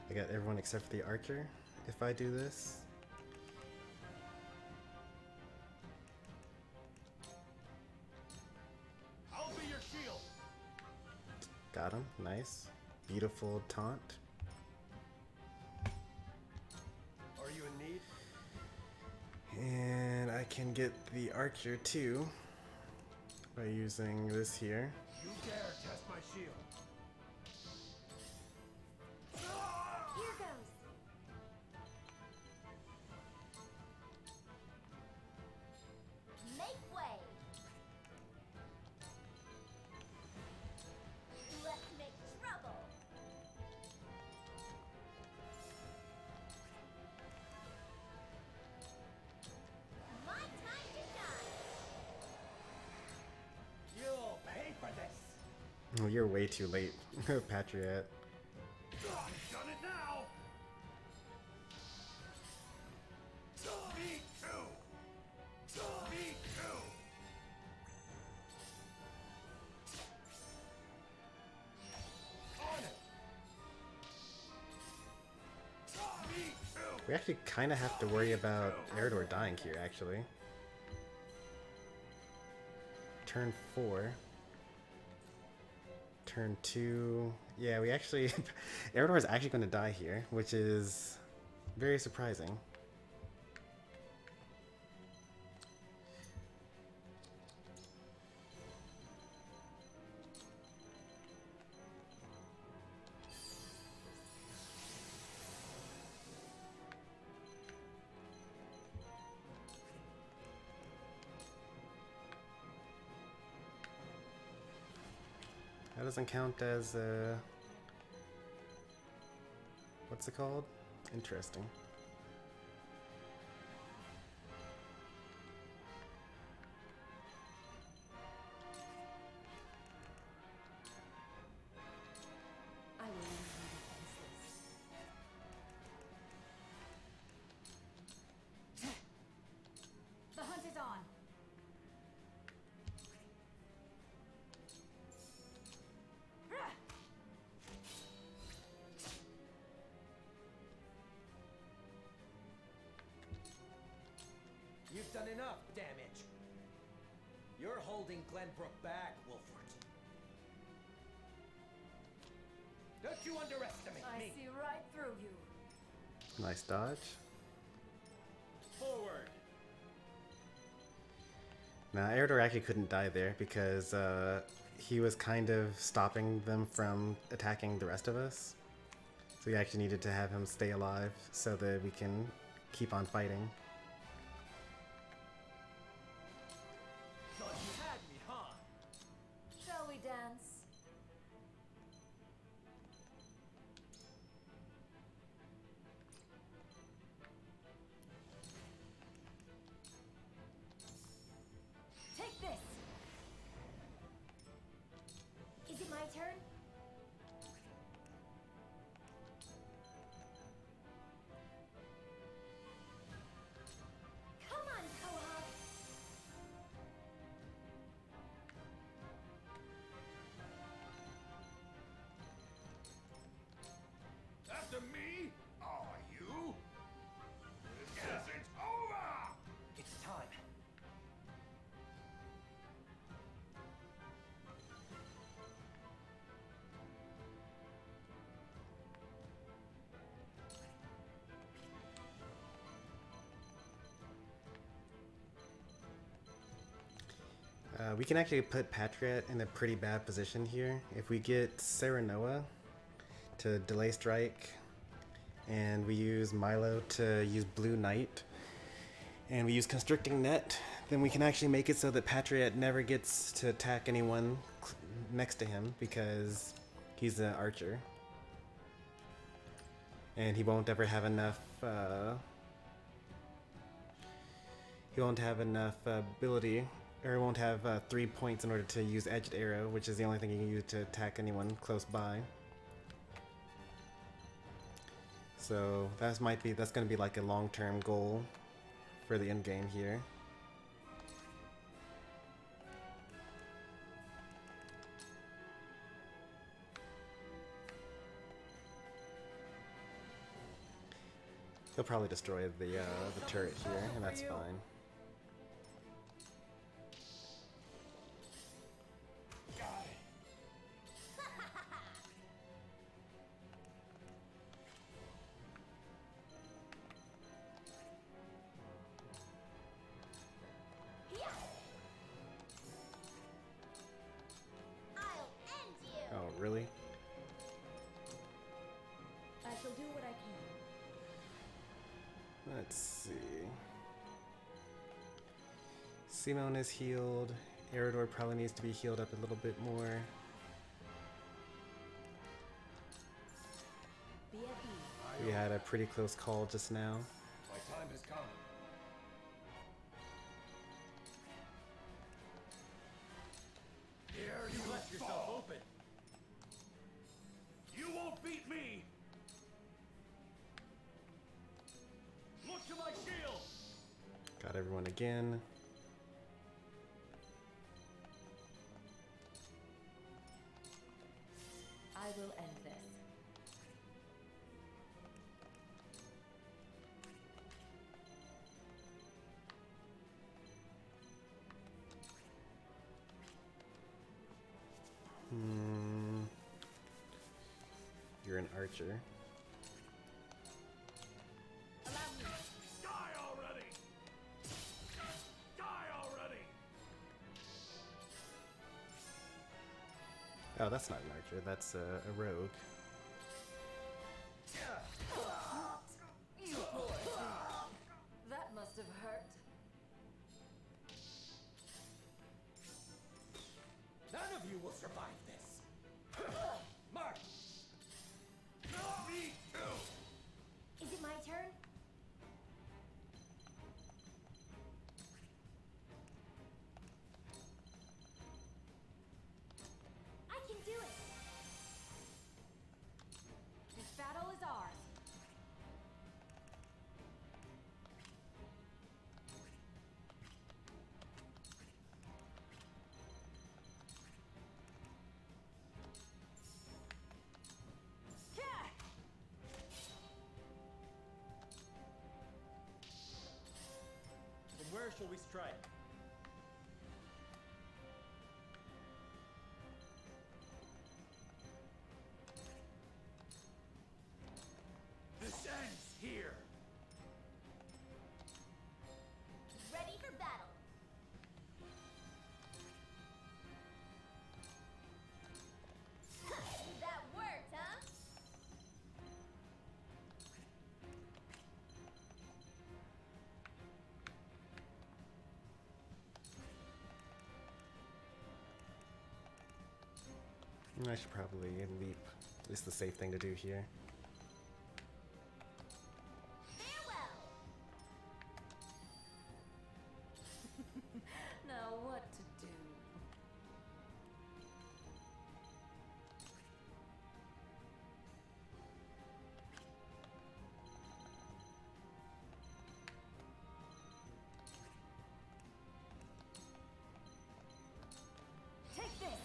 I got everyone except for the archer. If I do this, I'll be your shield. got him. Nice, beautiful taunt. Are you in need? And I can get the archer too by using this here. You dare test my shield. Here goes. Make way. Let's make trouble. My time to shine. You'll pay for this. Oh, you're way too late, Patriot. I've done it now! Me too! Me too! On it. Me too! We actually kind of have to worry about Eredor dying here, actually. Turn 4. Turn 2. Yeah, we actually... Eredor is actually going to die here, which is very surprising. That doesn't count as, what's it called? Interesting. I will leave you defenseless. The hunt is on. You've done enough damage. You're holding Glenbrook back, Wolford. Don't you underestimate I me. see right through you. Nice dodge. Forward! Now, Eredor actually couldn't die there because he was kind of stopping them from attacking the rest of us. So we actually needed to have him stay alive so that we can keep on fighting. Thought you had me, huh? Shall we dance? Take this. Is it my turn? Come on, Koha. After me? Are you? This isn't over! It's time. We can actually put Patriot in a pretty bad position here. If we get Serenoa to delay strike, and we use Milo to use Blue Knight, and we use Constricting Net, then we can actually make it so that Patriot never gets to attack anyone next to him because he's an archer. and he won't ever have enough. He won't have enough ability, or won't have 3 points in order to use edged arrow, which is the only thing you can use to attack anyone close by. So that's going to be like a long-term goal for the end game here. He'll probably destroy the turret here, and that's fine. Oh, really? I shall do what I can. Let's see. Simone is healed. Eridor probably needs to be healed up a little bit more. We had a pretty close call just now. My time has come. Here you left yourself open. You won't beat me. Look to my shield. Got everyone again. I will end this. You're an archer. Die already. Die already. Oh, that's not an archer. That's a rogue. You poor thing. That must have hurt. None of you will survive this. Mark! Me too. Is it my turn? I can do it! This battle is ours. Then where shall we strike? This ends here. Ready for battle. That worked, huh? I should probably leap. It's the safe thing to do here. Now what to do? Take this!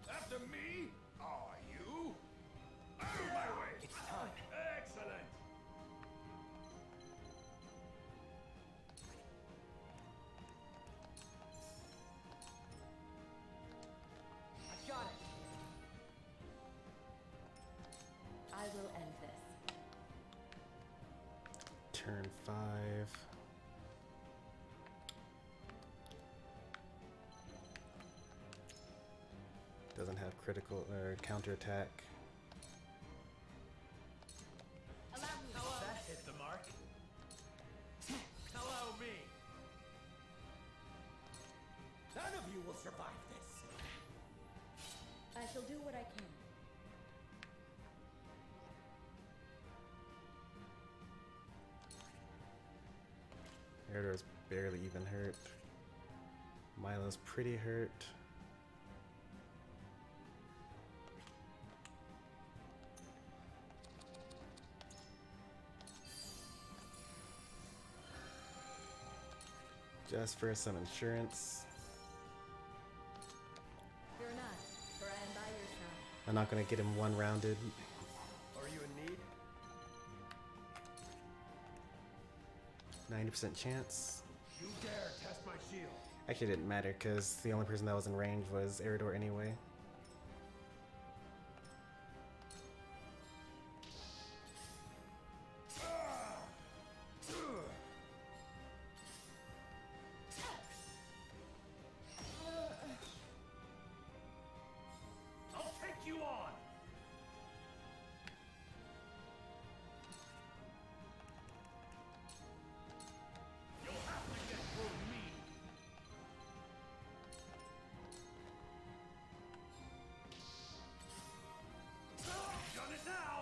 After me? Are you? Out of my way! It's time. Excellent! I got it. I will end this. Turn 5. Doesn't have critical or counterattack. That hit the mark. Hello, me. None of you will survive this. I shall do what I can. Eridor's barely even hurt. Milo's pretty hurt. Just for some insurance. Fear not, for I am by your side. I'm not gonna get him one rounded. Are you in need? 90% chance. You dare test my shield. Actually, it didn't matter because the only person that was in range was Eridor anyway. I'll take you on! You'll have to get through me! You've done it now!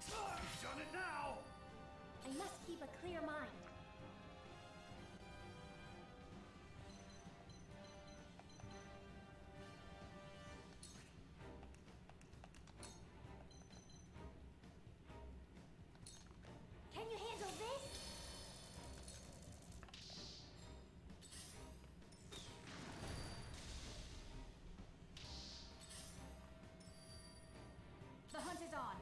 You've done it now! I must keep a clear mind. Can you handle this? The hunt is on.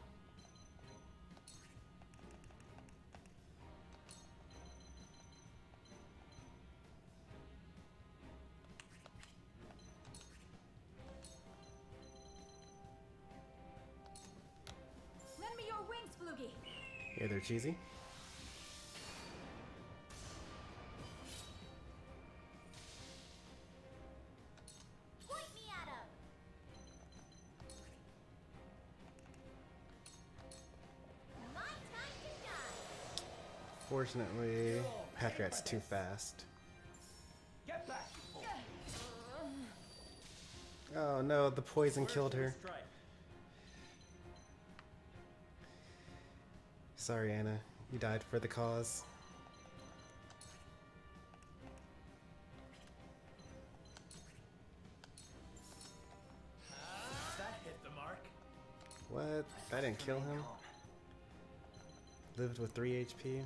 Lend me your wings, Flugy. Yeah, they're cheesy. Point me at him. My time to shine. Fortunately, Patriot's too fast. Get back, you fool. Oh no, the poison killed her. Strike. Sorry, Anna. You died for the cause. That hit the mark. What? That didn't kill him? Lived with 3 HP?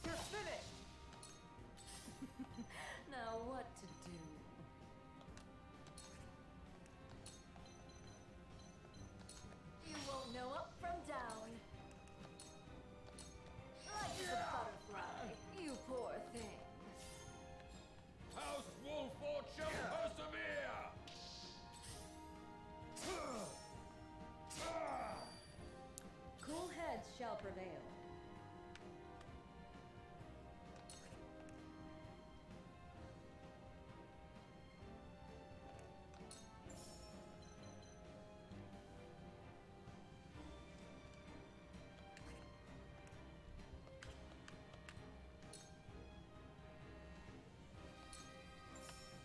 You're finished! Now what to do? You won't know up from down. Like the butterfly, you poor thing. House Wolford shall persevere! Cool heads shall prevail.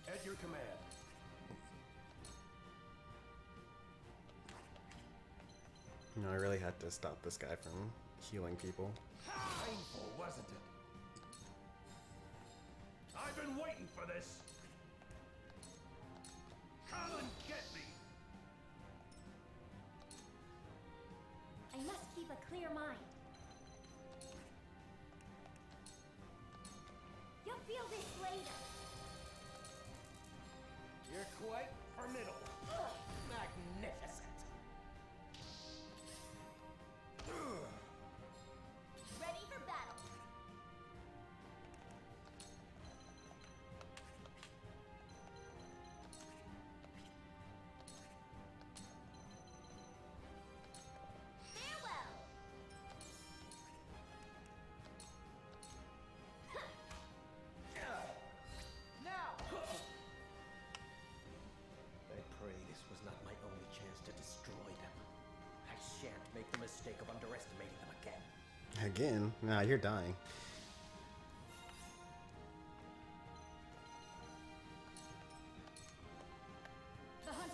At your command. No, I really had to stop this guy from healing people. Painful, wasn't it? I've been waiting for this! Come and get me! I must keep a clear mind. You'll feel this later. You're quite formidable. Magnificent. Ready for battle. Farewell. Now! I pray this was not my only chance to destroy them. I shan't make the mistake of underestimating them again. Again? Nah, you're dying. The hunt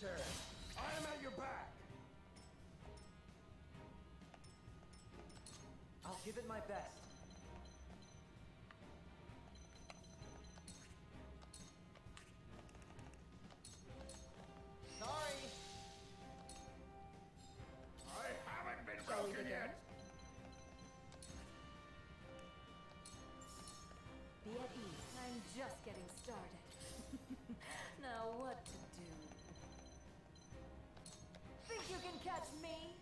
turn. I am at your back. I'll give it my best. Sorry. I haven't been Shall we broken begin? yet. Be at ease. I'm just getting started. Now what to do? Think you can catch me?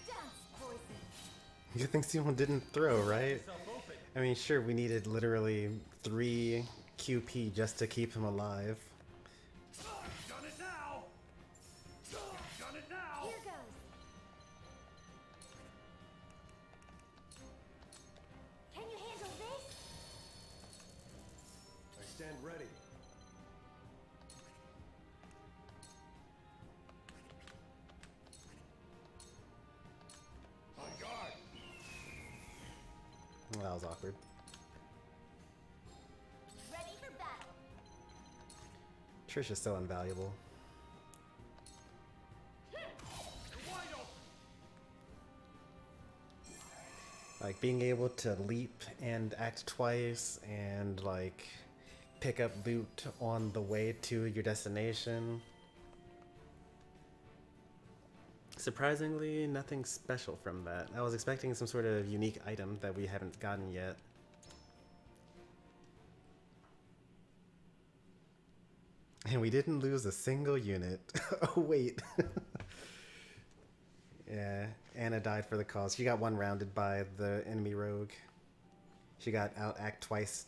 Dance poison. You think someone didn't throw, right? I mean, sure, we needed literally 3 QP just to keep him alive. Done it now! Done it now! Here goes. Can you handle this? I stand ready. On guard. Well, that was awkward. Ready for battle. Trish is so invaluable. Wide open! Like being able to leap and act twice and like pick up loot on the way to your destination. Surprisingly, nothing special from that. I was expecting some sort of unique item that we haven't gotten yet. And we didn't lose a single unit. Oh, wait. Yeah, Anna died for the cause. She got one rounded by the enemy rogue. She got out-act twice.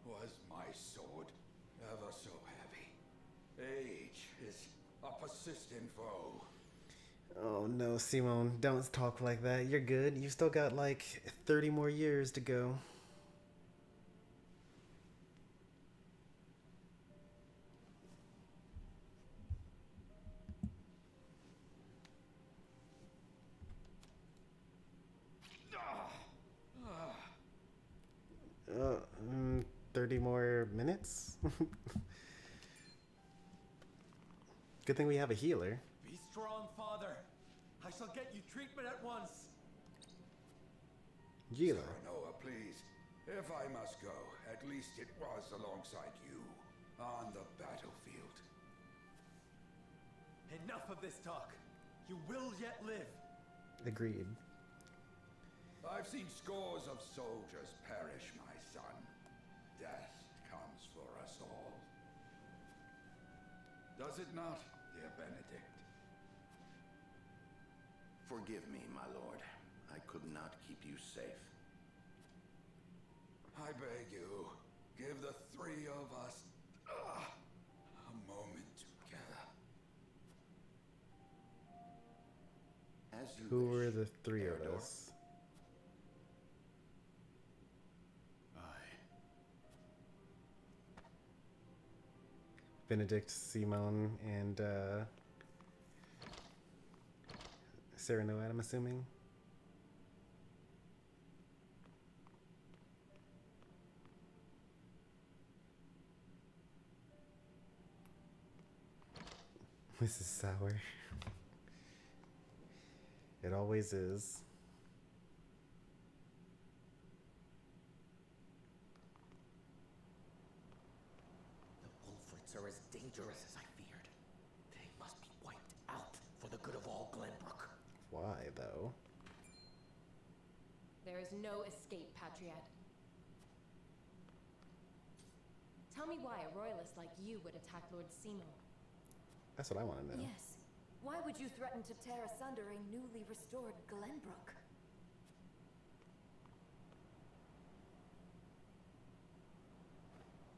Was my sword ever so heavy? Age is a persistent foe. Oh no, Simone, don't talk like that. You're good. You still got like 30 more years to go. Uh, 30 more minutes? Good thing we have a healer. Be strong, father. I shall get you treatment at once. Healer. Noah, please. If I must go, at least it was alongside you on the battlefield. Enough of this talk. You will yet live. Agreed. I've seen scores of soldiers perish, my son. Death comes for us all. Does it not, dear Benedict? Forgive me, my lord. I could not keep you safe. I beg you, give the 3 of us a moment together. As you Who wish, were the 3 of Theodore. us? Benedict, Simone, and Sarah Noad, I'm assuming. This is sour. It always is. The Wolfrits are as dangerous as I feared. They must be wiped out for the good of all Glenbrook. Why, though? There is no escape, Patriot. Tell me why a royalist like you would attack Lord Simo. That's what I want to know. Yes. Why would you threaten to tear asunder a newly restored Glenbrook?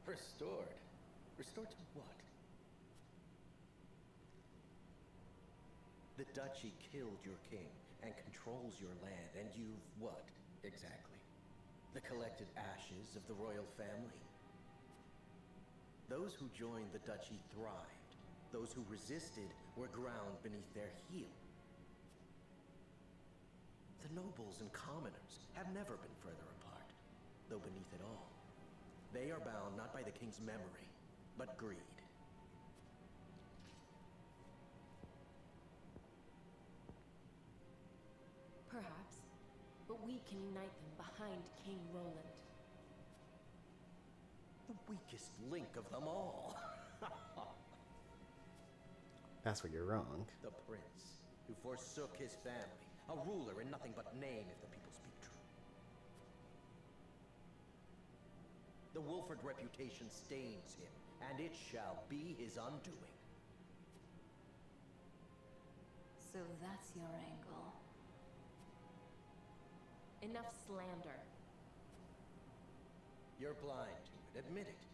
Restored? Restored to what? The duchy killed your king and controls your land, and you've what, exactly? The collected ashes of the royal family? Those who joined the duchy thrived. Those who resisted were ground beneath their heel. The nobles and commoners have never been further apart, though beneath it all, they are bound not by the king's memory, but greed. Perhaps, but we can unite them behind King Roland. The weakest link of them all. That's where you're wrong. The prince, who forsook his family, a ruler in nothing but name if the people speak true. The Wolford reputation stains him, and it shall be his undoing. So that's your angle. Enough slander. You're blind to it, admit it.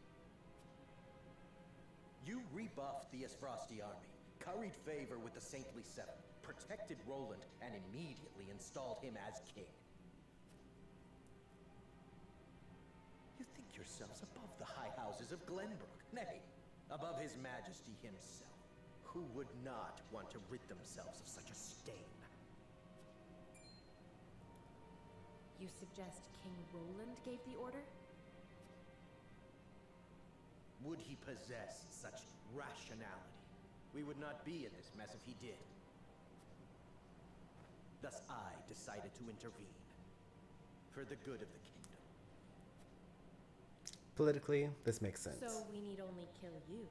You rebuffed the Esfrosti army, curried favor with the Saintly Seven, protected Roland, and immediately installed him as king. You think yourselves above the high houses of Glenbrook, nay, above his majesty himself. Who would not want to rid themselves of such a stain? You suggest King Roland gave the order? Would he possess such rationality? We would not be in this mess if he did. Thus I decided to intervene. For the good of the kingdom. Politically, this makes sense. So we need only kill you.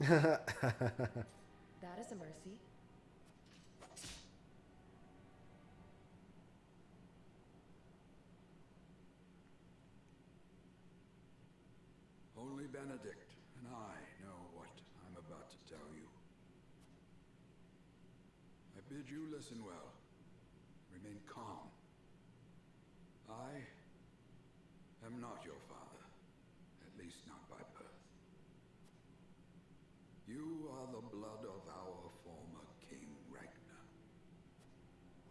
That is a mercy. Only Benedict and I know what I'm about to tell you. I bid you listen well. Remain calm. I am not your father, at least not by birth. You are the blood of our former King Ragnar.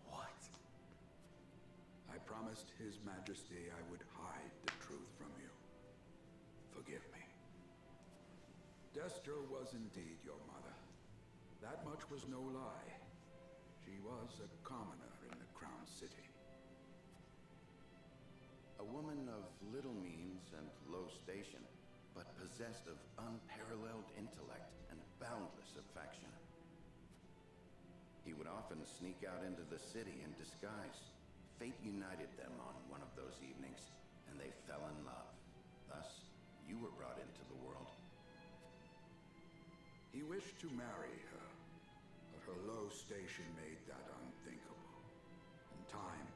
What? I promised His Majesty I would hide the truth from you. Forgive me. Destra was indeed your mother. That much was no lie. She was a commoner in the Crown City. A woman of little means and low station, but possessed of unparalleled intellect and boundless affection. He would often sneak out into the city in disguise. Fate united them on one of those evenings, and they fell in love. Thus, you were brought into the world. He wished to marry her, but her low station made that unthinkable. In time,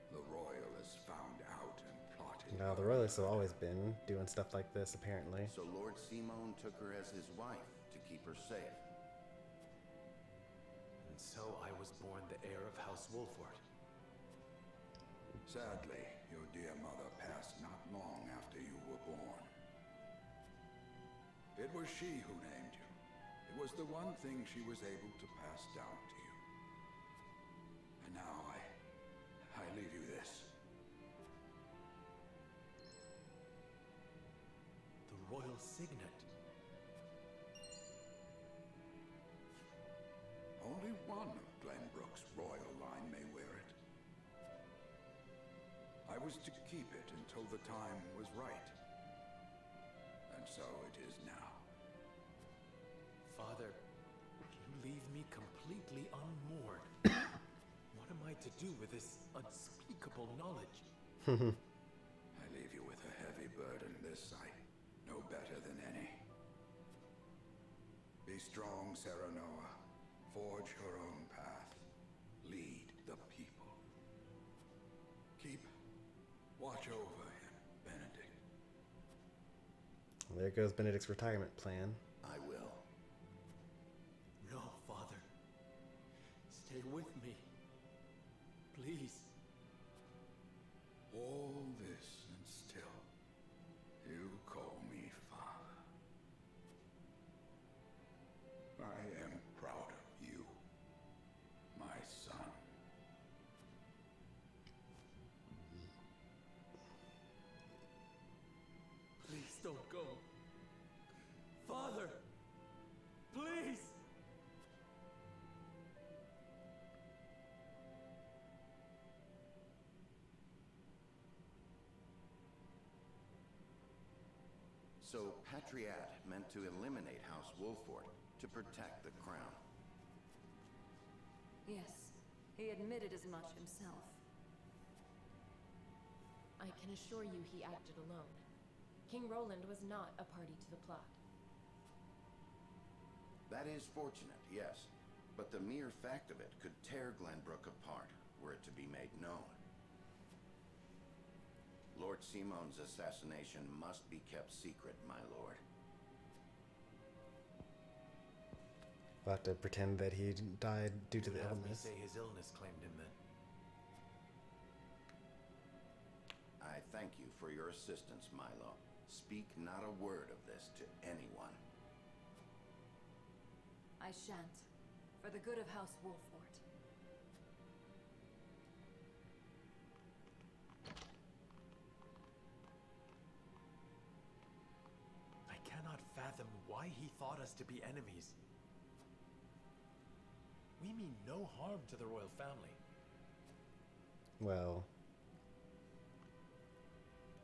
the royalists found out and plotted. Now, the royalists have always been doing stuff like this, apparently. So Lord Simon took her as his wife to keep her safe. And so I was born the heir of House Wolford. Sadly, your dear mother passed not long after you were born. It was she who named you. It was the one thing she was able to pass down to you. And now I leave you this. The royal signet. Only one of Glenbrook's royal line may wear it. I was to keep it until the time was right. And so it is now. Father, you leave me completely unmoored. What am I to do with this unspeakable knowledge? I leave you with a heavy burden this I know better than any. Be strong, Serenoa. Forge her own path. Lead the people. Keep watch over him, Benedict. There goes Benedict's retirement plan. I will. No, Father. Stay with me. Please. All this and still, you call me father. I am proud of you, my son. Please don't go. Father! Please! So Patriat meant to eliminate House Wolford to protect the crown. Yes, he admitted as much himself. I can assure you he acted alone. King Roland was not a party to the plot. That is fortunate, yes. But the mere fact of it could tear Glenbrook apart, were it to be made known. Lord Simon's assassination must be kept secret, my lord. We'll have to pretend that he died due to the Have me illness. say his illness claimed him then. I thank you for your assistance, Milo. Speak not a word of this to anyone. I shan't. For the good of House Wolford. I cannot fathom why he thought us to be enemies. We mean no harm to the royal family. Well,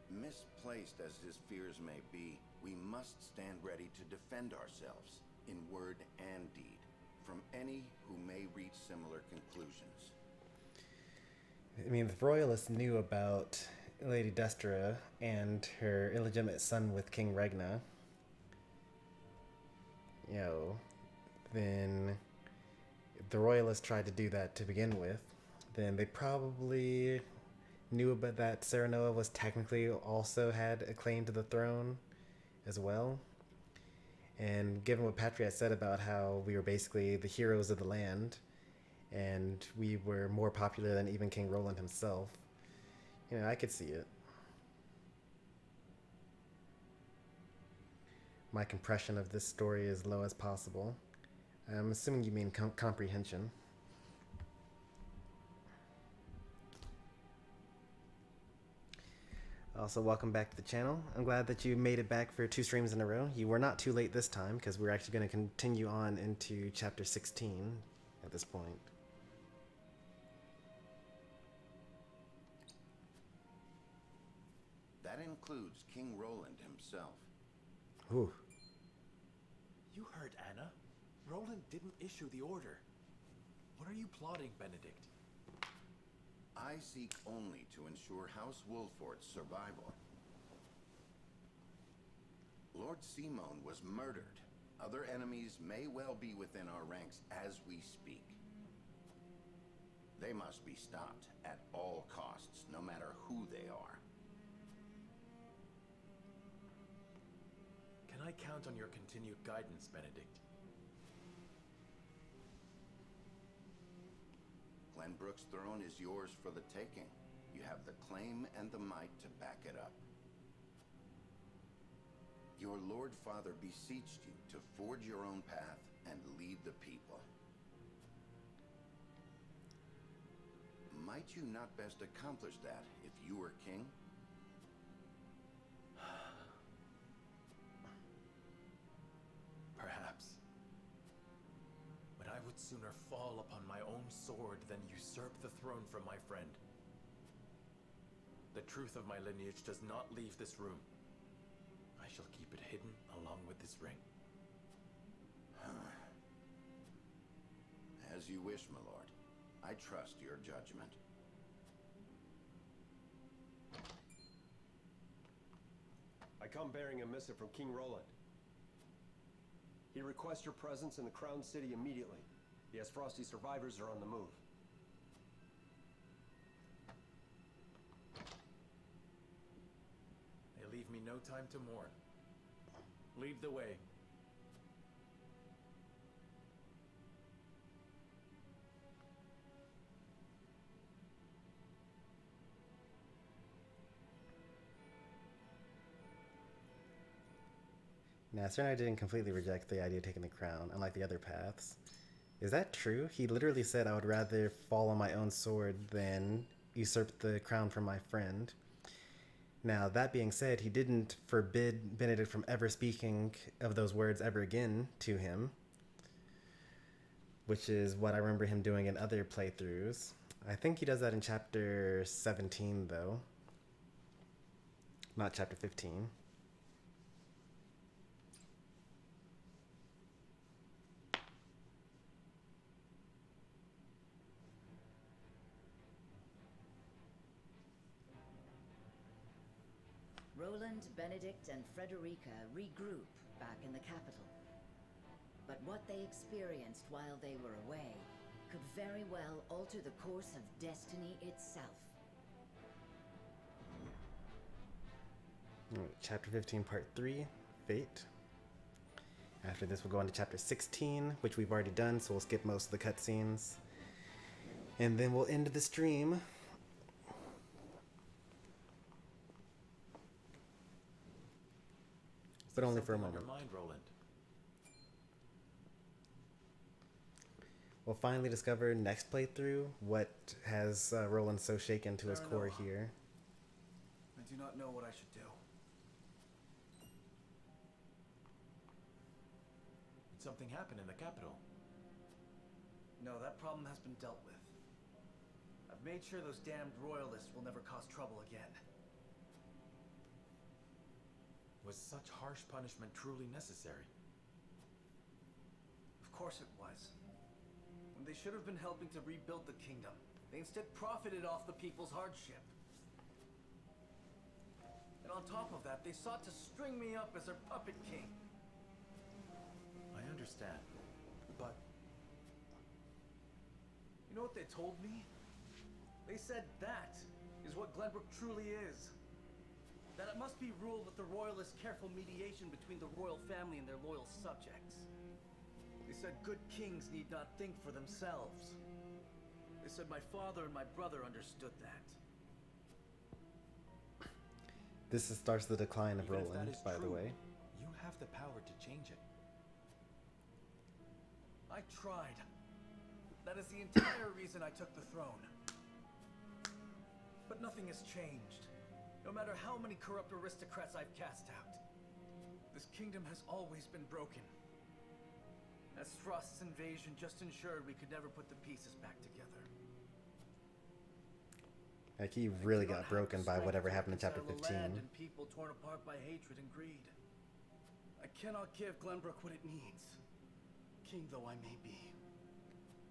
misplaced as his fears may be, we must stand ready to defend ourselves, in word and deed, from any who may reach similar conclusions. I mean, the royalists knew about Lady Destra and her illegitimate son with King Regna. You know, then the royalists tried to do that to begin with. Then they probably knew about that Serenoa was technically also had a claim to the throne as well. And given what Patriat said about how we were basically the heroes of the land, and we were more popular than even King Roland himself, you know, I could see it. My compression of this story is low as possible. I'm assuming you mean comprehension. Also, welcome back to the channel. I'm glad that you made it back for 2 streams in a row. You were not too late this time, because we're actually going to continue on into chapter 16 at this point. That includes King Roland himself. Ooh. You heard Anna. Roland didn't issue the order. What are you plotting, Benedict? I seek only to ensure House Wolford's survival. Lord Simon was murdered. Other enemies may well be within our ranks as we speak. They must be stopped at all costs, no matter who they are. Can I count on your continued guidance, Benedict? Glenbrook's throne is yours for the taking. You have the claim and the might to back it up. Your Lord Father beseeched you to forge your own path and lead the people. Might you not best accomplish that if you were king? Perhaps. But I would sooner fall upon my own sword than usurp the throne from my friend. The truth of my lineage does not leave this room. I shall keep it hidden along with this ring. As you wish, my lord. I trust your judgment. I come bearing a missive from King Roland. He requests your presence in the Crown City immediately. The Frosty survivors are on the move. They leave me no time to mourn. Lead the way. Now, Sereno didn't completely reject the idea of taking the crown, unlike the other paths. Is that true? He literally said, I would rather fall on my own sword than usurp the crown from my friend. Now, that being said, he didn't forbid Benedict from ever speaking of those words ever again to him, which is what I remember him doing in other playthroughs. I think he does that in chapter 17, though. Not chapter 15. Roland, Benedict, and Frederica regroup back in the capital. But what they experienced while they were away could very well alter the course of destiny itself. Alright, Chapter 15, Part 3, Fate. After this, we'll go on to Chapter 16, which we've already done, so we'll skip most of the cutscenes. And then we'll end the stream. But only for a moment. On your mind, Roland? We'll finally discover next playthrough what has Roland so shaken to his core here. I do not know what I should do. Did something happen in the capital? No, that problem has been dealt with. I've made sure those damned royalists will never cause trouble again. Was such harsh punishment truly necessary? Of course it was. When they should have been helping to rebuild the kingdom, they instead profited off the people's hardship. And on top of that, they sought to string me up as their puppet king. I understand, but... You know what they told me? They said that is what Glenbrook truly is. That it must be ruled with the royalists' careful mediation between the royal family and their loyal subjects. They said good kings need not think for themselves. They said my father and my brother understood that. This starts the decline of Even if Roland, that is by the true, way. You have the power to change it. I tried. That is the entire reason I took the throne. But nothing has changed. No matter how many corrupt aristocrats I've cast out, this kingdom has always been broken. As Frost's invasion just ensured we could never put the pieces back together. Like, he really got broken by whatever happened in Chapter 15. Land and people torn apart by hatred and greed. I cannot give Glenbrook what it needs, king though I may be.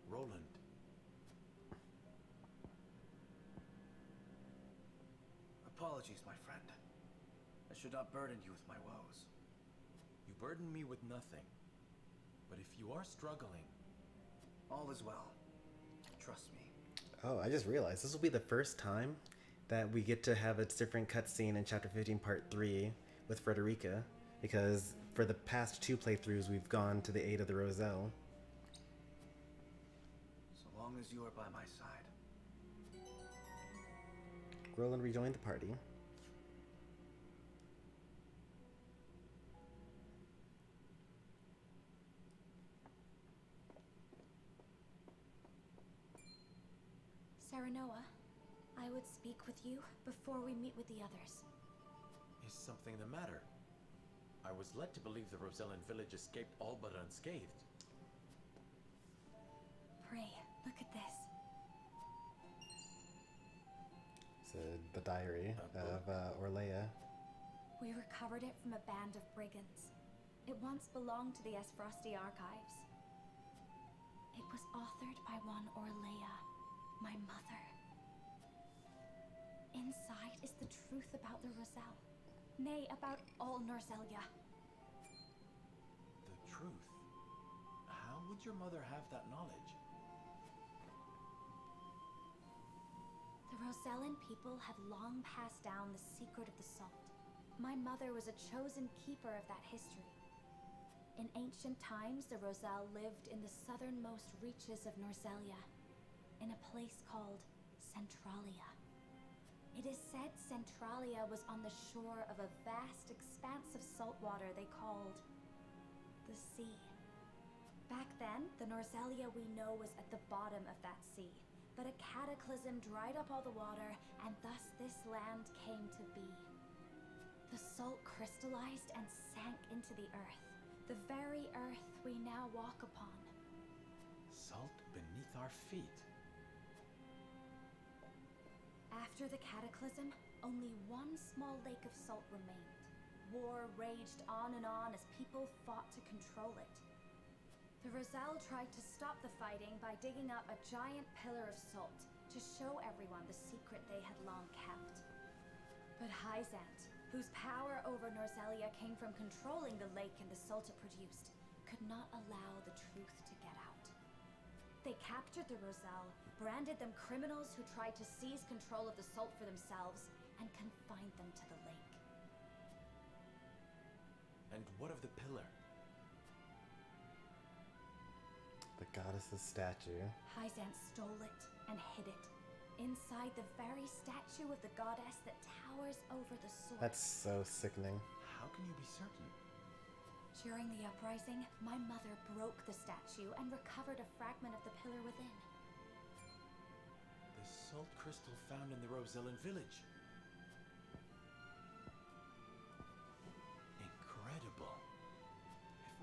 Roland. Apologies, my friend. I should not burden you with my woes. You burden me with nothing. But if you are struggling... All is well. Trust me. Oh, I just realized this will be the first time that we get to have a different cutscene in Chapter 15, Part 3 with Frederica, because for the past 2 playthroughs, we've gone to the aid of the Roselle. So long as you are by my side. Roland rejoined the party. Serenoa, I would speak with you before we meet with the others. Is something the matter? I was led to believe the Rosellan village escaped all but unscathed. Pray, look at this. So the diary of Orlea. We recovered it from a band of brigands. It once belonged to the Esfrosti archives. It was authored by one Orlea, my mother. Inside is the truth about the Roselle. Nay, about all Norzelia. The truth? How would your mother have that knowledge? The Rosellan people have long passed down the secret of the salt. My mother was a chosen keeper of that history. In ancient times, the Roselle lived in the southernmost reaches of Norzelia, in a place called Centralia. It is said Centralia was on the shore of a vast expanse of salt water they called the sea. Back then, the Norzelia we know was at the bottom of that sea, but a cataclysm dried up all the water, and thus this land came to be. The salt crystallized and sank into the earth, the very earth we now walk upon. Salt beneath our feet. After the cataclysm, only one small lake of salt remained. War raged on as people fought to control it. The Roselle tried to stop the fighting by digging up a giant pillar of salt to show everyone the secret they had long kept. But Hyzant, whose power over Norzelia came from controlling the lake and the salt it produced, could not allow the truth to get out. They captured the Roselle, branded them criminals who tried to seize control of the salt for themselves, and confined them to the lake. And what of the pillar? The goddess's statue. Hyzant stole it and hid it inside the very statue of the goddess that towers over the source. That's so sickening. How can you be certain? During the uprising, my mother broke the statue and recovered a fragment of the pillar within. The salt crystal found in the Rosellan village. Incredible.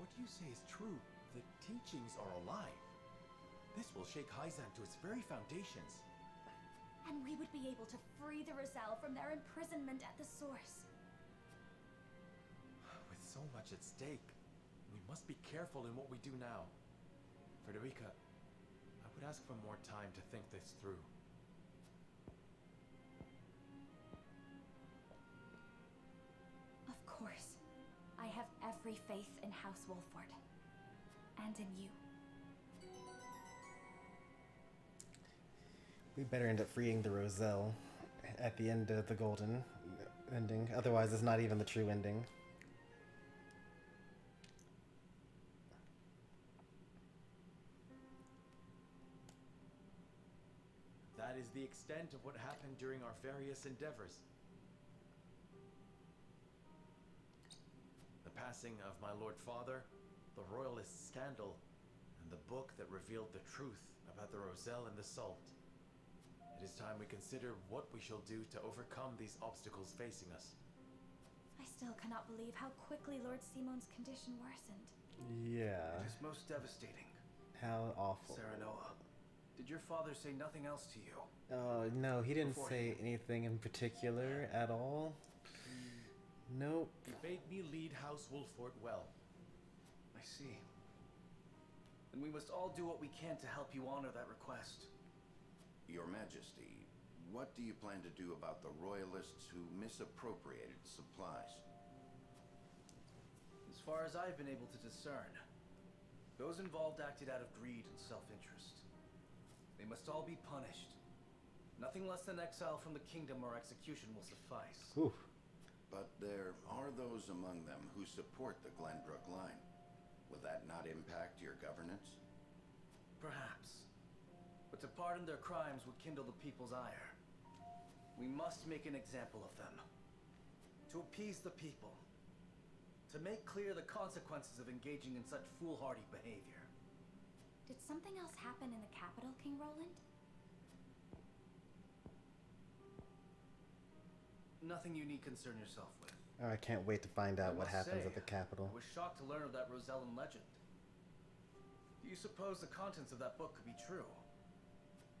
If what you say is true, the teachings are alive. This will shake Hyzant to its very foundations. And we would be able to free the Roselle from their imprisonment at the source. With so much at stake, we must be careful in what we do now. Frederica, I would ask for more time to think this through. Of course. I have every faith in House Wolford. And in you. We better end up freeing the Roselle at the end of the golden ending. Otherwise, it's not even the true ending. That is the extent of what happened during our various endeavors. The passing of my Lord Father, the Royalist scandal, and the book that revealed the truth about the Roselle and the salt. It is time we consider what we shall do to overcome these obstacles facing us. I still cannot believe how quickly Lord Simon's condition worsened. Yeah. It is most devastating. How awful. Serenoa, did your father say nothing else to you? No, he didn't say anything in particular at all. Nope. He bade me lead House Wolford well. I see. Then we must all do what we can to help you honor that request. Your Majesty, what do you plan to do about the Royalists who misappropriated supplies? As far as I've been able to discern, those involved acted out of greed and self-interest. They must all be punished. Nothing less than exile from the kingdom or execution will suffice. Oof. But there are those among them who support the Glenbrook line. Will that not impact your governance? Perhaps. But to pardon their crimes would kindle the people's ire. We must make an example of them. To appease the people. To make clear the consequences of engaging in such foolhardy behavior. Did something else happen in the capital, King Roland? Nothing you need concern yourself with. Oh, I can't wait to find out what must happens say, at the capital. I was shocked to learn of that Rosellan legend. Do you suppose the contents of that book could be true?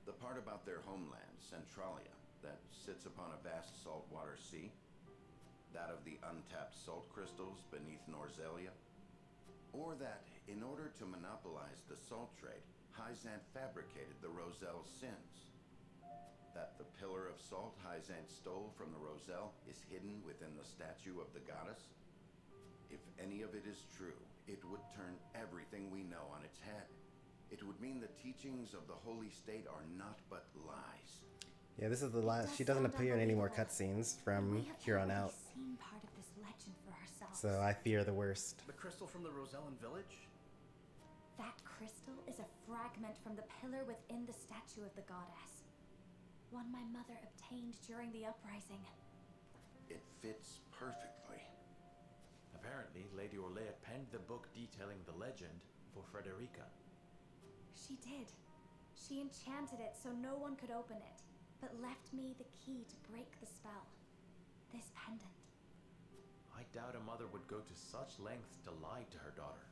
The part about their homeland, Centralia, that sits upon a vast saltwater sea? That of the untapped salt crystals beneath Norzelia? Or that, in order to monopolize the salt trade, Hyzant fabricated the Roselle's sins? That the pillar of salt Hyzant stole from the Roselle is hidden within the statue of the goddess? If any of it is true, it would turn everything we know on its head. It would mean the teachings of the Holy State are not but lies. Yeah, this is the last. She doesn't appear in any more cutscenes from here on out. Seen part of this legend for ourselves. So I fear the worst. The crystal from the Rosellan village? That crystal is a fragment from the pillar within the statue of the goddess. One my mother obtained during the uprising. It fits perfectly. Apparently, Lady Orlea penned the book detailing the legend for Frederica. She did. She enchanted it so no one could open it, but left me the key to break the spell. This pendant. I doubt a mother would go to such lengths to lie to her daughter.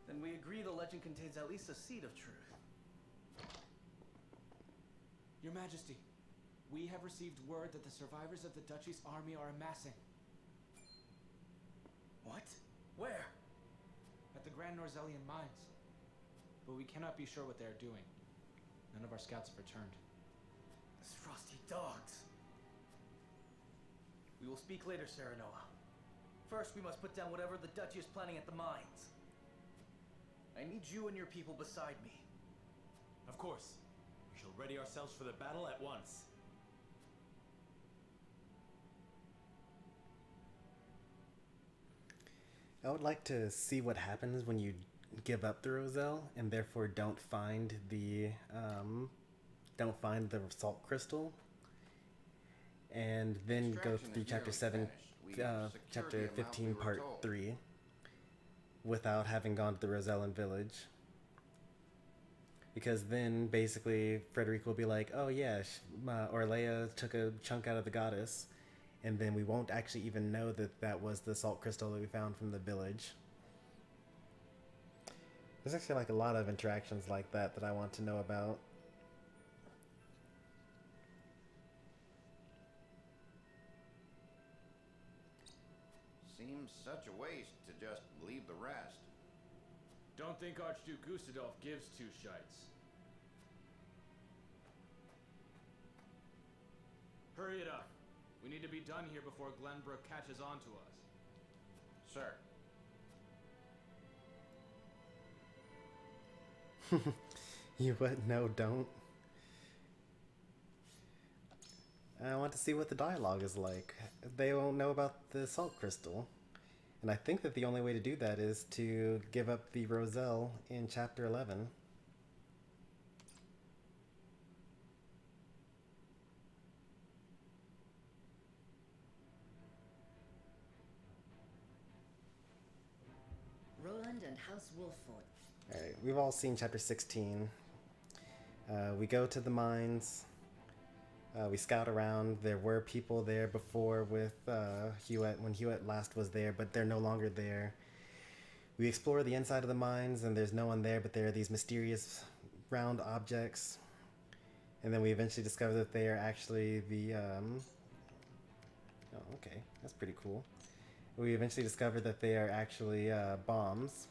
Then we agree the legend contains at least a seed of truth. Your Majesty, we have received word that the survivors of the Duchy's army are amassing. What? Where? At the Grand Norzellian mines. But we cannot be sure what they are doing. None of our scouts have returned. Those frosty dogs. We will speak later, Serenoa. First, we must put down whatever the Duchy is planning at the mines. I need you and your people beside me. Of course. We shall ready ourselves for the battle at once. I would like to see what happens when you give up the Roselle and therefore don't find the salt crystal, and then go through chapter 7, chapter 15, part 3, without having gone to the Rosellan village. Because then basically Frederick will be like, oh yeah, Orlea took a chunk out of the goddess, and then we won't actually even know that that was the salt crystal that we found from the village. There's actually like a lot of interactions like that I want to know about. Seems such a waste to just leave the rest. Don't think Archduke Gustadolf gives two shites. Hurry it up. We need to be done here before Glenbrook catches on to us. Sir. You what? No, don't. I want to see what the dialogue is like. They won't know about the salt crystal. And I think that the only way to do that is to give up the Roselle in chapter 11. Roland and House Wolfford. Alright, we've all seen chapter 16. We go to the mines. We scout around. There were people there before with Hewitt, when Hewitt last was there, but they're no longer there. We explore the inside of the mines, and there's no one there, but there are these mysterious round objects. And then we eventually discover that they are actually the... Oh, okay. That's pretty cool. We eventually discover that they are actually bombs.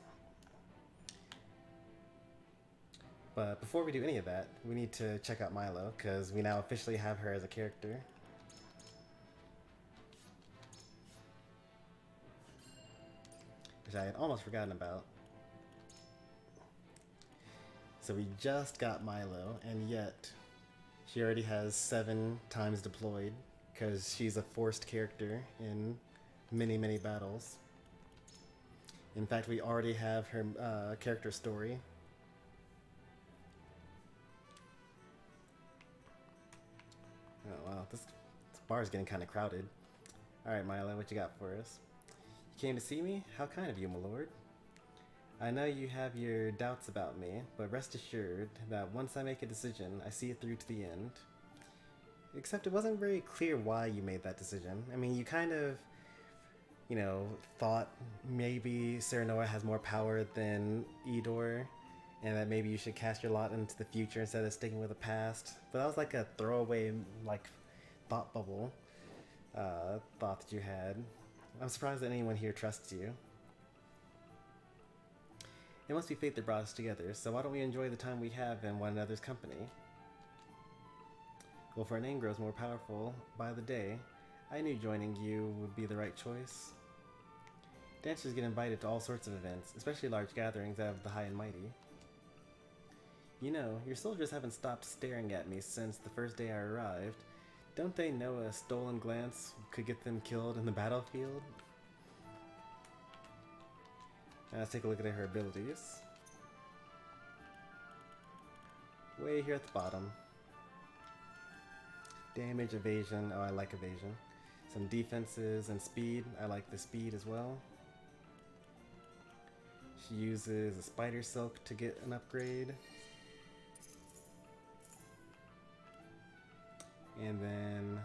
But before we do any of that, we need to check out Milo, because we now officially have her as a character. Which I had almost forgotten about. So we just got Milo, and yet she already has 7 times deployed, because she's a forced character in many, many battles. In fact, we already have her character story. Oh wow, this bar is getting kind of crowded. Alright Milo, what you got for us? You came to see me? How kind of you, my lord. I know you have your doubts about me, but rest assured that once I make a decision, I see it through to the end. Except it wasn't very clear why you made that decision. I mean, you kind of, you know, thought maybe Serenoa has more power than Edor, and that maybe you should cast your lot into the future instead of sticking with the past. But that was like a throwaway, like, thought bubble thought that you had. I'm surprised that anyone here trusts you. It must be fate that brought us together, so why don't we enjoy the time we have in one another's company? Well, if our name grows more powerful by the day, I knew joining you would be the right choice. Dancers get invited to all sorts of events, especially large gatherings of the high and mighty. You know, your soldiers haven't stopped staring at me since the first day I arrived. Don't they know a stolen glance could get them killed in the battlefield? Now let's take a look at her abilities. Way here at the bottom. Damage, evasion. Oh, I like evasion. Some defenses and speed. I like the speed as well. She uses a spider silk to get an upgrade. And then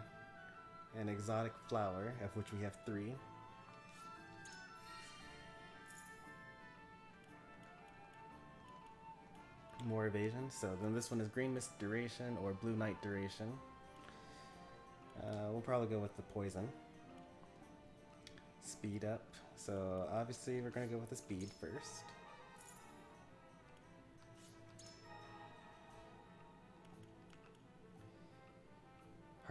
an exotic flower, of which we have 3. More evasion. So then this one is green mist duration or blue night duration. We'll probably go with the poison. Speed up. So obviously we're going to go with the speed first.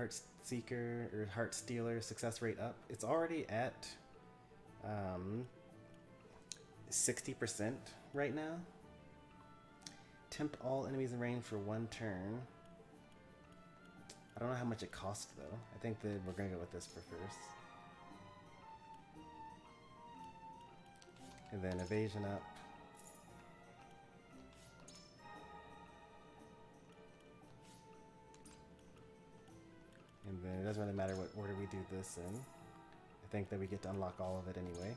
Heart Seeker or Heart Stealer success rate up. It's already at 60% right now. Tempt all enemies in range for 1 turn. I don't know how much it costs though. I think that we're gonna go with this for first. And then evasion up. And then it doesn't really matter what order we do this in. I think that we get to unlock all of it anyway.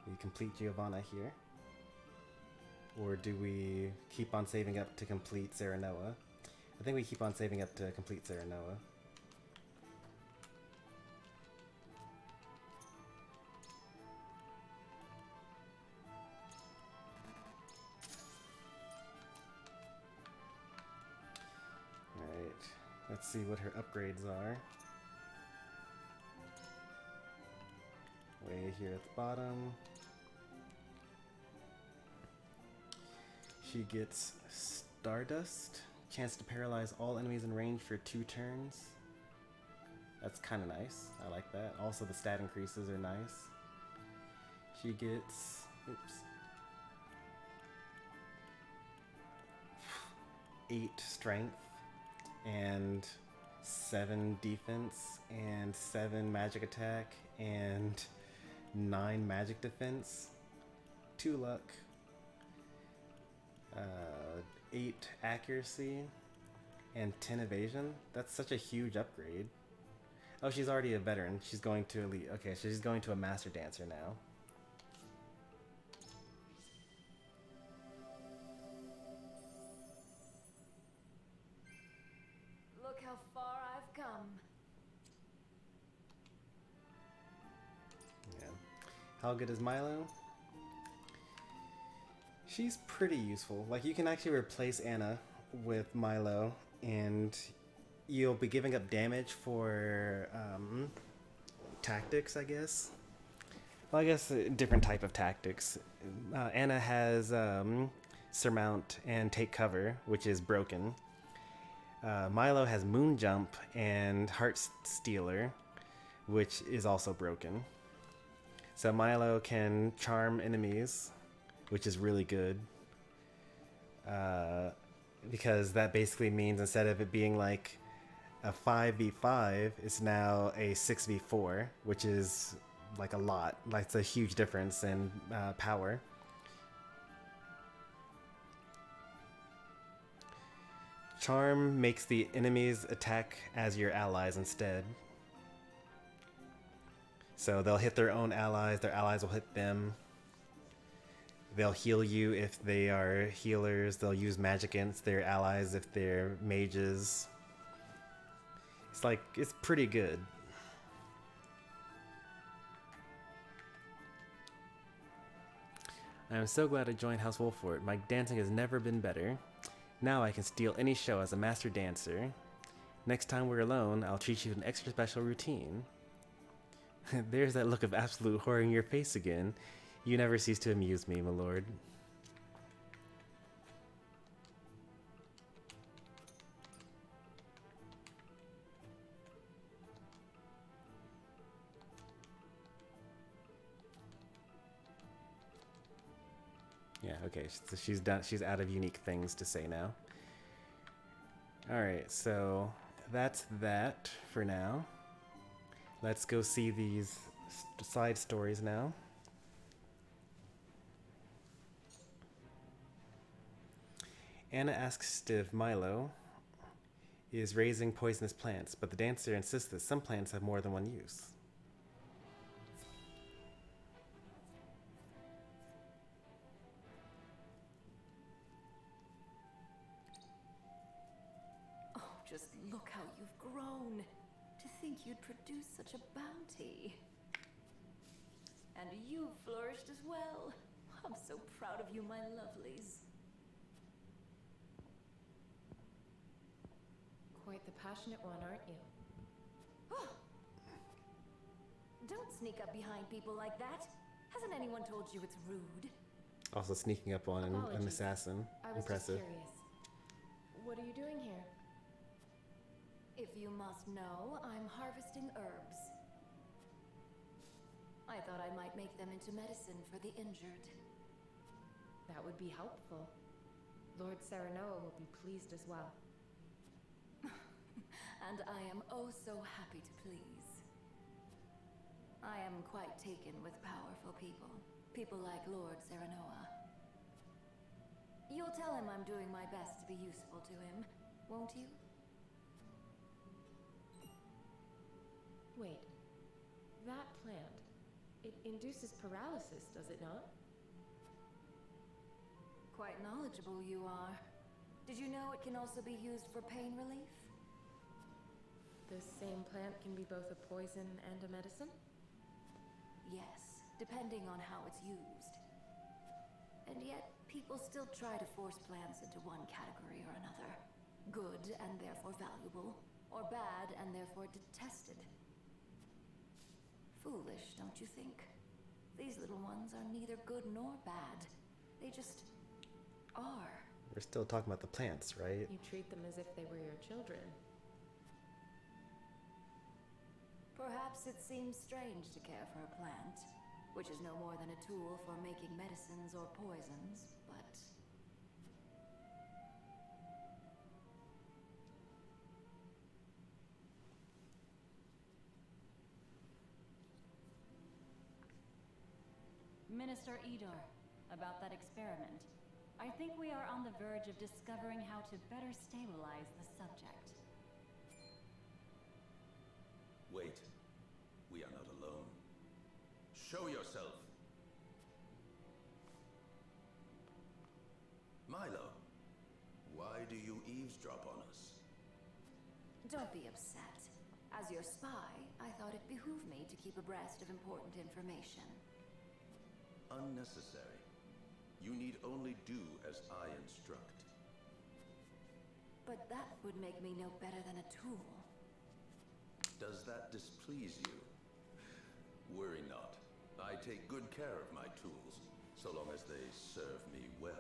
We complete Giovanna here. Or do we keep on saving up to complete Serenoa? I think we keep on saving up to complete Serenoa. Alright, let's see what her upgrades are. Way here at the bottom. She gets Stardust. Chance to paralyze all enemies in range for 2 turns. That's kind of nice. I like that. Also, the stat increases are nice. She gets... Oops. 8 strength and 7 defense and 7 magic attack and 9 magic defense. 2 luck. 8 accuracy and 10 evasion. That's such a huge upgrade. Oh, she's already a veteran. She's going to elite. Okay, so she's going to a master dancer now. Look how far I've come. Yeah. How good is Milo? She's pretty useful. Like, you can actually replace Anna with Milo, and you'll be giving up damage for tactics, I guess. Well, I guess a different type of tactics. Anna has Surmount and Take Cover, which is broken. Milo has Moon Jump and Heart Stealer, which is also broken. So Milo can charm enemies, which is really good. Because that basically means instead of it being like a 5v5, it's now a 6v4, which is like a lot. Like, it's a huge difference in power. Charm makes the enemies attack as your allies instead. So they'll hit their own allies, their allies will hit them. They'll heal you if they are healers. They'll use magic against their allies if they're mages. It's like, it's pretty good. I am so glad I joined House Wolfort. My dancing has never been better. Now I can steal any show as a master dancer. Next time we're alone, I'll treat you to an extra special routine. There's that look of absolute horror in your face again. You never cease to amuse me, my lord. Yeah, okay, so she's done. She's out of unique things to say now. Alright, so that's that for now. Let's go see these side stories now. Anna asks if Milo is raising poisonous plants, but the dancer insists that some plants have more than one use. Oh, just look how you've grown. To think you'd produce such a bounty. And you've flourished as well. I'm so proud of you, my lovelies. Quite the passionate one, aren't you? Don't sneak up behind people like that. Hasn't anyone told you it's rude? Also sneaking up on an Apologies. assassin. I was Impressive. just curious. What are you doing here? If you must know, I'm harvesting herbs. I thought I might make them into medicine for the injured. That would be helpful. Lord Serenoa will be pleased as well. And I am oh so happy to please. I am quite taken with powerful people. People like Lord Serenoa. You'll tell him I'm doing my best to be useful to him, won't you? Wait. That plant. It induces paralysis, does it not? Quite knowledgeable you are. Did you know it can also be used for pain relief? This same plant can be both a poison and a medicine? Yes, depending on how it's used. And yet, people still try to force plants into one category or another. Good and therefore valuable, or bad and therefore detested. Foolish, don't you think? These little ones are neither good nor bad. They just are. We're still talking about the plants, right? You treat them as if they were your children. Perhaps it seems strange to care for a plant, which is no more than a tool for making medicines or poisons, but... Minister Edor, about that experiment. I think we are on the verge of discovering how to better stabilize the subject. Wait. We are not alone. Show yourself. Milo, why do you eavesdrop on us? Don't be upset. As your spy, I thought it behooved me to keep abreast of important information. Unnecessary. You need only do as I instruct. But that would make me no better than a tool. Does that displease you? Worry not. I take good care of my tools, so long as they serve me well.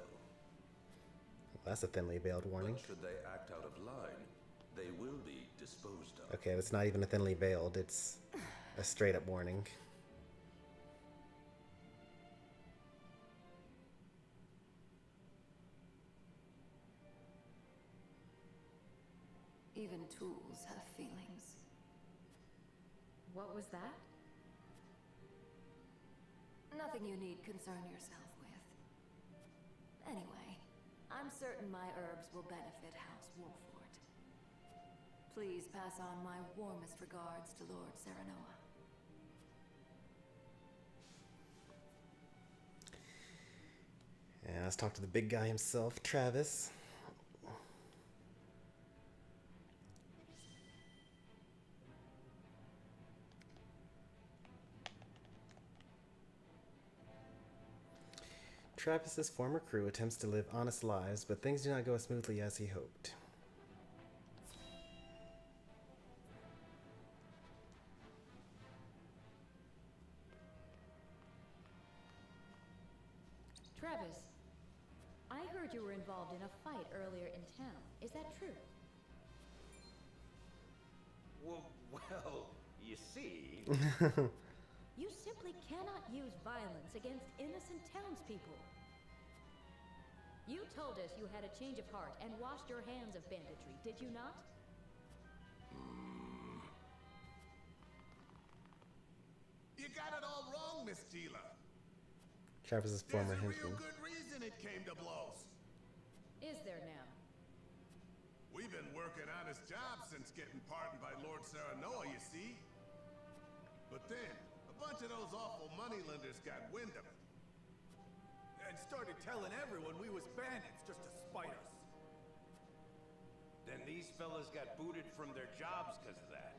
That's a thinly veiled warning. But should they act out of line, they will be disposed of. Okay, that's not even a thinly veiled, it's a straight up warning. Even tools have feelings. What was that? Nothing you need concern yourself with. Anyway, I'm certain my herbs will benefit House Wolford. Please pass on my warmest regards to Lord Serenoa. And let's talk to the big guy himself, Travis. Travis's former crew attempts to live honest lives, but things do not go as smoothly as he hoped. Travis, I heard you were involved in a fight earlier in town. Is that true? Well, you see... You simply cannot use violence against innocent townspeople. You told us you had a change of heart and washed your hands of banditry, did you not? You got it all wrong, Miss Gila. Travis's former There's a henchman. real good reason it came to blows. Is there now? We've been working honest jobs since getting pardoned by Lord Serenoa, you see. But then, a bunch of those awful moneylenders got wind of it. And started telling everyone we was bandits just to spite us. Then these fellas got booted from their jobs because of that.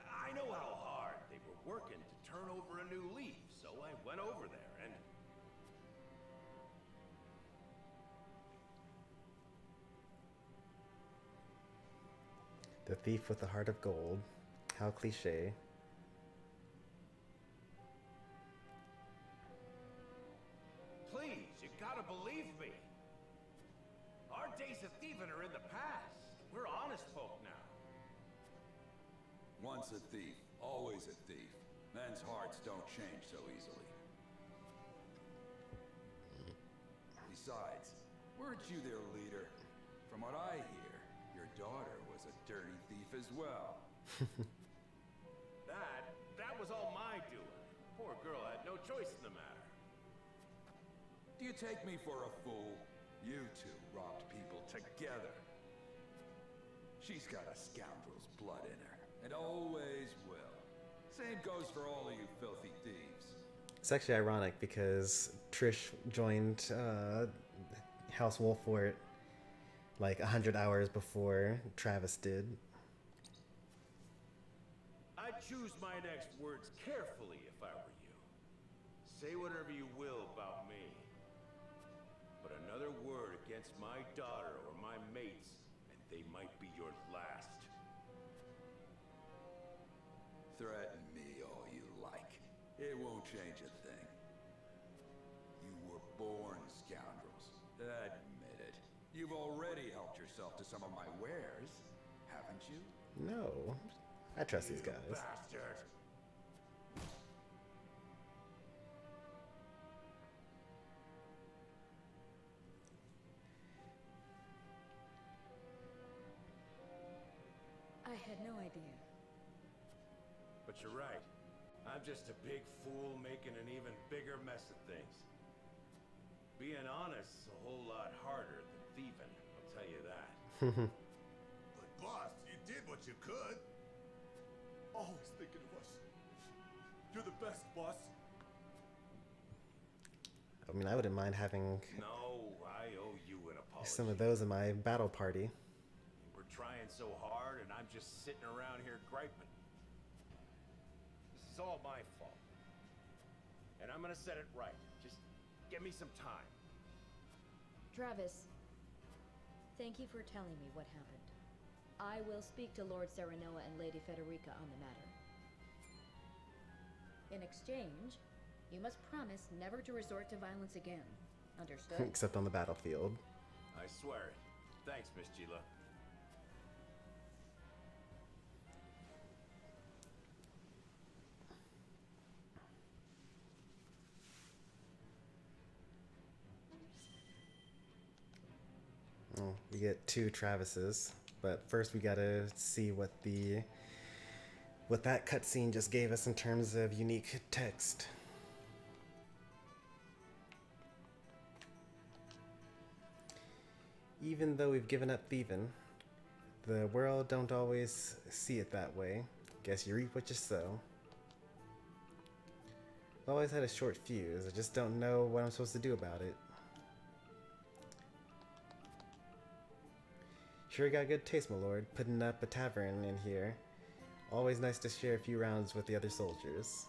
I know how hard they were working to turn over a new leaf, so I went over there and... The thief with the heart of gold. How cliche. gotta believe me. Our days of thieving are in the past. We're honest folk now. Once a thief, always a thief. Men's hearts don't change so easily. Besides, weren't you their leader? From what I hear, your daughter was a dirty thief as well. That was all my doing. Poor girl had no choice in the matter. Do you take me for a fool? You two robbed people together. She's got a scoundrel's blood in her, and always will. Same goes for all of you filthy thieves. It's actually ironic because Trish joined House Wolfort like 100 hours before Travis did. I'd choose my next words carefully if I were you. Say whatever you will about me. But another word against my daughter or my mates, and they might be your last. Threaten me all you like. It won't change a thing. You were born scoundrels. Admit it. You've already helped yourself to some of my wares, haven't you? No. I trust these guys. Bastard. I had no idea. But you're right. I'm just a big fool making an even bigger mess of things. Being honest's a whole lot harder than thieving, I'll tell you that. But boss, you did what you could. Always thinking of us. You're the best, boss. I mean, I wouldn't mind having No, I owe you an apology. some of those in my battle party. We're trying so hard, and I'm just sitting around here griping. This is all my fault. And I'm gonna set it right. Just give me some time. Travis, thank you for telling me what happened. I will speak to Lord Serenoa and Lady Federica on the matter. In exchange, you must promise never to resort to violence again. Understood? Except on the battlefield. I swear it. Thanks, Miss Gila. Oh, we get 2 Travises, but first we gotta see what that cutscene just gave us in terms of unique text. Even though we've given up thieving, the world don't always see it that way. Guess you reap what you sow. I've always had a short fuse. I just don't know what I'm supposed to do about it. Sure got good taste, my lord, putting up a tavern in here. Always nice to share a few rounds with the other soldiers.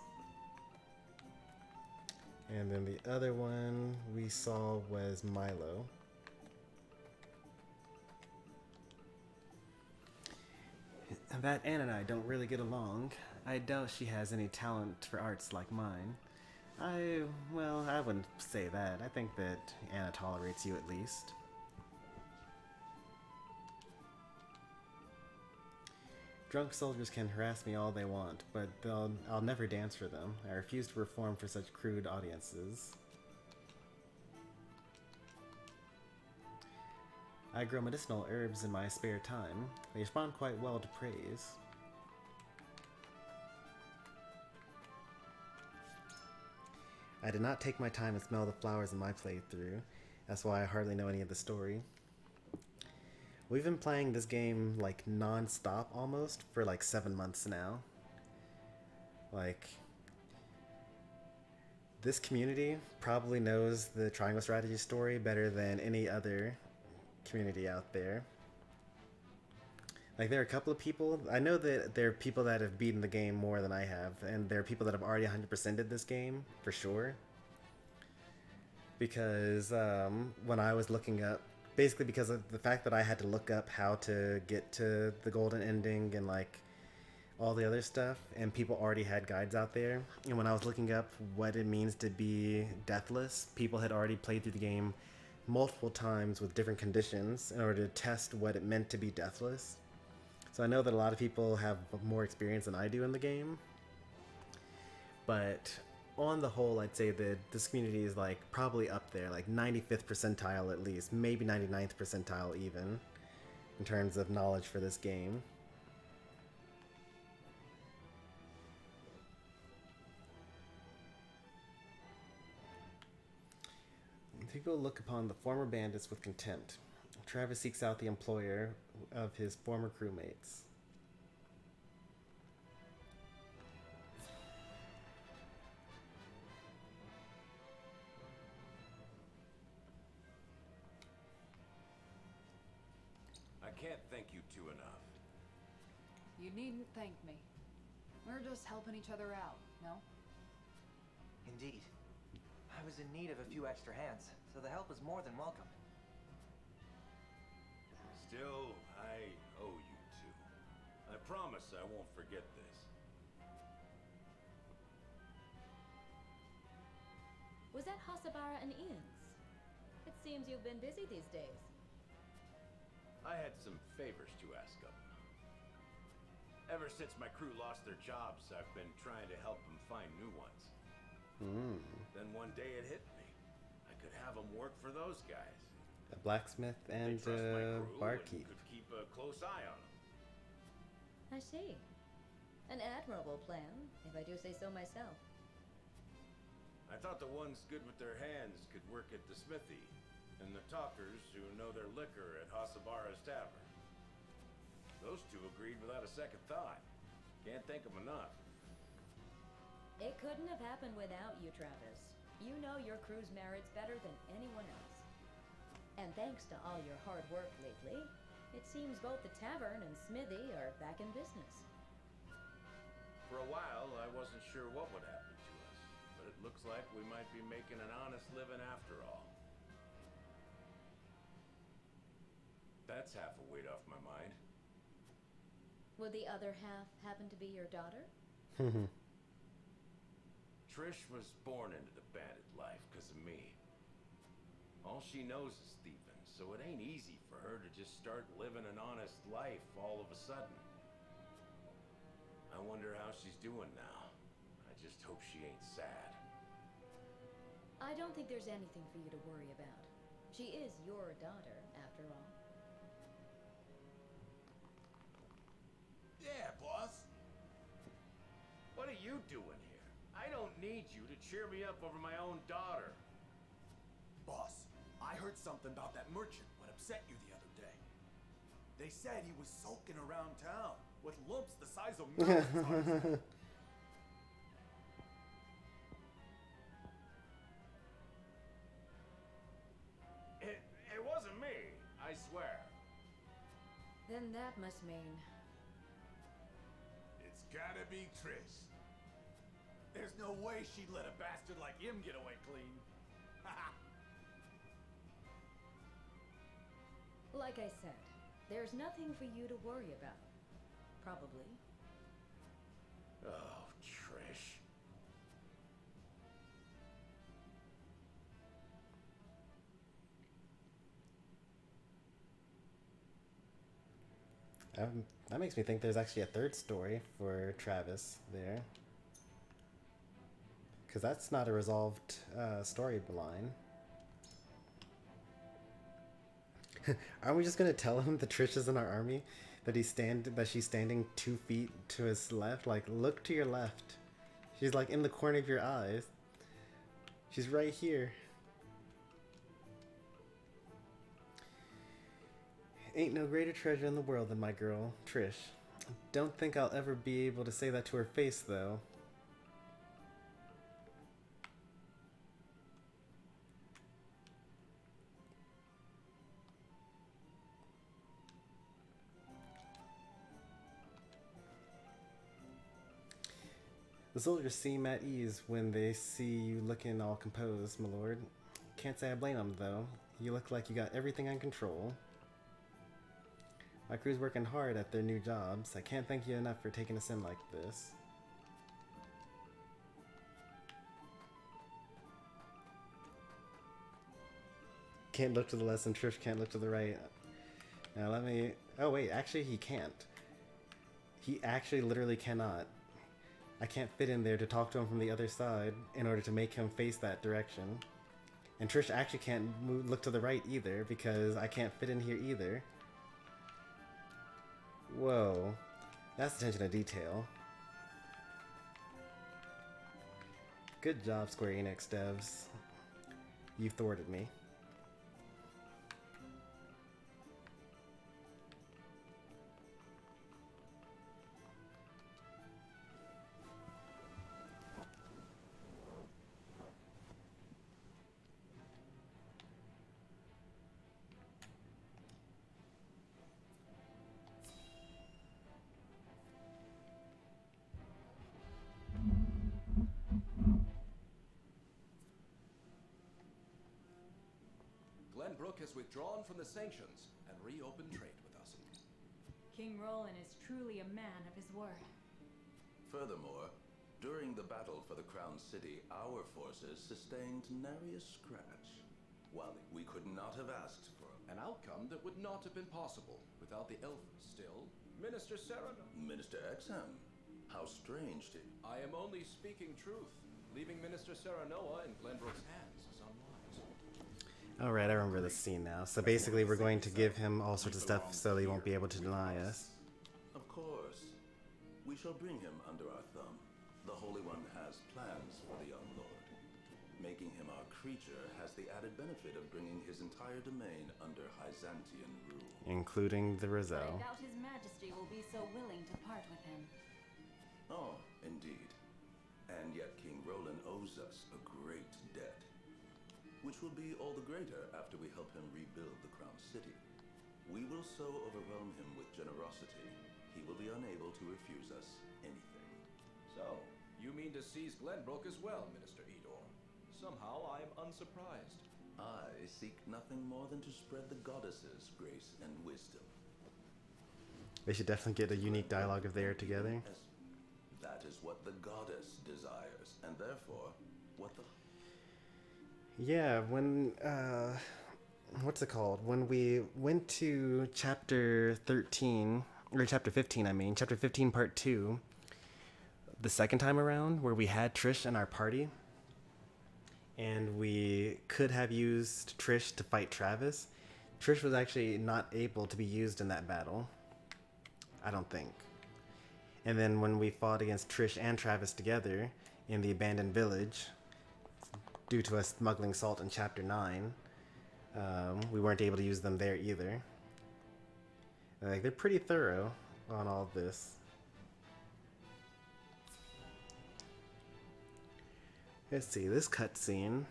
And then the other one we saw was Milo. And that Anne and I don't really get along. I doubt she has any talent for arts like mine. I wouldn't say that. I think that Anna tolerates you at least. Drunk soldiers can harass me all they want, but I'll never dance for them. I refuse to perform for such crude audiences. I grow medicinal herbs in my spare time. They respond quite well to praise. I did not take my time and smell the flowers in my playthrough. That's why I hardly know any of the story. We've been playing this game like non-stop almost for like 7 months now. Like, this community probably knows the Triangle Strategy story better than any other community out there. Like, there are a couple of people, I know that there are people that have beaten the game more than I have, and there are people that have already 100%ed this game, for sure. Because when I was looking up, basically because of the fact that I had to look up how to get to the golden ending and like all the other stuff, and people already had guides out there. And when I was looking up what it means to be deathless, people had already played through the game multiple times with different conditions in order to test what it meant to be deathless. So I know that a lot of people have more experience than I do in the game, but on the whole, I'd say that this community is like probably up there, like 95th percentile at least, maybe 99th percentile even, in terms of knowledge for this game. People look upon the former bandits with contempt. Travis seeks out the employer of his former crewmates. I can't thank you two enough. You needn't thank me. We're just helping each other out, no? Indeed. I was in need of a few extra hands, so the help is more than welcome. Still, I owe you two. I promise I won't forget this. Was that Hasabara and Ian's? It seems you've been busy these days. I had some favors to ask of them. Ever since my crew lost their jobs, I've been trying to help them find new ones. Then one day it hit me. I could have them work for those guys. A blacksmith and barkeep. Could keep a close eye on them. I see. An admirable plan, if I do say so myself. I thought the ones good with their hands could work at the smithy, and the talkers who know their liquor at Hasabara's tavern. Those two agreed without a second thought. Can't thank them enough. It couldn't have happened without you, Travis. You know your crew's merits better than anyone else. And thanks to all your hard work lately, it seems both the tavern and smithy are back in business. For a while, I wasn't sure what would happen to us, but it looks like we might be making an honest living after all. That's half a weight off my mind. Would the other half happen to be your daughter? Trish was born into the bandit life because of me. All she knows is thieving, so it ain't easy for her to just start living an honest life all of a sudden. I wonder how she's doing now. I just hope she ain't sad. I don't think there's anything for you to worry about. She is your daughter, after all. Yeah, boss. What are you doing here? I don't need you to cheer me up over my own daughter. Boss, I heard something about that merchant what upset you the other day. They said he was sulking around town with lumps the size of mountains on his head. It wasn't me, I swear. Then that must mean... It's gotta be Trish. There's no way she'd let a bastard like him get away clean. Like I said, there's nothing for you to worry about. Probably. Oh, Trish. That makes me think there's actually a third story for Travis there. Because that's not a resolved storyline. Aren't we just gonna tell him that Trish is in our army? That she's standing 2 feet to his left? Like, look to your left. She's like in the corner of your eyes. She's right here. Ain't no greater treasure in the world than my girl, Trish. Don't think I'll ever be able to say that to her face, though. The soldiers seem at ease when they see you looking all composed, my lord. Can't say I blame them, though. You look like you got everything under control. My crew's working hard at their new jobs. I can't thank you enough for taking us in like this. Can't look to the left and Trish can't look to the right. Now let me... Oh wait, actually he can't. He actually literally cannot. I can't fit in there to talk to him from the other side in order to make him face that direction. And Trish actually can't look to the right either because I can't fit in here either. Whoa. That's attention to detail. Good job, Square Enix devs. You thwarted me. Glenbrook has withdrawn from the sanctions and reopened trade with us. King Roland is truly a man of his word. Furthermore, during the battle for the Crown City, our forces sustained nary a scratch. While we could not have asked for an outcome that would not have been possible without the elf still, Minister Sereno. Minister Exham, how strange to... I am only speaking truth. Leaving Minister Serenoa in Glenbrook's hands is unwise. Alright, I remember this scene now. So basically we're going to give him all sorts of stuff so he won't be able to deny us. Of course. We shall bring him under our thumb. The Holy One has plans for the young lord. Making him our creature has the added benefit of bringing his entire domain under Byzantian rule. Including the I Rizzo. doubt His Majesty will be so willing to part with him. Oh, indeed. And yet King Roland owes us a great debt, which will be all the greater after we help him rebuild the Crown City. We will so overwhelm him with generosity, he will be unable to refuse us anything. So, you mean to seize Glenbrook as well, Minister Edor? Somehow I am unsurprised. I seek nothing more than to spread the goddesses' grace and wisdom. They should definitely get a unique dialogue if they are together. That is what the goddess desires, and therefore, what the... Yeah, when, what's it called? When we went to chapter 13, or chapter 15, I mean, chapter 15 part 2, the second time around, where we had Trish in our party, and we could have used Trish to fight Travis, Trish was actually not able to be used in that battle. I don't think. And then when we fought against Trish and Travis together in the abandoned village, due to us smuggling salt in chapter 9, we weren't able to use them there either. Like, they're pretty thorough on all of this. Let's see, this cutscene.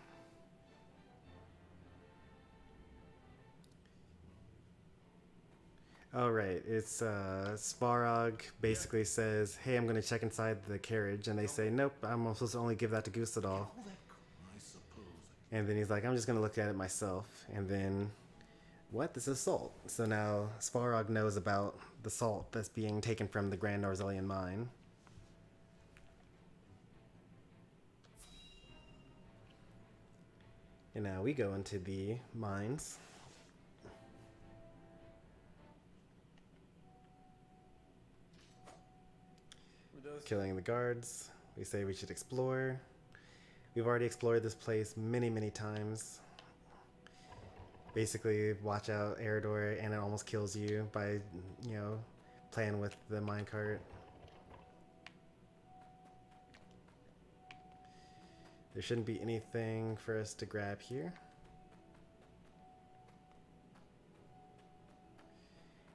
Oh, right, it's Svarog basically says, hey, I'm gonna check inside the carriage, and they say, nope, I'm supposed to only give that to Gustadal. And then he's like, I'm just gonna look at it myself. And then, what? This is salt. So now Svarog knows about the salt that's being taken from the Grand Norzelian mine. And now we go into the mines. Killing the guards. We say we should explore. We've already explored this place many, many times. Basically, watch out, Eredor, and it almost kills you by, you know, playing with the minecart. There shouldn't be anything for us to grab here.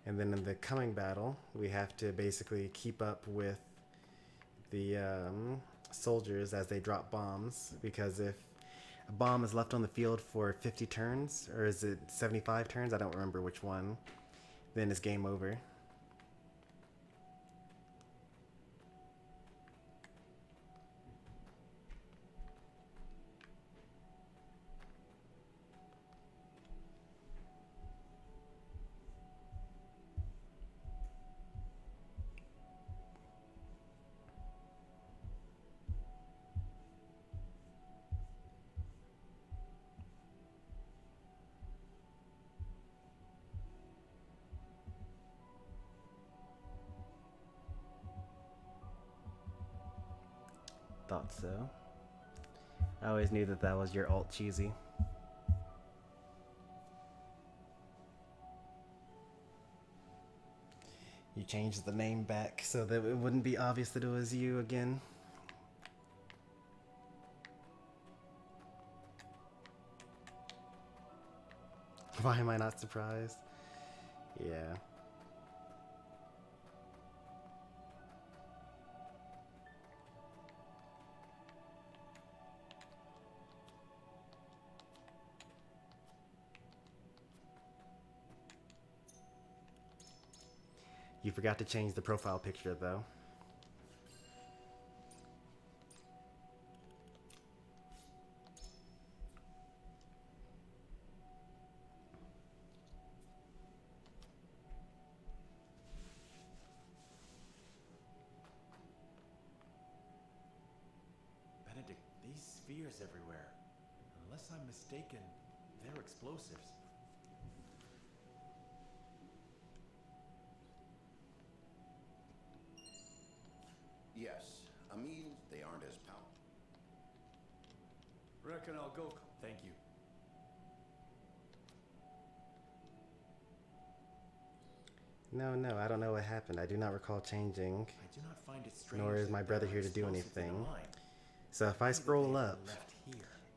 And then in the coming battle, we have to basically keep up with the soldiers as they drop bombs, because if a bomb is left on the field for 50 turns, or is it 75 turns? I don't remember which one. Then it's game over. thought so. I always knew that that was your alt, Cheesy. You changed the name back so that it wouldn't be obvious that it was you again. Why am I not surprised? Yeah. You forgot to change the profile picture, though. Benedict, these spheres everywhere. Unless I'm mistaken, they're explosives. Yes, I mean, they aren't as powerful. Reckon I'll go. Thank you. No, I don't know what happened. I do not recall changing. I do not find it strange. Nor is my brother here to do anything. So if I scroll up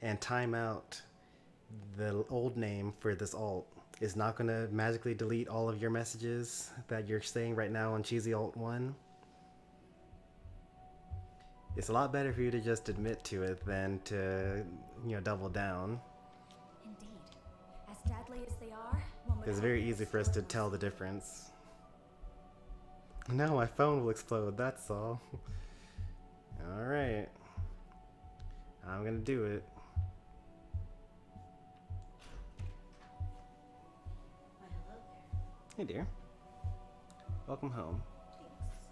and time out the old name for this alt, it's not going to magically delete all of your messages that you're saying right now on Cheesy Alt 1. It's a lot better for you to just admit to it than to, double down. Indeed. As deadly as they are, one would It's very easy for us to tell the difference. No, my phone will explode, that's all. Alright. I'm gonna do it. Why, hello there. Hey dear. Welcome home. Thanks.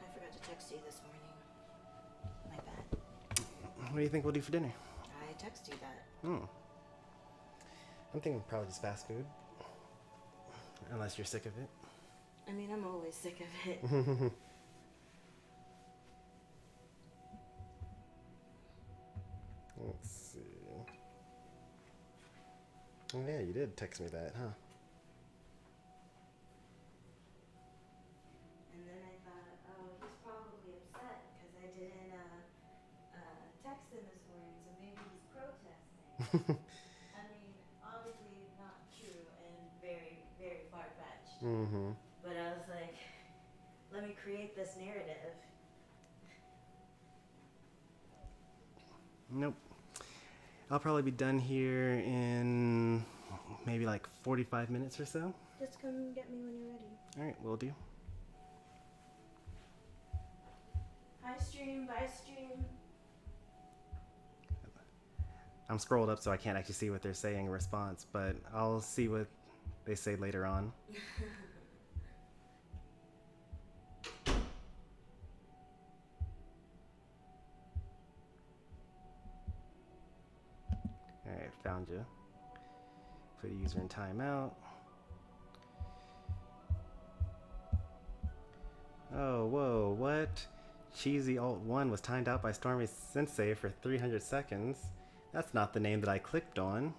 I forgot to text you this morning. My bad. What do you think we'll do for dinner? I texted you that. I'm thinking probably just fast food. Unless you're sick of it. I mean, I'm always sick of it. Let's see. Oh yeah, you did text me that, huh? And then I thought, oh, he's probably upset because I didn't text him this morning, so maybe he's protesting. I mean, obviously not true and very, very far-fetched. But I was like, let me create this narrative. Nope. I'll probably be done here in maybe like 45 minutes or so. Just come get me when you're ready. Alright, will do. Hi, stream. Bye, stream. I'm scrolled up so I can't actually see what they're saying in response, but I'll see what they say later on. Alright, found you. Put user in timeout. Oh, whoa, what? Cheesy Alt 1 was timed out by Stormy Sensei for 300 seconds. That's not the name that I clicked on.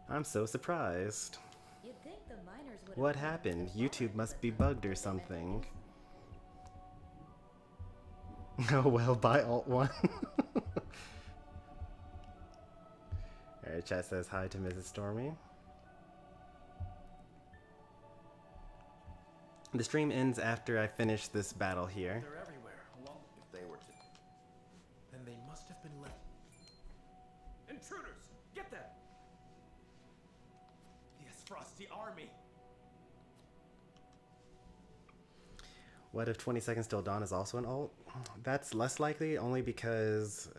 I'm so surprised. You'd think the miners would What happened? YouTube must be bugged or something. Oh well, bye Alt 1. Alright, chat says hi to Mrs. Stormy. The stream ends after I finish this battle here. They're everywhere. Along, if they were to, then they must have been left. Intruders! Get them! Yes, Frosty Army. What if 20 Seconds Till Dawn is also an alt? That's less likely, only because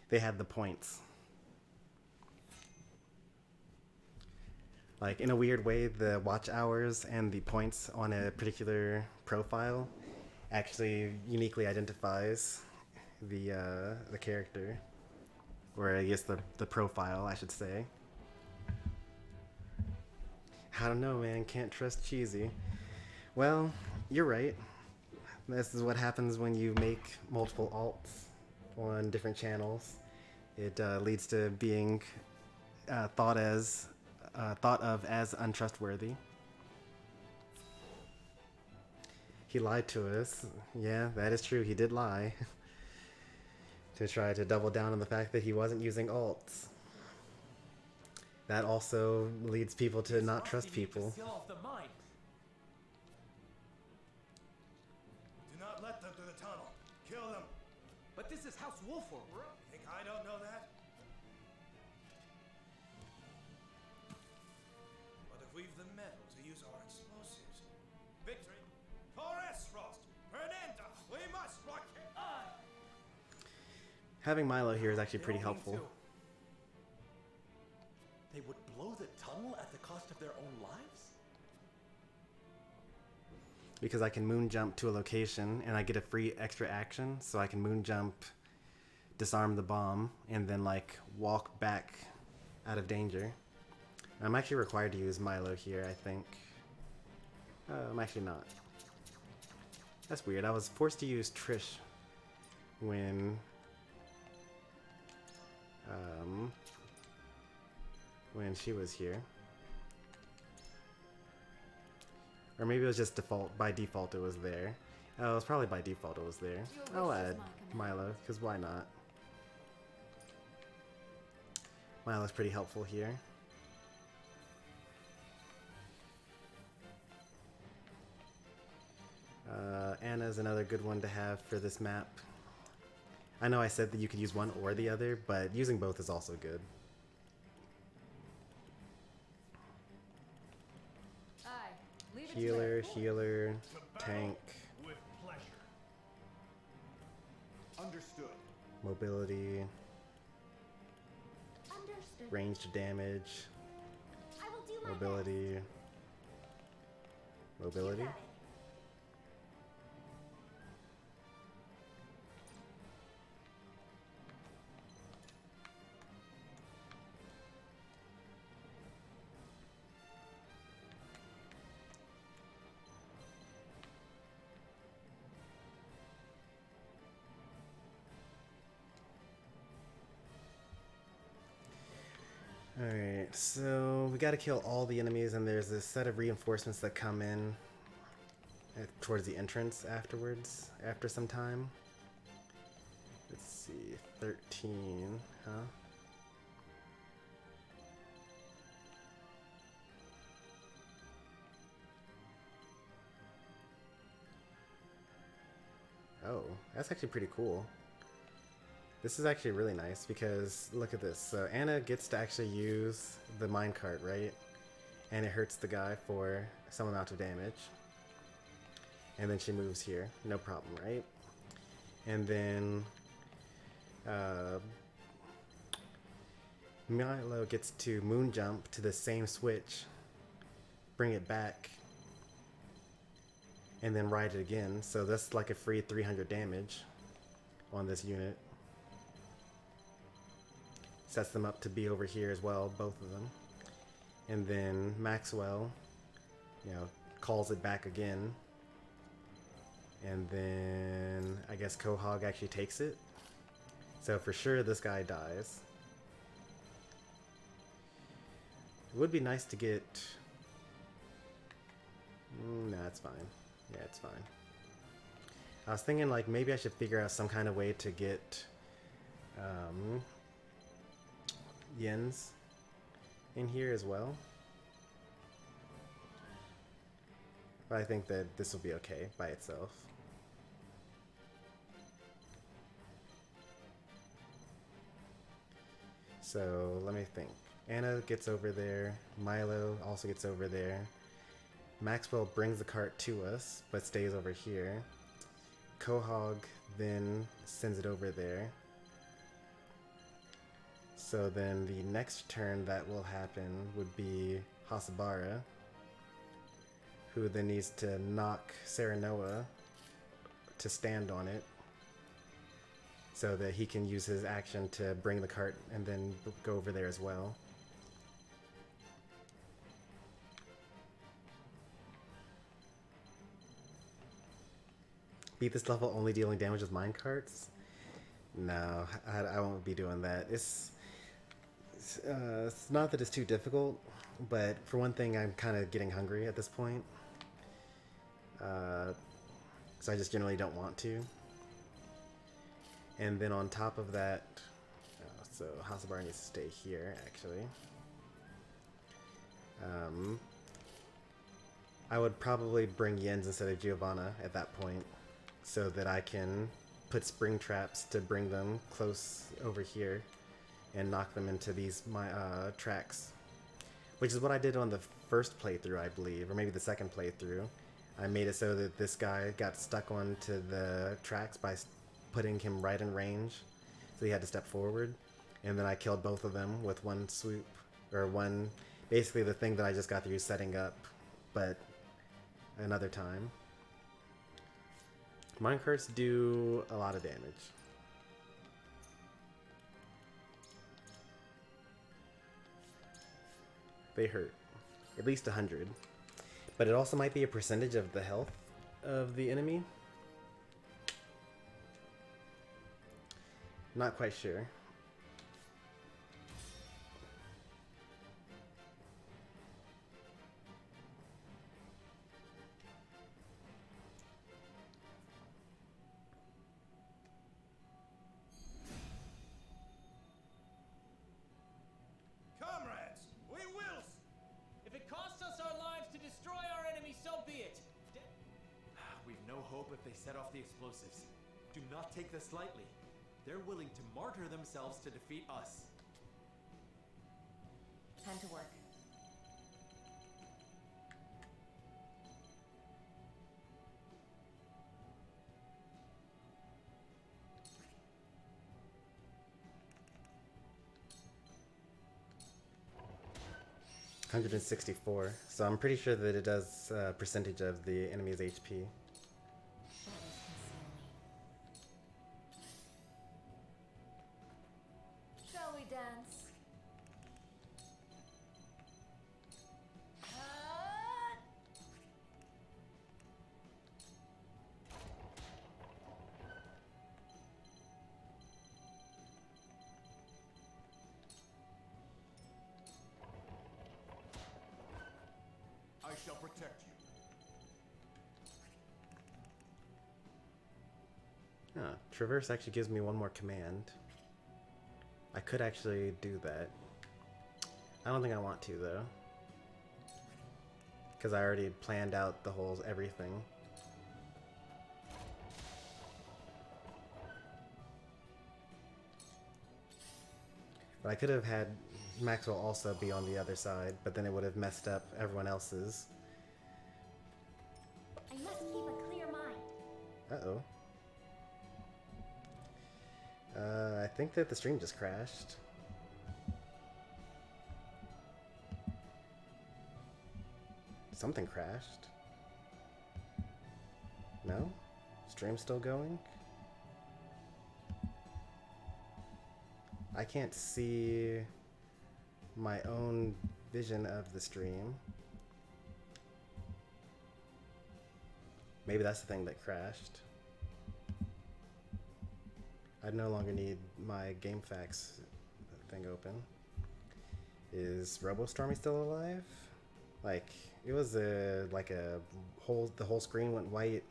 they had the points. Like, in a weird way, the watch hours and the points on a particular profile actually uniquely identifies the character. Or I guess the profile, I should say. I don't know, man. Can't trust Cheesy. Well, you're right. This is what happens when you make multiple alts on different channels. It leads to being thought of as untrustworthy. He lied to us. Yeah, that is true. He did lie. To try to double down on the fact that he wasn't using alts. That also leads people to not trust people. Do not let them through the tunnel. Kill them. But this is House Wolford. Think I don't know that? But if we've the metal to use our explosives, victory for Esfrost! Fernanda, we must rock it! Having Milo here is actually pretty helpful. They would blow the tunnel at the cost of their own lives? Because I can moon jump to a location and I get a free extra action, so I can moon jump, disarm the bomb, and then like walk back out of danger. I'm actually required to use Milo here, I think. I'm actually not. That's weird. I was forced to use Trish when she was here. Or maybe it was just by default it was there. Oh, it was probably by default it was there. I'll add Milo, because why not? Milo's pretty helpful here. Anna's another good one to have for this map. I know I said that you could use one or the other, but using both is also good. Healer, healer, tank. With pleasure. Understood. Mobility. Understood. Ranged damage. I will do my Mobility. Mobility. Alright, so we gotta kill all the enemies, and there's this set of reinforcements that come in towards the entrance afterwards, after some time. Let's see, 13, huh? Oh, that's actually pretty cool. This is actually really nice because look at this. So Anna gets to actually use the minecart, right? And it hurts the guy for some amount of damage. And then she moves here, no problem, right? And then Milo gets to moon jump to the same switch, bring it back, and then ride it again. So that's like a free 300 damage on this unit. Sets them up to be over here as well, both of them. And then Maxwell, you know, calls it back again. And then I guess Quahog actually takes it. So for sure this guy dies. It would be nice to get... no, it's fine. Yeah, it's fine. I was thinking like maybe I should figure out some kind of way to get Yens in here as well. But I think that this will be okay by itself. So let me think. Anna gets over there. Milo also gets over there. Maxwell brings the cart to us, but stays over here. Quahog then sends it over there. So then the next turn that will happen would be Hasabara, who then needs to knock Serenoa to stand on it so that he can use his action to bring the cart and then go over there as well. beat this level only dealing damage with minecarts? No, I won't be doing that. It's not that it's too difficult, but for one thing, I'm kind of getting hungry at this point. So I just generally don't want to. And then on top of that, so House of Bar needs to stay here, actually. I would probably bring Jens instead of Giovanna at that point, so that I can put spring traps to bring them close over here and knock them into these tracks. Which is what I did on the first playthrough, I believe, or maybe the second playthrough. I made it so that this guy got stuck onto the tracks by putting him right in range, so he had to step forward. And then I killed both of them with one swoop, or one, basically the thing that I just got through setting up, but another time. Minecarts do a lot of damage. They hurt. At least 100. But it also might be a percentage of the health of the enemy. Not quite sure. Comrades, we will. If it costs us our lives to destroy our enemy, so be it. We've no hope if they set off the explosives. Do not take this lightly. They're willing to martyr themselves to defeat us. Time to work. $164. So I'm pretty sure that it does a percentage of the enemy's HP. Shall we dance? I shall protect you. Huh. Traverse actually gives me one more command. I could actually do that. I don't think I want to, though. Because I already planned out the whole everything. But I could have had Maxwell also be on the other side, but then it would have messed up everyone else's. I must keep a clear mind. Uh-oh. I think that the stream just crashed. Something crashed. No? Stream's still going? I can't see my own vision of the stream. Maybe that's the thing that crashed. I no longer need my GameFAQs thing open. Is Stormy still alive? Like, it was the whole screen went white,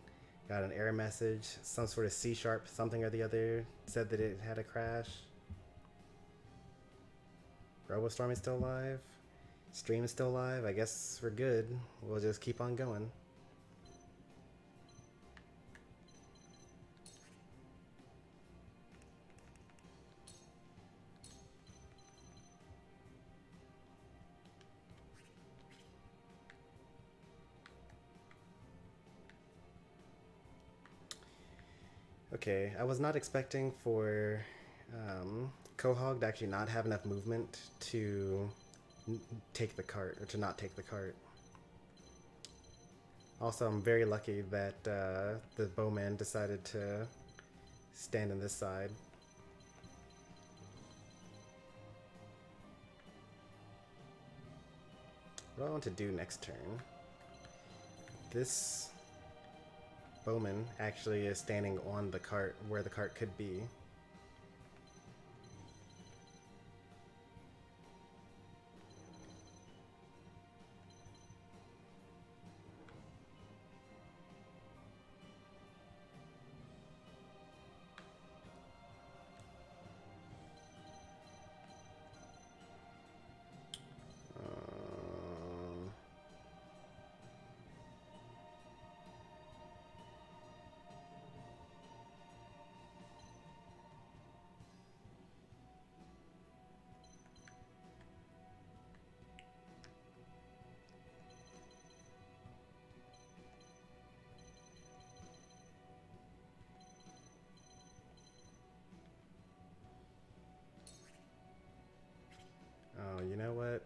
got an error message, some sort of C# something or the other said that it had a crash. Stormy's still alive. Stream is still alive. I guess we're good. We'll just keep on going. Okay, I was not expecting for Quahog to actually not have enough movement to take the cart, or to not take the cart. Also, I'm very lucky that the bowman decided to stand on this side. What do I want to do next turn? This bowman actually is standing on the cart where the cart could be. Oh, you know what?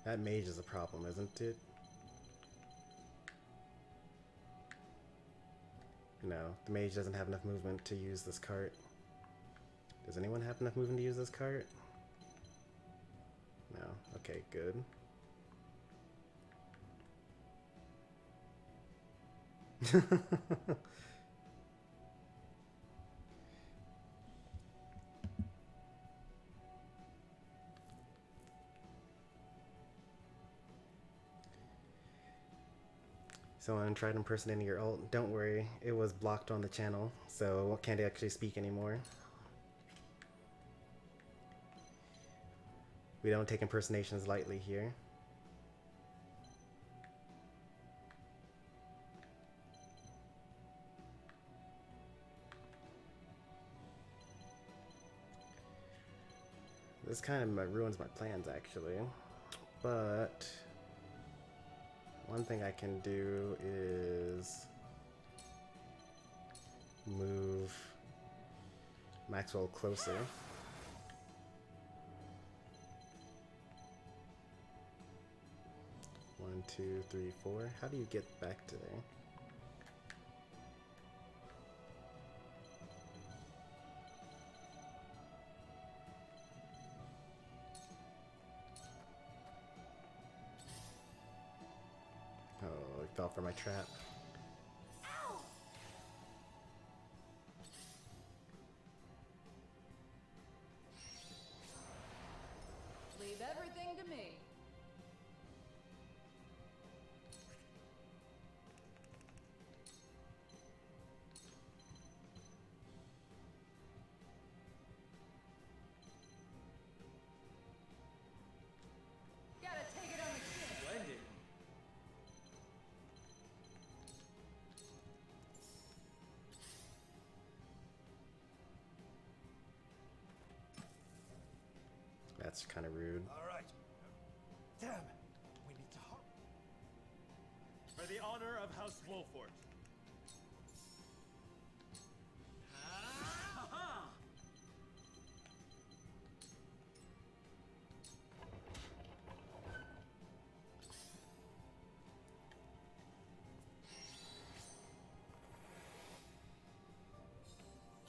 That mage is a problem, isn't it? No, the mage doesn't have enough movement to use this cart. Does anyone have enough movement to use this cart? No. Okay, good. Someone tried impersonating your ult. Don't worry, it was blocked on the channel, so can't actually speak anymore. We don't take impersonations lightly here. This kind of ruins my plans, actually. But one thing I can do is move Maxwell closer. One, two, three, four. How do you get back to there? Oh, I fell for my trap. Leave everything to me. Gotta take it on the chin. Splendid. That's kind of rude. All right. Damn. We need to hurry. For the honor of House Wolford.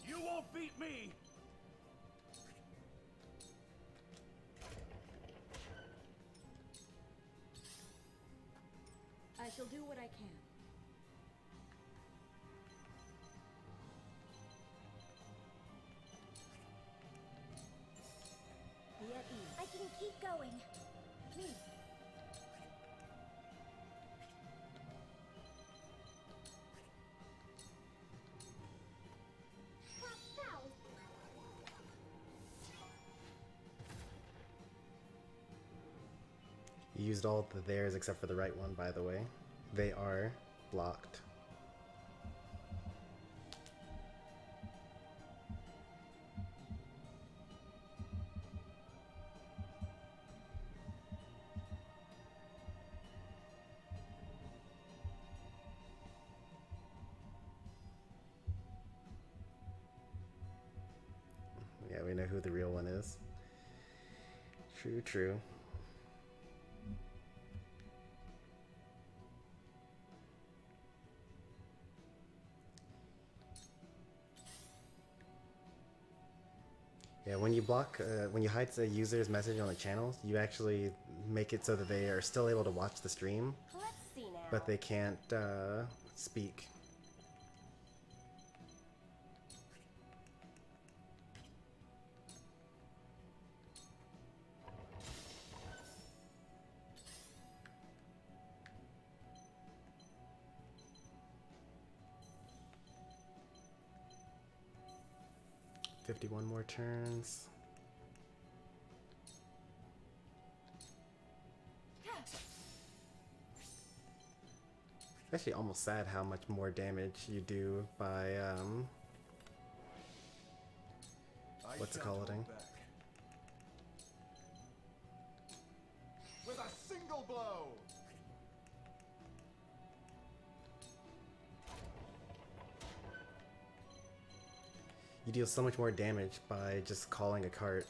You won't beat me! I shall do what I can. Yeti. I can keep going. Please. You used all the theirs except for the right one, by the way. They are blocked. Yeah, we know who the real one is. True, true. Yeah, when you block, when you hide a user's message on the channel, you actually make it so that they are still able to watch the stream, Let's see now. but they can't speak. 51 more turns. Actually, almost sad how much more damage you do by what's it called? With a single blow. You deal so much more damage by just calling a cart.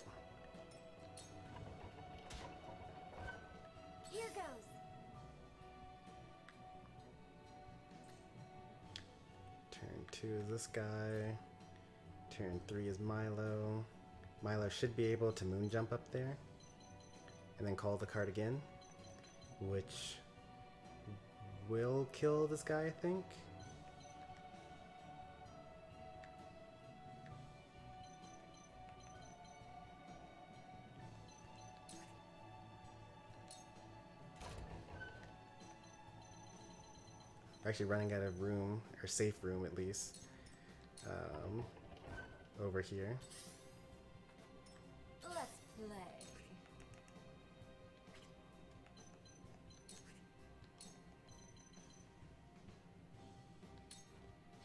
Here goes. Turn 2 is this guy. Turn 3 is Milo. Milo should be able to moon jump up there. And then call the cart again. Which will kill this guy, I think. We're actually running out of room, or safe room at least, over here. Let's play.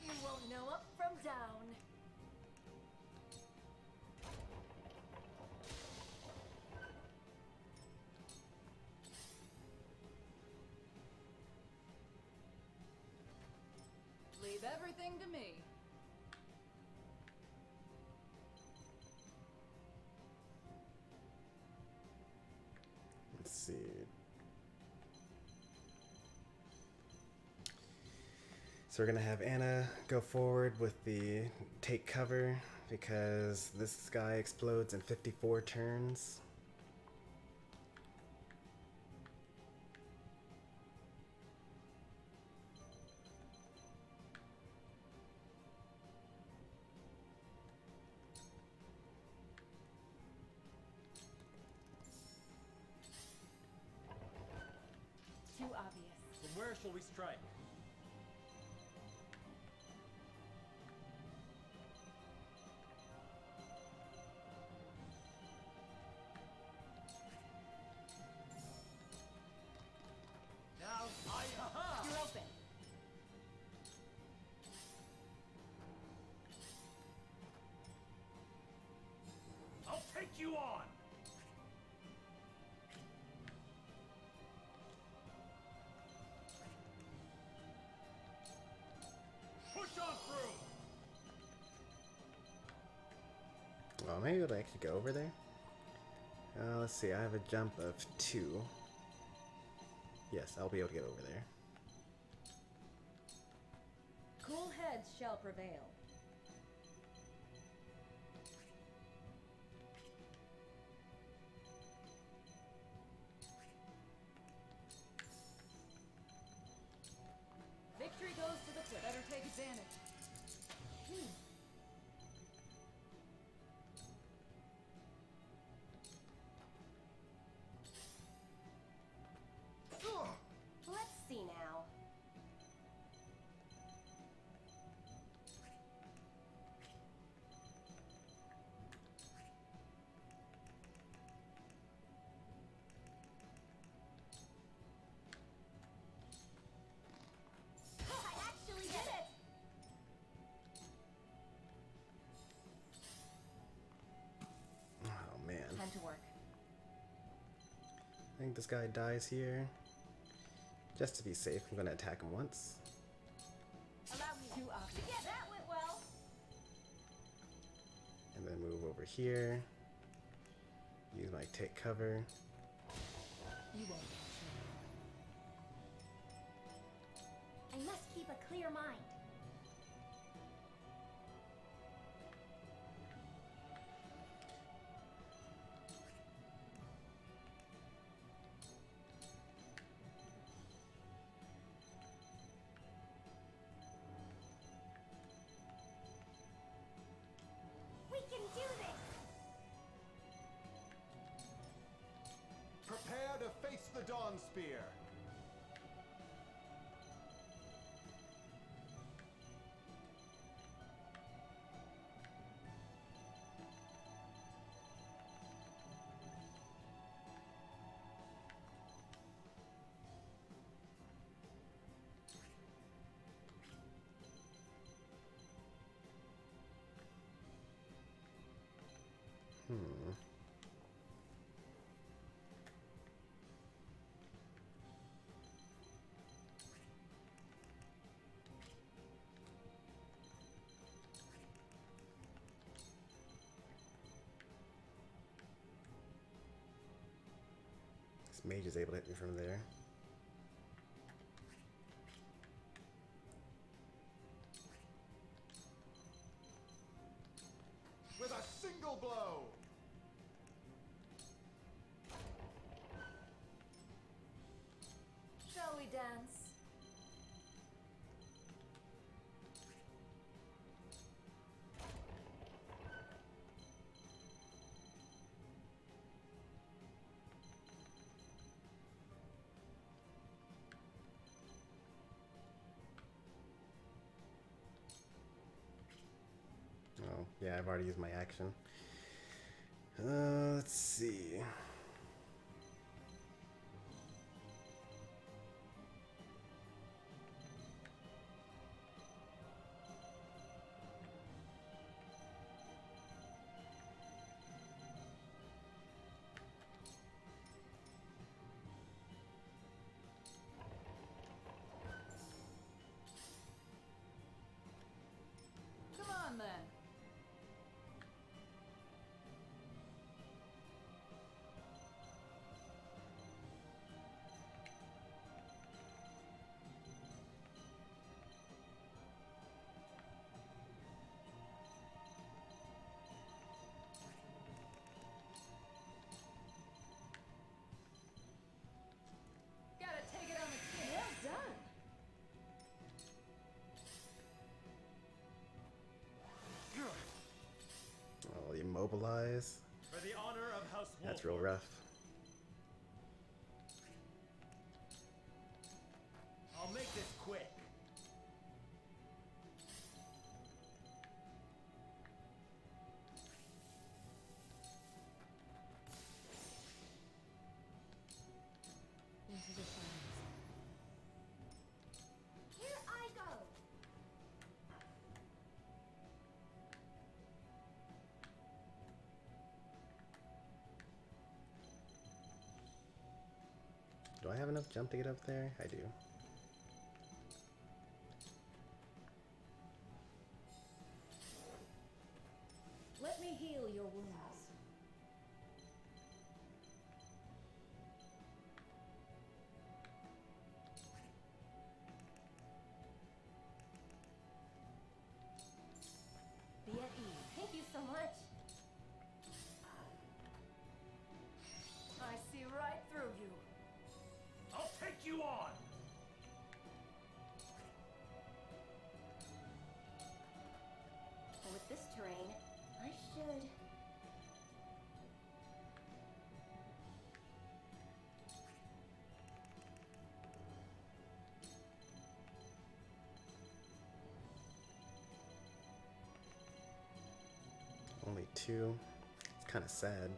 You won't know up from down. Leave everything to me. Let's see. So we're gonna have Anna go forward with the take cover because this guy explodes in 54 turns. Too obvious. From where shall we strike? Now, You're open. I'll take you on! Push on through! Well, maybe I'll actually go over there. Let's see, I have a jump of 2. Yes, I'll be able to get over there. Cool heads shall prevail. Victory goes to the quick. Better take advantage. Let's see now. I actually did it! Oh man. Time to work. I think this guy dies here. Just to be safe, I'm gonna attack him once. Allow me. Too obvious. Yeah, that went well. And then move over here. Use my take cover. You won't. I must keep a clear mind. We can do this! Prepare to face the Dawn Spear. mage is able to hit me from there. With a single blow! Shall we dance? Oh, yeah, I've already used my action. Let's see. Come on then. Gotta take it on the chin. Well done. Oh, immobilize. For the honor of House Wolf. That's real rough. I'll make this quick. Into the shadows. Here I go. Do I have enough jump to get up there? I do. Let me heal your wounds. Be at ease. Thank you so much. I see right through you. I'll take you on. With this terrain, I should. Only 2. It's kind of sad.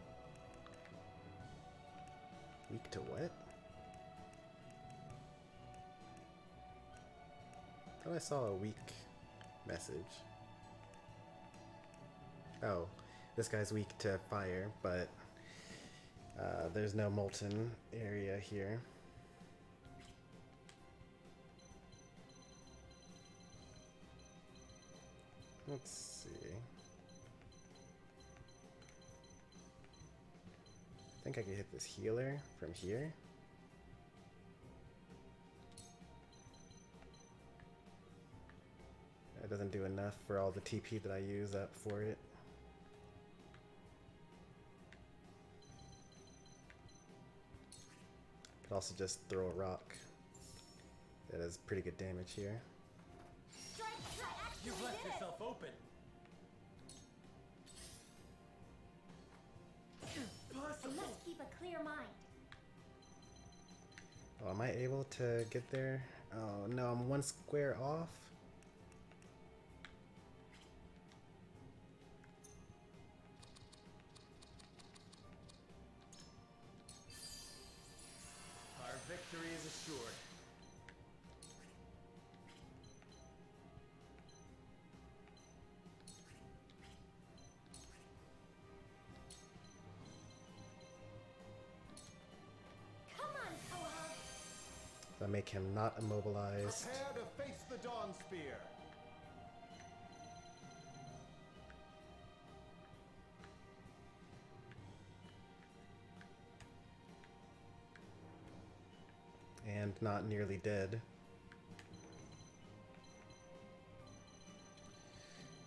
Weak to what? Thought I saw a weak message. Oh, this guy's weak to fire, but there's no molten area here. Let's see. I think I could hit this healer from here. That doesn't do enough for all the TP that I use up for it. Could also just throw a rock. That has pretty good damage here. You've left yourself open. I must keep a clear mind. Oh, am I able to get there? Oh no, I'm 1 square off. Our victory is assured. Come on, Koha. If I make him not immobilized. Prepare to face the Dawn Spear. not nearly dead.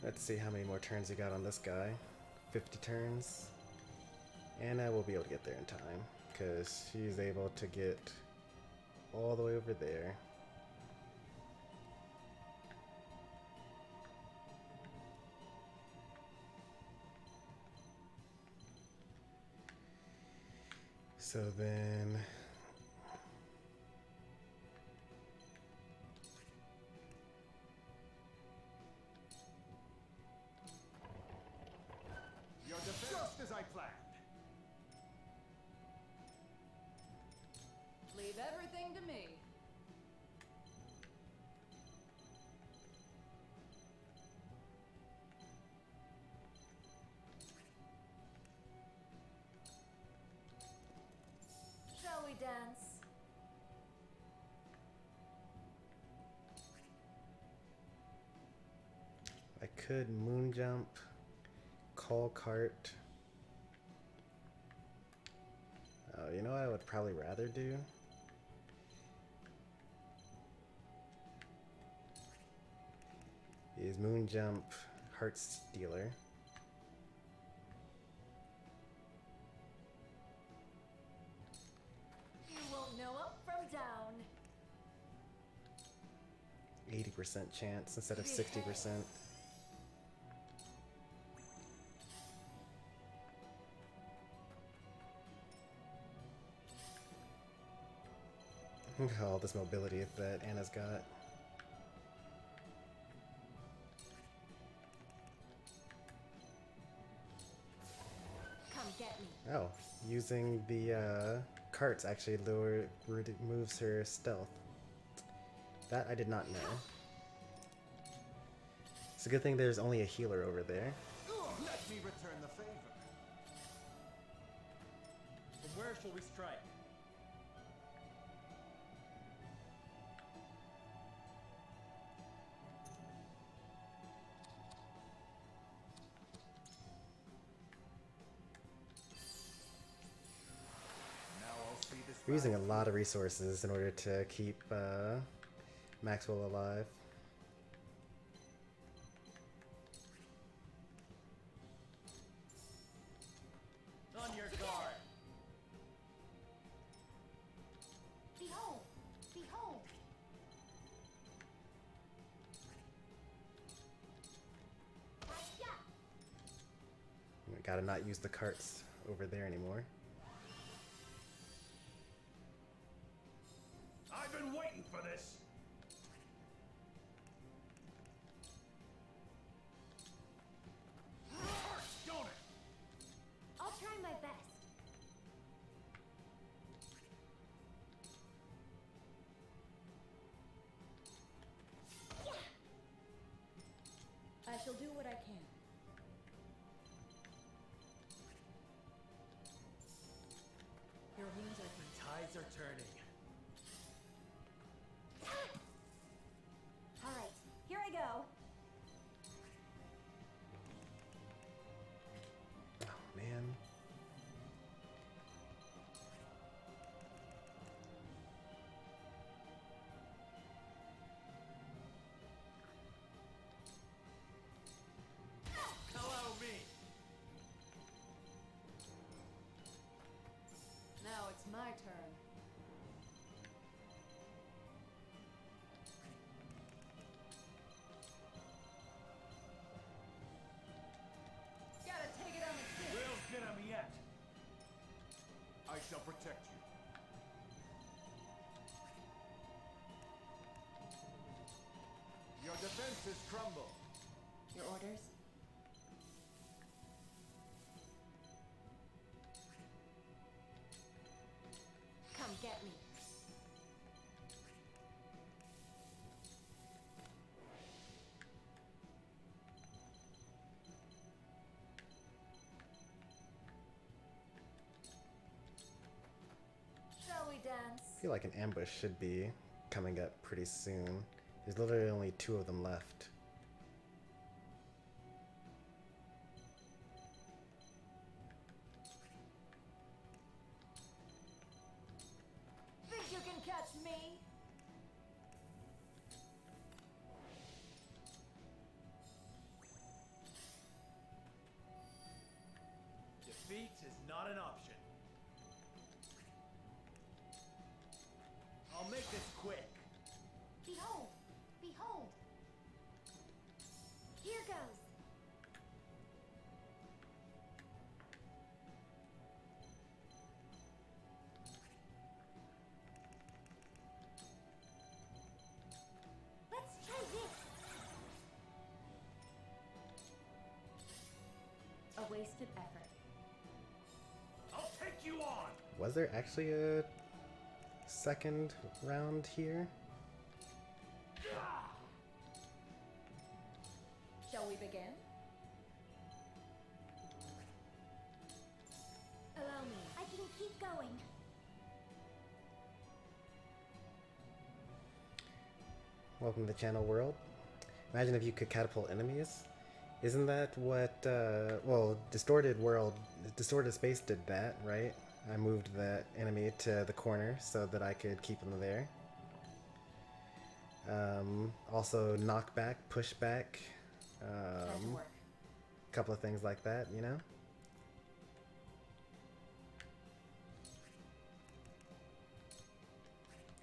Let's see how many more turns he got on this guy. 50 turns. And I will be able to get there in time, because he's able to get all the way over there. So then Your defense. Just as I planned. Leave everything to me. Shall we dance? I could moon jump, call cart. Oh, you know what I would probably rather do? Is moon jump, heart stealer. You won't know up from down. 80% chance instead of 60%. Look at all this mobility that Anna's got. Come get me. Oh, using the carts actually removes her stealth. That I did not know. It's a good thing there's only a healer over there. Let me return the favor. From where shall we strike? We're using a lot of resources in order to keep Maxwell alive. On your guard. Behold! Behold! We gotta not use the carts over there anymore. I've been waiting for this. Don't it? I'll try my best. I shall do what I can. Your wounds are healed. Tides are turning. All right, here I go. Oh man. Hello, me. Now it's my turn. Gotta take it on the chin. We'll get him yet. I shall protect you. Your defenses crumble. Your orders? Come get me. Shall we dance? I feel like an ambush should be coming up pretty soon. There's literally only 2 of them left. Think you can catch me? Retreat is not an option. I'll make this quick. Behold! Behold! Here goes! Let's try this! A wasted effort. I'll take you on! Was there actually a second round here? Shall we begin? Allow me. I can keep going. Welcome to the channel, world. Imagine if you could catapult enemies. Isn't that what, well, Distorted Space did that, right? I moved that enemy to the corner so that I could keep them there. Also knockback, pushback, a couple of things like that, you know?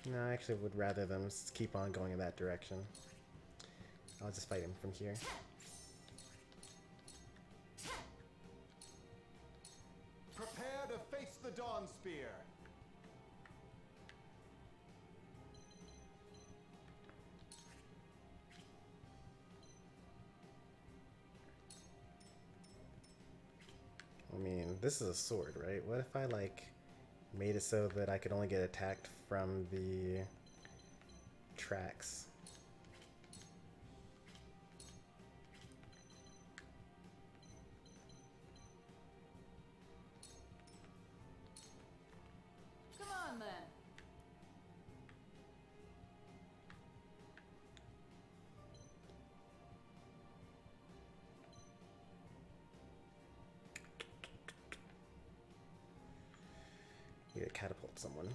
No, I actually would rather them keep on going in that direction. I'll just fight him from here. Prepare to face the Dawn Spear. I mean, this is a sword, right? What if I, like, made it so that I could only get attacked from the tracks? Come on, then. We gotta catapult someone.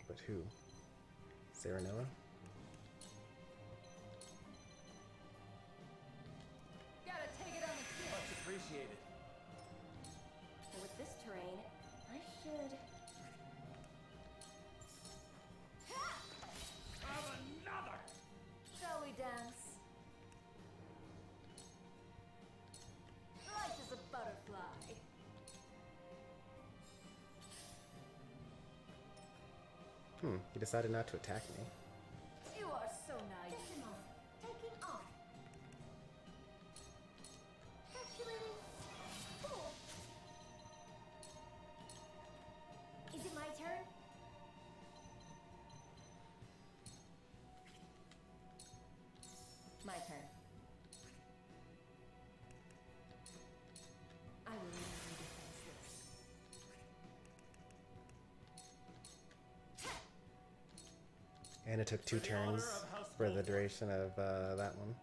But who? Serenoa? Gotta take it on the chin. Much appreciated. With this terrain, I should... Have another! Shall we dance? Light as a butterfly. He decided not to attack me. You are so naive. Taking off. Calculating. Cool. Is it my turn? My turn. I will leave you defenseless. And it took 2 turns for the duration of that one.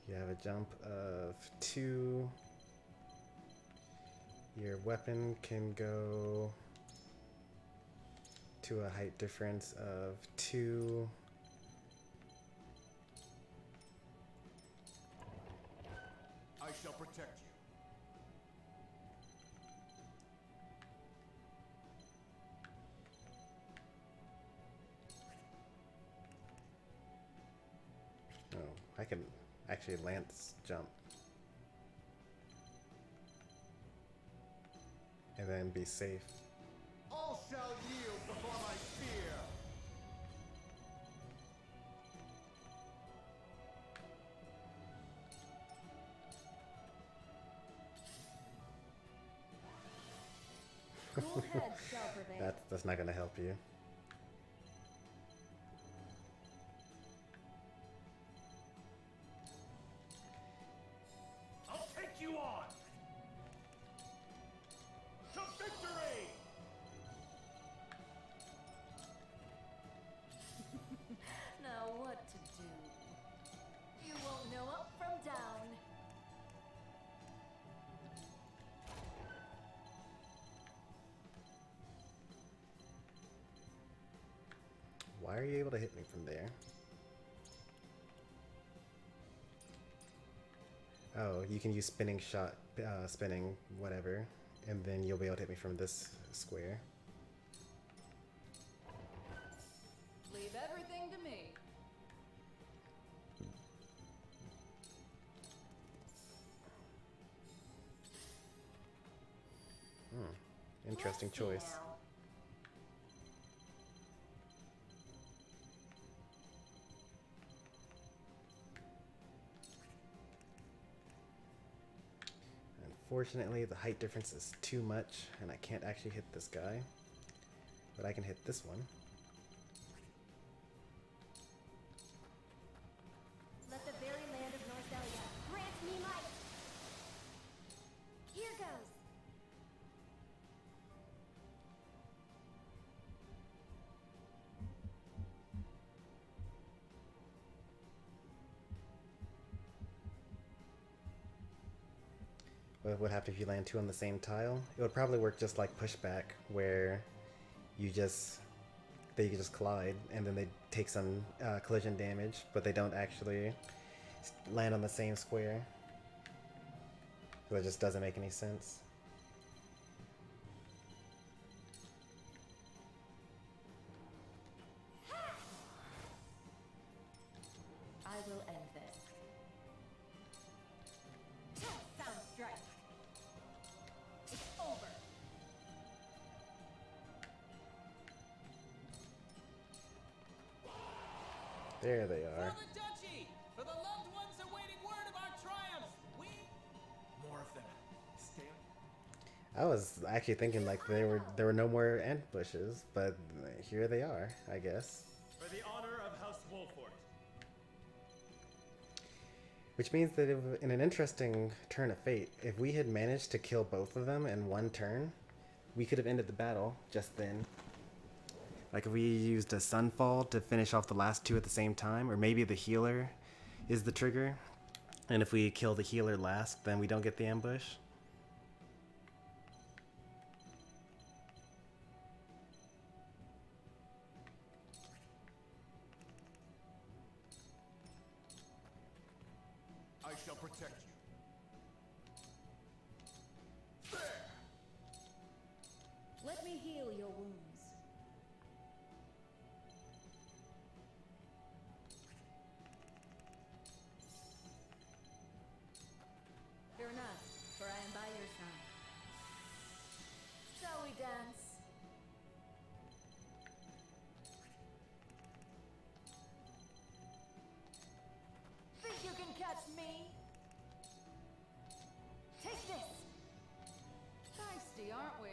You have a jump of 2. Your weapon can go to a height difference of 2. I shall protect you. Oh, I can actually lance jump. And then be safe. All shall yield before my spear. Cool heads shall prevail. That's not gonna help you. I'll take you on. To victory! Now what to do? You won't know up from down. are you able to hit me from there? Oh, you can use spinning shot, spinning whatever, and then you'll be able to hit me from this square. Leave everything to me. Interesting choice. Unfortunately, the height difference is too much, and I can't actually hit this guy. But I can hit this one. Let the very land of Northalia grant me light. Here goes. What would happen if you land two on the same tile? It would probably work just like pushback, where you just collide, and then they take some collision damage, but they don't actually land on the same square. So it just doesn't make any sense. I will end this. Sound strike. It's over. There they are. For the duchy! For the loved ones awaiting word of our triumph! We... More of them. Stay I was actually thinking like there were no more ambushes, but here they are, I guess. For the honor of House Wolfort. Which means that in an interesting turn of fate, if we had managed to kill both of them in one turn, we could have ended the battle just then. Like if we used a Sunfall to finish off the last two at the same time, or maybe the healer is the trigger, and if we kill the healer last, then we don't get the ambush. I shall protect you. Let me heal your wounds. Fear not, for I am by your side. Shall we dance? Think you can catch me? Take this. Feisty, aren't we?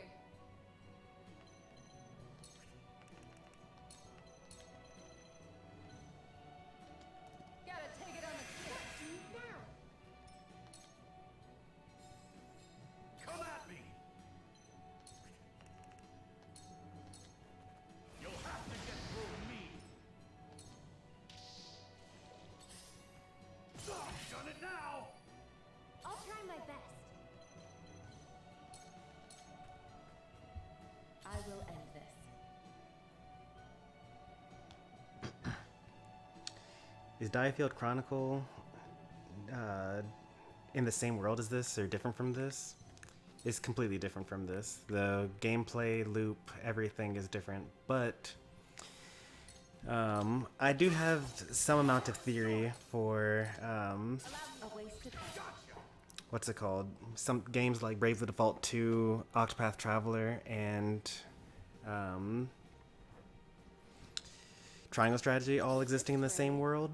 Gotta take it on the chin. Now. Come at me! You'll have to get through me! Done it now! I'll try my best. I will end this. Is Diefield Chronicle in the same world as this, or different from this? It's completely different from this. The gameplay, loop, everything is different, but I do have some amount of theory for what's it called? Some games like Brave the Default 2, Octopath Traveler, and Triangle Strategy all existing in the same world.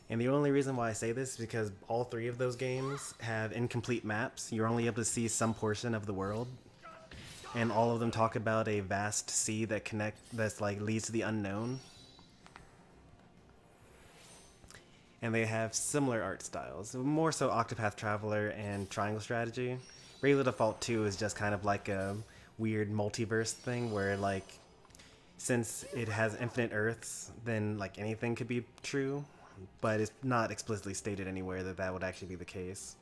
And the only reason why I say this is because all three of those games have incomplete maps. You're only able to see some portion of the world. And all of them talk about a vast sea that's like leads to the unknown. And they have similar art styles. More so Octopath Traveler and Triangle Strategy. Brave the Default 2 is just kind of like a weird multiverse thing where like since it has infinite Earths, then like anything could be true. But it's not explicitly stated anywhere that that would actually be the case.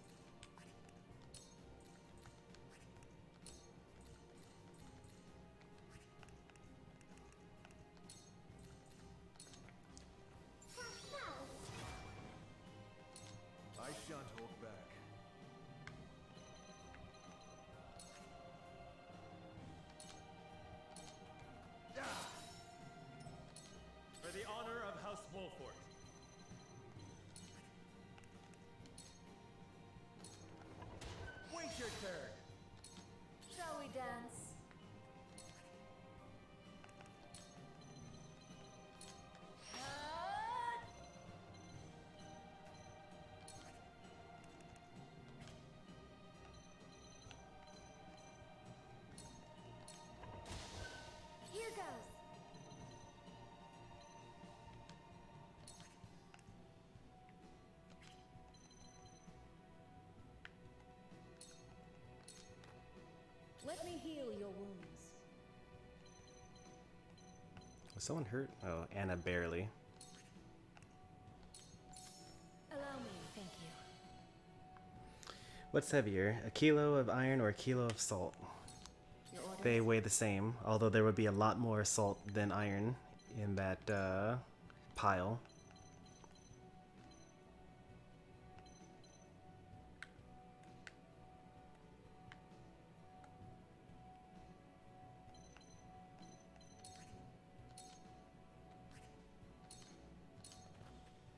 for it. Wait your turn. Shall we dance? Here goes. Let me heal your wounds. Was someone hurt? Oh, Anna barely. Allow me, thank you. What's heavier, a kilo of iron or a kilo of salt? Your orders? They weigh the same, although there would be a lot more salt than iron in that pile.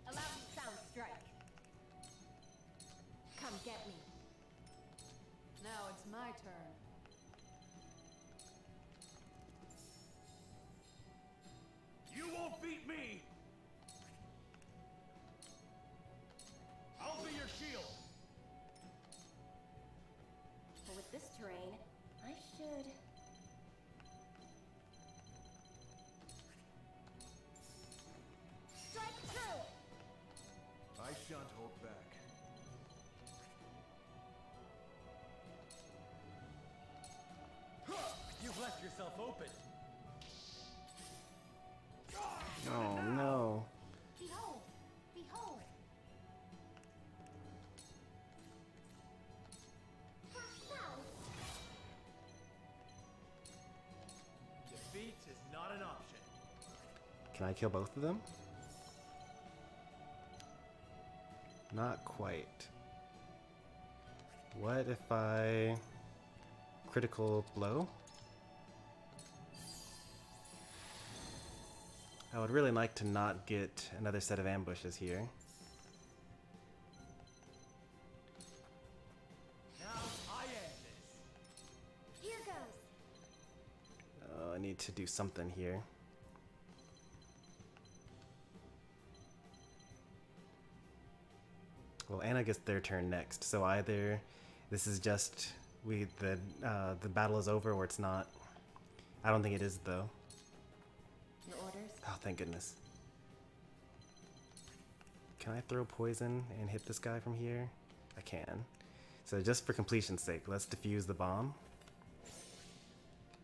A loud sound strike. Come get me. Now it's my turn. You won't beat me! I'll be your shield! But with this terrain, I should. Strike true. I shan't hold back. You've left yourself open. Oh no. Behold. Behold. Defeat is not an option. Can I kill both of them? Not quite. What if I critical blow? I would really like to not get another set of ambushes here. Now I end this. Here goes. Oh, I need to do something here. Well, Anna gets their turn next, so either this is just the battle is over or it's not. I don't think it is though. Your orders? Oh, thank goodness. Can I throw poison and hit this guy from here? I can. So just for completion's sake, let's defuse the bomb.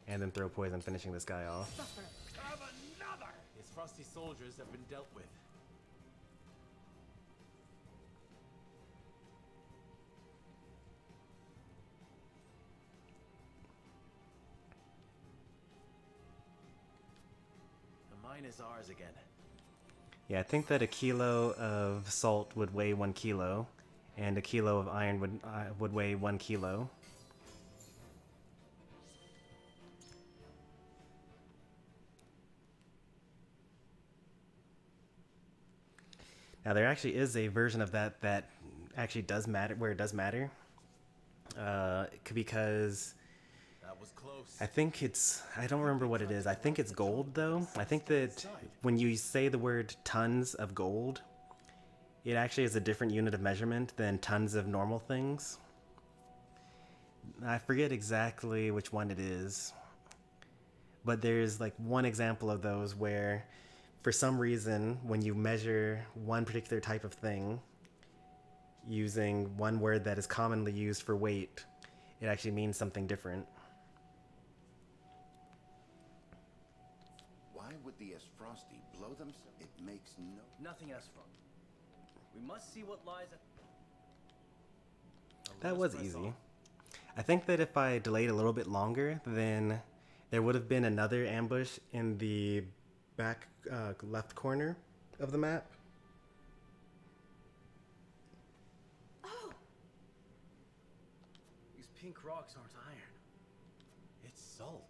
And then throw poison, finishing this guy off. Suffer. Have another! His frosty soldiers have been dealt with. The mine is ours again. Yeah, I think that a kilo of salt would weigh 1 kilo, and a kilo of iron would weigh 1 kilo. Now there actually is a version of that that actually does matter, where it does matter. Because That was close. I think it's, I don't remember what it is. I think it's gold though. I think that when you say the word tons of gold, it actually is a different unit of measurement than tons of normal things. I forget exactly which one it is, but there's like one example of those where for some reason when you measure one particular type of thing using one word that is commonly used for weight, it actually means something different. Why would the Frosty blow themselves? It makes no... Nothing else from. We must see what lies at... That was easy. I think that if I delayed a little bit longer, then there would have been another ambush in the back left corner of the map. Oh! These pink rocks aren't iron. It's salt.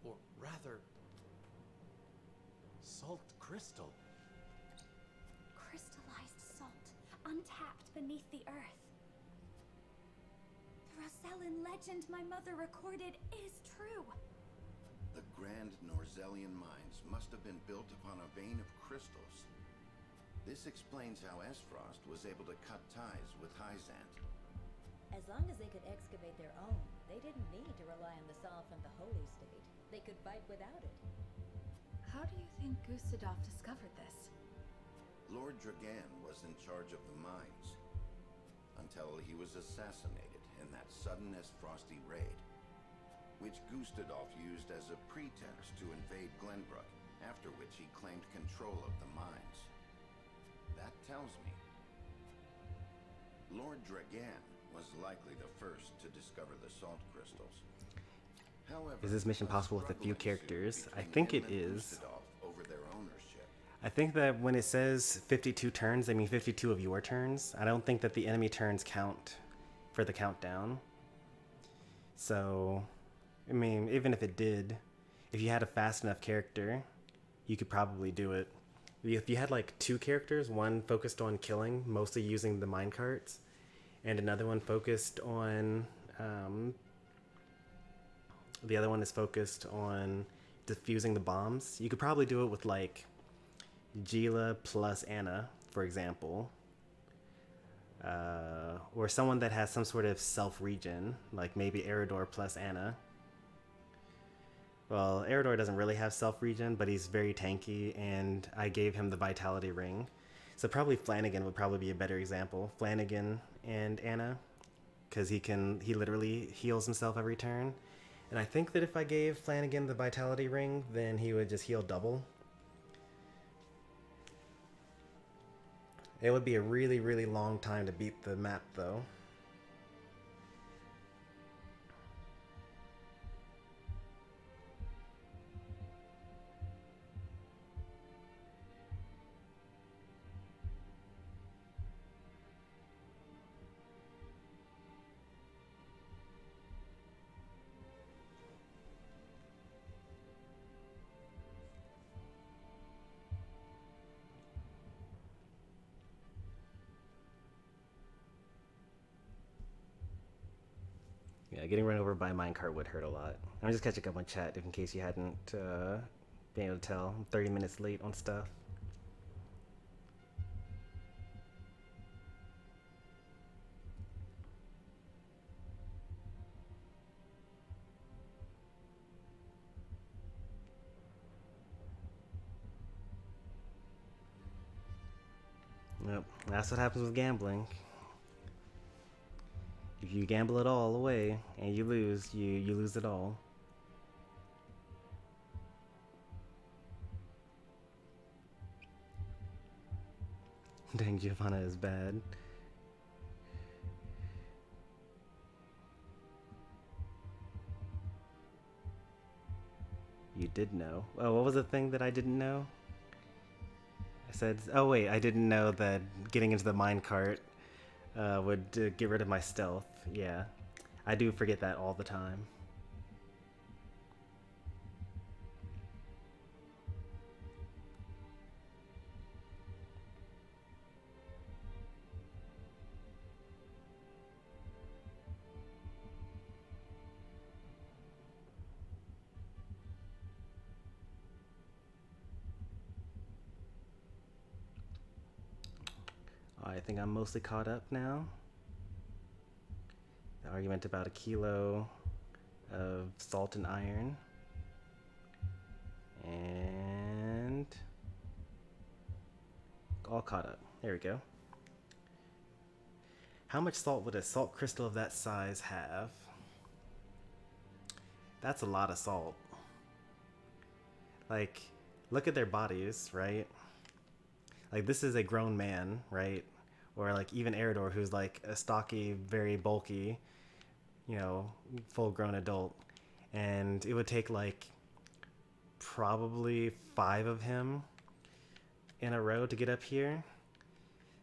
Or rather, salt crystal. beneath the earth. The Rosellan legend my mother recorded is true. The grand Norzellian mines must have been built upon a vein of crystals. This explains how Esfrost was able to cut ties with Hyzant. As long as they could excavate their own, they didn't need to rely on the Sol from the Holy State. They could fight without it. How do you think Gustadov discovered this? Lord Dragan was in charge of the mines until he was assassinated in that sudden Esfrosty raid, which Gustadov used as a pretext to invade Glenbrook, after which he claimed control of the mines. That tells me Lord Dragan was likely the first to discover the salt crystals. However, Is this mission possible with a few characters? I think it is. Over their ownership. I think that when it says 52 turns, they mean 52 of your turns. I don't think that the enemy turns count for the countdown. So, I mean, even if it did, if you had a fast enough character, you could probably do it. If you had like two characters, one focused on killing, mostly using the minecarts, and another one focused on, the other one is focused on defusing the bombs. You could probably do it with like Gila plus Anna, for example. Or someone that has some sort of self-regen, like maybe Eridor plus Anna. Well, Eridor doesn't really have self-regen, but he's very tanky, and I gave him the Vitality Ring. So probably Flanagan would probably be a better example. Flanagan and Anna, because he literally heals himself every turn. And I think that if I gave Flanagan the Vitality Ring, then he would just heal double. It would be a really, really long time to beat the map, though. Yeah, getting run over by a minecart would hurt a lot. I'm just catching up on chat in case you hadn't been able to tell. I'm 30 minutes late on stuff. Yep, that's what happens with gambling. If you gamble it all away and you lose, you lose it all. Dang, Giovanna is bad. You did know. Oh, what was the thing that I didn't know? I said, oh wait, I didn't know that getting into the minecart would get rid of my stealth. Yeah, I do forget that all the time. I think I'm mostly caught up now. The argument about 1 kilo of salt and iron. And all caught up. There we go. How much salt would a salt crystal of that size have? That's a lot of salt. Like, look at their bodies, right? Like, this is a grown man, right? Or like even Eridor, who's like a stocky, very bulky, you know, full-grown adult. And it would take like probably 5 of him in a row to get up here.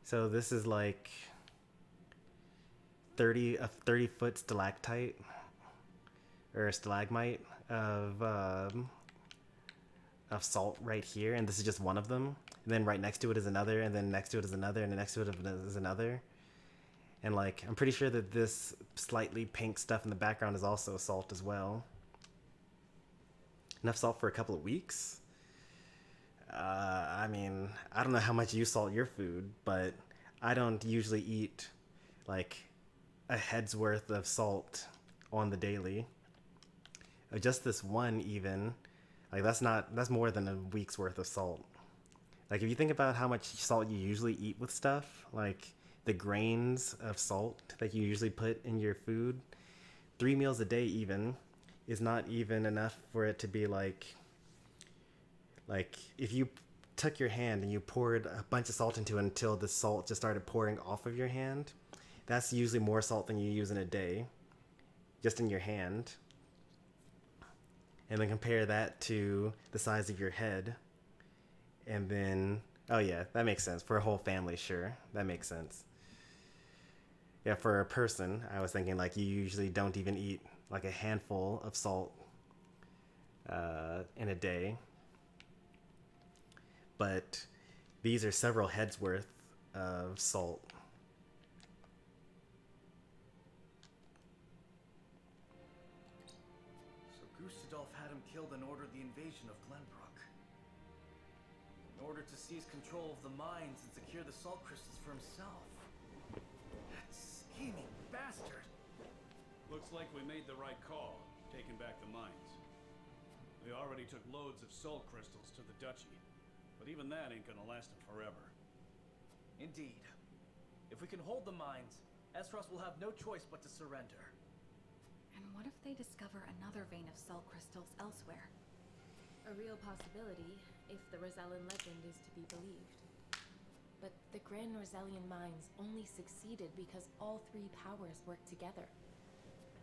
So this is like a 30-foot stalactite or a stalagmite of salt right here, and this is just one of them. And then right next to it is another, and then next to it is another, and then next to it is another. And like, I'm pretty sure that this slightly pink stuff in the background is also salt as well. Enough salt for a couple of weeks? I mean, I don't know how much you salt your food, but I don't usually eat like a head's worth of salt on the daily. Just this one even, like that's more than a week's worth of salt. Like if you think about how much salt you usually eat with stuff, like the grains of salt that you usually put in your food, 3 meals a day even is not even enough for it to be like if you took your hand and you poured a bunch of salt into it until the salt just started pouring off of your hand, that's usually more salt than you use in a day, just in your hand. And then compare that to the size of your head. And then, oh yeah, that makes sense. For a whole family, sure. That makes sense. Yeah, for a person, I was thinking like you usually don't even eat like a handful of salt in a day. But these are several heads worth of salt. So Gustadolf had him killed in order of the invasion of Glenbrook. In order to seize control of the mines and secure the salt crystals for himself. That scheming bastard! Looks like we made the right call, taking back the mines. We already took loads of salt crystals to the duchy, but even that ain't gonna last them forever. Indeed. If we can hold the mines, Esros will have no choice but to surrender. And what if they discover another vein of salt crystals elsewhere? A real possibility, if the Rosellan legend is to be believed. But the Grand Norzellian mines only succeeded because all 3 powers worked together.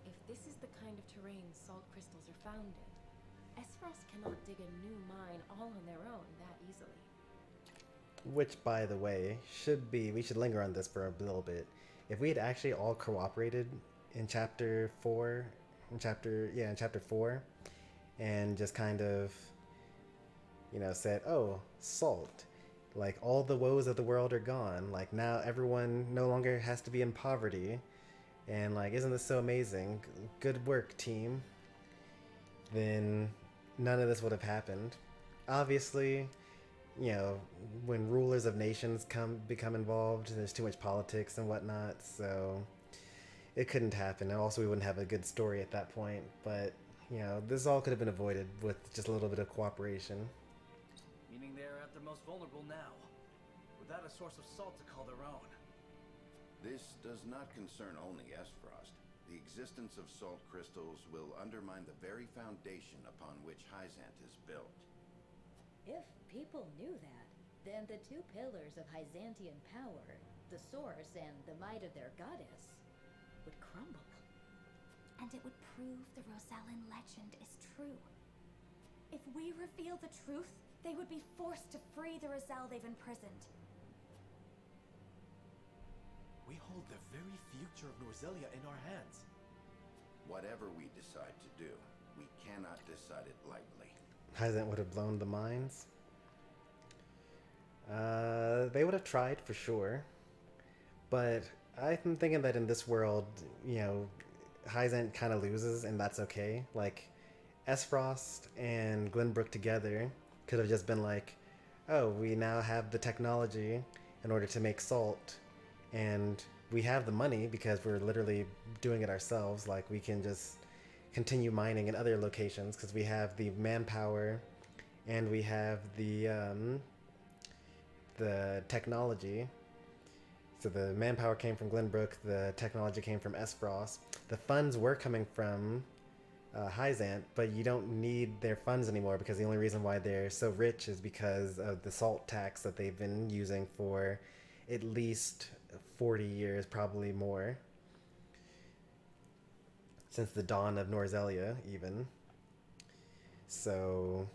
If this is the kind of terrain salt crystals are found in, Esros cannot dig a new mine all on their own that easily. Which, by the way, we should linger on this for a little bit. If we had actually all cooperated in chapter 4, in chapter 4, and just kind of, said, oh, salt. Like, all the woes of the world are gone. Like, now everyone no longer has to be in poverty. And, like, isn't this so amazing? Good work, team. Then none of this would have happened. Obviously, when rulers of nations become involved, there's too much politics and whatnot, so it couldn't happen. And also, we wouldn't have a good story at that point. But, this all could have been avoided with just a little bit of cooperation. Meaning they're at their most vulnerable now, without a source of salt to call their own. This does not concern only Esfrost. The existence of salt crystals will undermine the very foundation upon which Hyzant is built. If people knew that, then the 2 pillars of Hyzantian power, the source and the might of their goddess, would crumble. And it would prove the Rosellan legend is true. If we reveal the truth, they would be forced to free the Roselle they've imprisoned. We hold the very future of Norzelia in our hands. Whatever we decide to do, we cannot decide it lightly. Hyzant would have blown the mines. They would have tried for sure. But I'm thinking that in this world, Hyzant kind of loses, and that's okay. Like, Esfrost and Glenbrook together could have just been like, oh, we now have the technology in order to make salt, and we have the money because we're literally doing it ourselves. Like, we can just continue mining in other locations because we have the manpower and we have the technology. So the manpower came from Glenbrook, the technology came from Esfrost. The funds were coming from Hyzant, but you don't need their funds anymore because the only reason why they're so rich is because of the salt tax that they've been using for at least 40 years, probably more. Since the dawn of Norzelia, even. So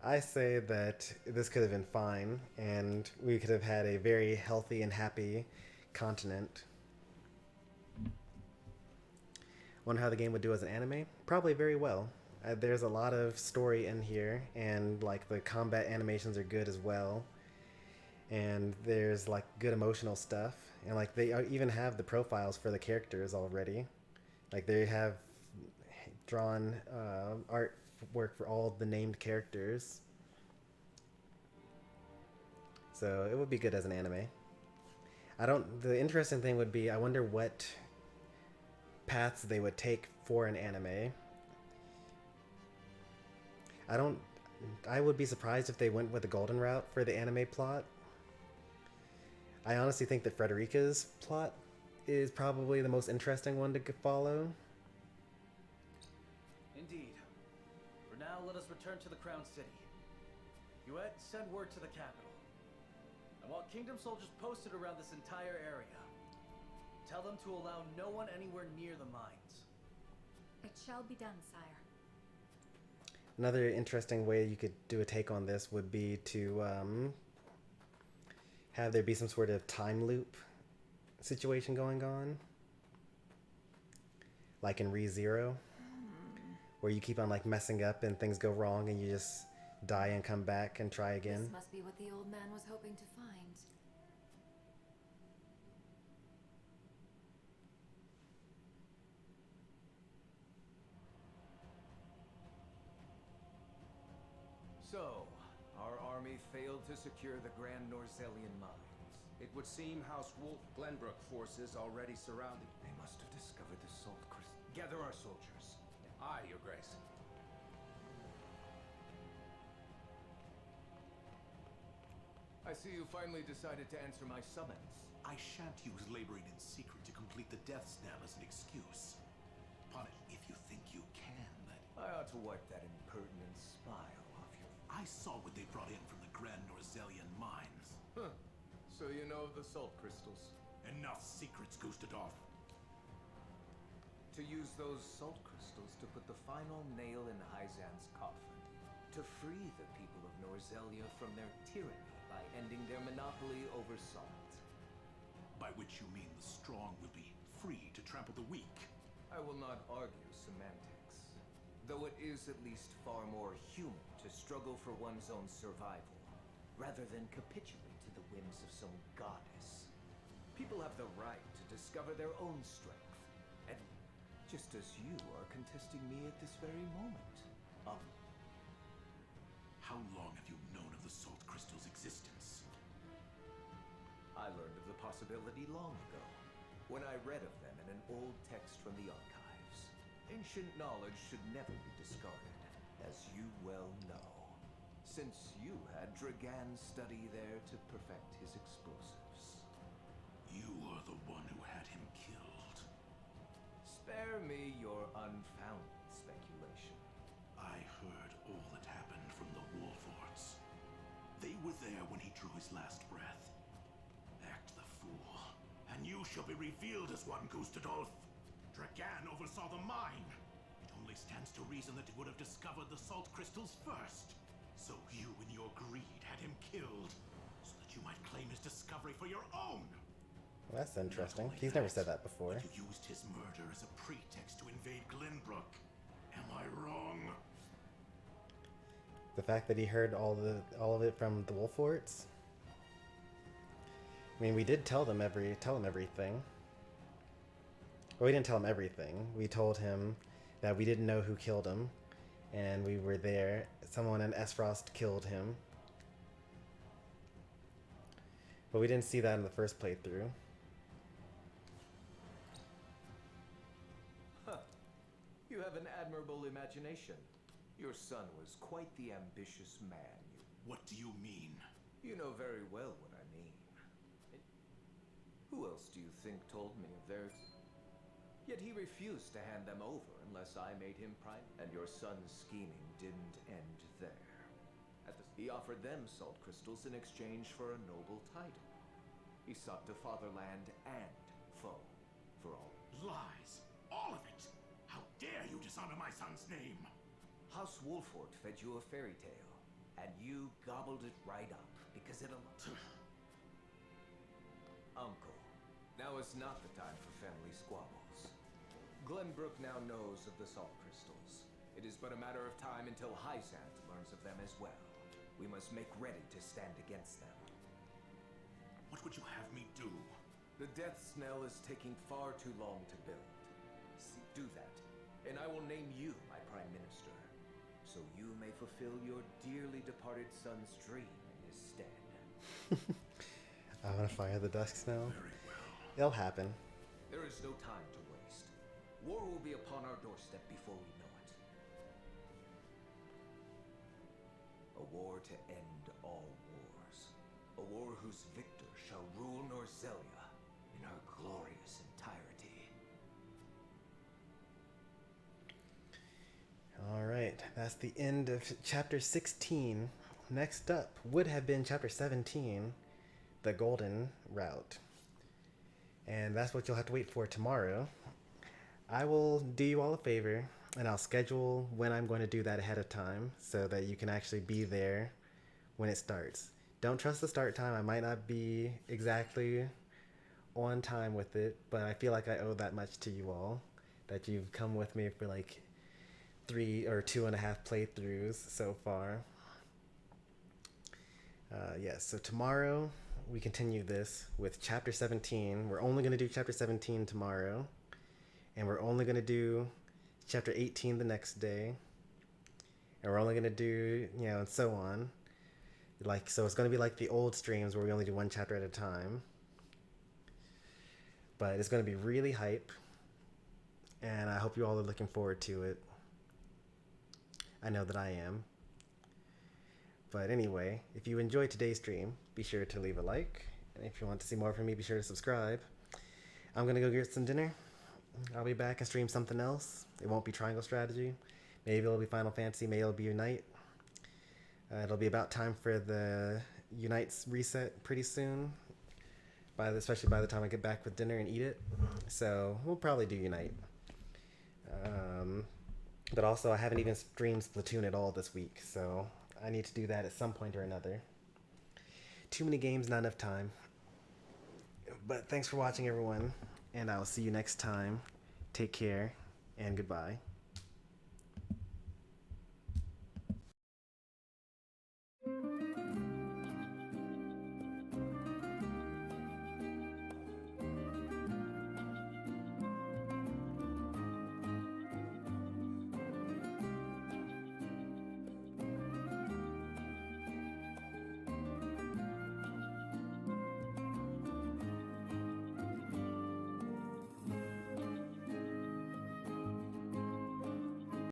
I say that this could have been fine, and we could have had a very healthy and happy continent. Wonder how the game would do as an anime? Probably very well. There's a lot of story in here, and like the combat animations are good as well. And there's like good emotional stuff, And like they even have the profiles for the characters already. Like they have drawn artwork for all the named characters. So it would be good as an anime. The interesting thing would be, I wonder what paths they would take for an anime. I would be surprised if they went with the golden route for the anime plot. I honestly think that Frederica's plot is probably the most interesting one to follow. Indeed. For now, let us return to the Crown City. Yeti, send word to the capital. I want Kingdom soldiers posted around this entire area. Tell them to allow no one anywhere near the mines. It shall be done, sire. Another interesting way you could do a take on this would be to have there be some sort of time loop situation going on. Like in ReZero, where you keep on like messing up and things go wrong and you just die and come back and try again. This must be what the old man was hoping to find. So, our army failed to secure the Grand Norzelian mines. It would seem House Wolf Glenbrook forces already surrounded. They must have discovered the salt crystal. Gather our soldiers. Aye, Your Grace. I see you finally decided to answer my summons. I shan't use laboring in secret to complete the death knell as an excuse. Upon it, if you think you can, that... I ought to wipe that impertinent smile off your... I saw what they brought in from the Grand Norzelian mines. Huh. So you know of the salt crystals? Enough secrets, Gustadolf. To use those salt crystals to put the final nail in Hyzan's coffin. To free the people of Norzelia from their tyranny by ending their monopoly over salt. By which you mean the strong will be free to trample the weak. I will not argue semantics. Though it is at least far more human to struggle for one's own survival, rather than capitulate to the whims of some goddess. People have the right to discover their own strength, and just as you are contesting me at this very moment. How long have you known of the salt crystal's existence? I learned of the possibility long ago, when I read of them in an old text from the archives. Ancient knowledge should never be discarded, as you well know, since you had Dragan study there to perfect his explosives. You are the one who had him killed. Spare me your unfounded speculation. I heard all that happened from the Wolforts. They were there when he drew his last breath. Act the fool, and you shall be revealed as one, Gustadolf. Dragan oversaw the mine. It only stands to reason that he would have discovered the salt crystals first. So you, in your greed, had him killed, so that you might claim his discovery for your own. Well, that's interesting. He's never said that before. You used his murder as a pretext to invade Glenbrook. Am I wrong? The fact that he heard all of it from the Wolforts. I mean, we did tell him everything. Well, we didn't tell him everything. We told him that we didn't know who killed him, and we were there. Someone in Esfrost killed him. But we didn't see that in the first playthrough. Huh. You have an admirable imagination. Your son was quite the ambitious man. What do you mean? You know very well what I mean. Who else do you think told me of theirs? Yet he refused to hand them over unless I made him prime. And your son's scheming didn't end there. He offered them salt crystals in exchange for a noble title. He sought to father land and foe for all. Lies! All of it! How dare you dishonor my son's name! House Wolfort fed you a fairy tale, and you gobbled it right up because it Uncle, now is not the time for family squabbles. Glenbrook now knows of the salt crystals. It is but a matter of time until Hyzant learns of them as well. We must make ready to stand against them. What would you have me do? The death knell is taking far too long to build. See, do that, and I will name you my Prime Minister, so you may fulfill your dearly departed son's dream in his stead. I'm gonna fire the dusk now. It'll happen. There is no time to waste. War will be upon our doorstep before we know it. A war to end all wars. A war whose victor shall rule Norzelia in her glorious entirety. Alright, that's the end of chapter 16. Next up would have been chapter 17, the Golden Route. And that's what you'll have to wait for tomorrow. I will do you all a favor, and I'll schedule when I'm going to do that ahead of time so that you can actually be there when it starts. Don't trust the start time. I might not be exactly on time with it, but I feel like I owe that much to you all, that you've come with me for like 3 or 2.5 playthroughs so far. Yes, so tomorrow we continue this with chapter 17. We're only going to do chapter 17 tomorrow, and we're only going to do chapter 18 the next day, and we're only going to do, you know, and so on. Like, so it's going to be like the old streams where we only do one chapter at a time, but it's going to be really hype, and I hope you all are looking forward to it. I know that I am. But anyway, if you enjoyed today's stream, be sure to leave a like. And if you want to see more from me, be sure to subscribe. I'm going to go get some dinner. I'll be back and stream something else. It won't be Triangle Strategy. Maybe it'll be Final Fantasy. Maybe it'll be Unite. It'll be about time for the Unite's reset pretty soon. Especially by the time I get back with dinner and eat it. So we'll probably do Unite. But also I haven't even streamed Splatoon at all this week. So I need to do that at some point or another. Too many games, not enough time. But thanks for watching, everyone, and I'll see you next time. Take care, and goodbye.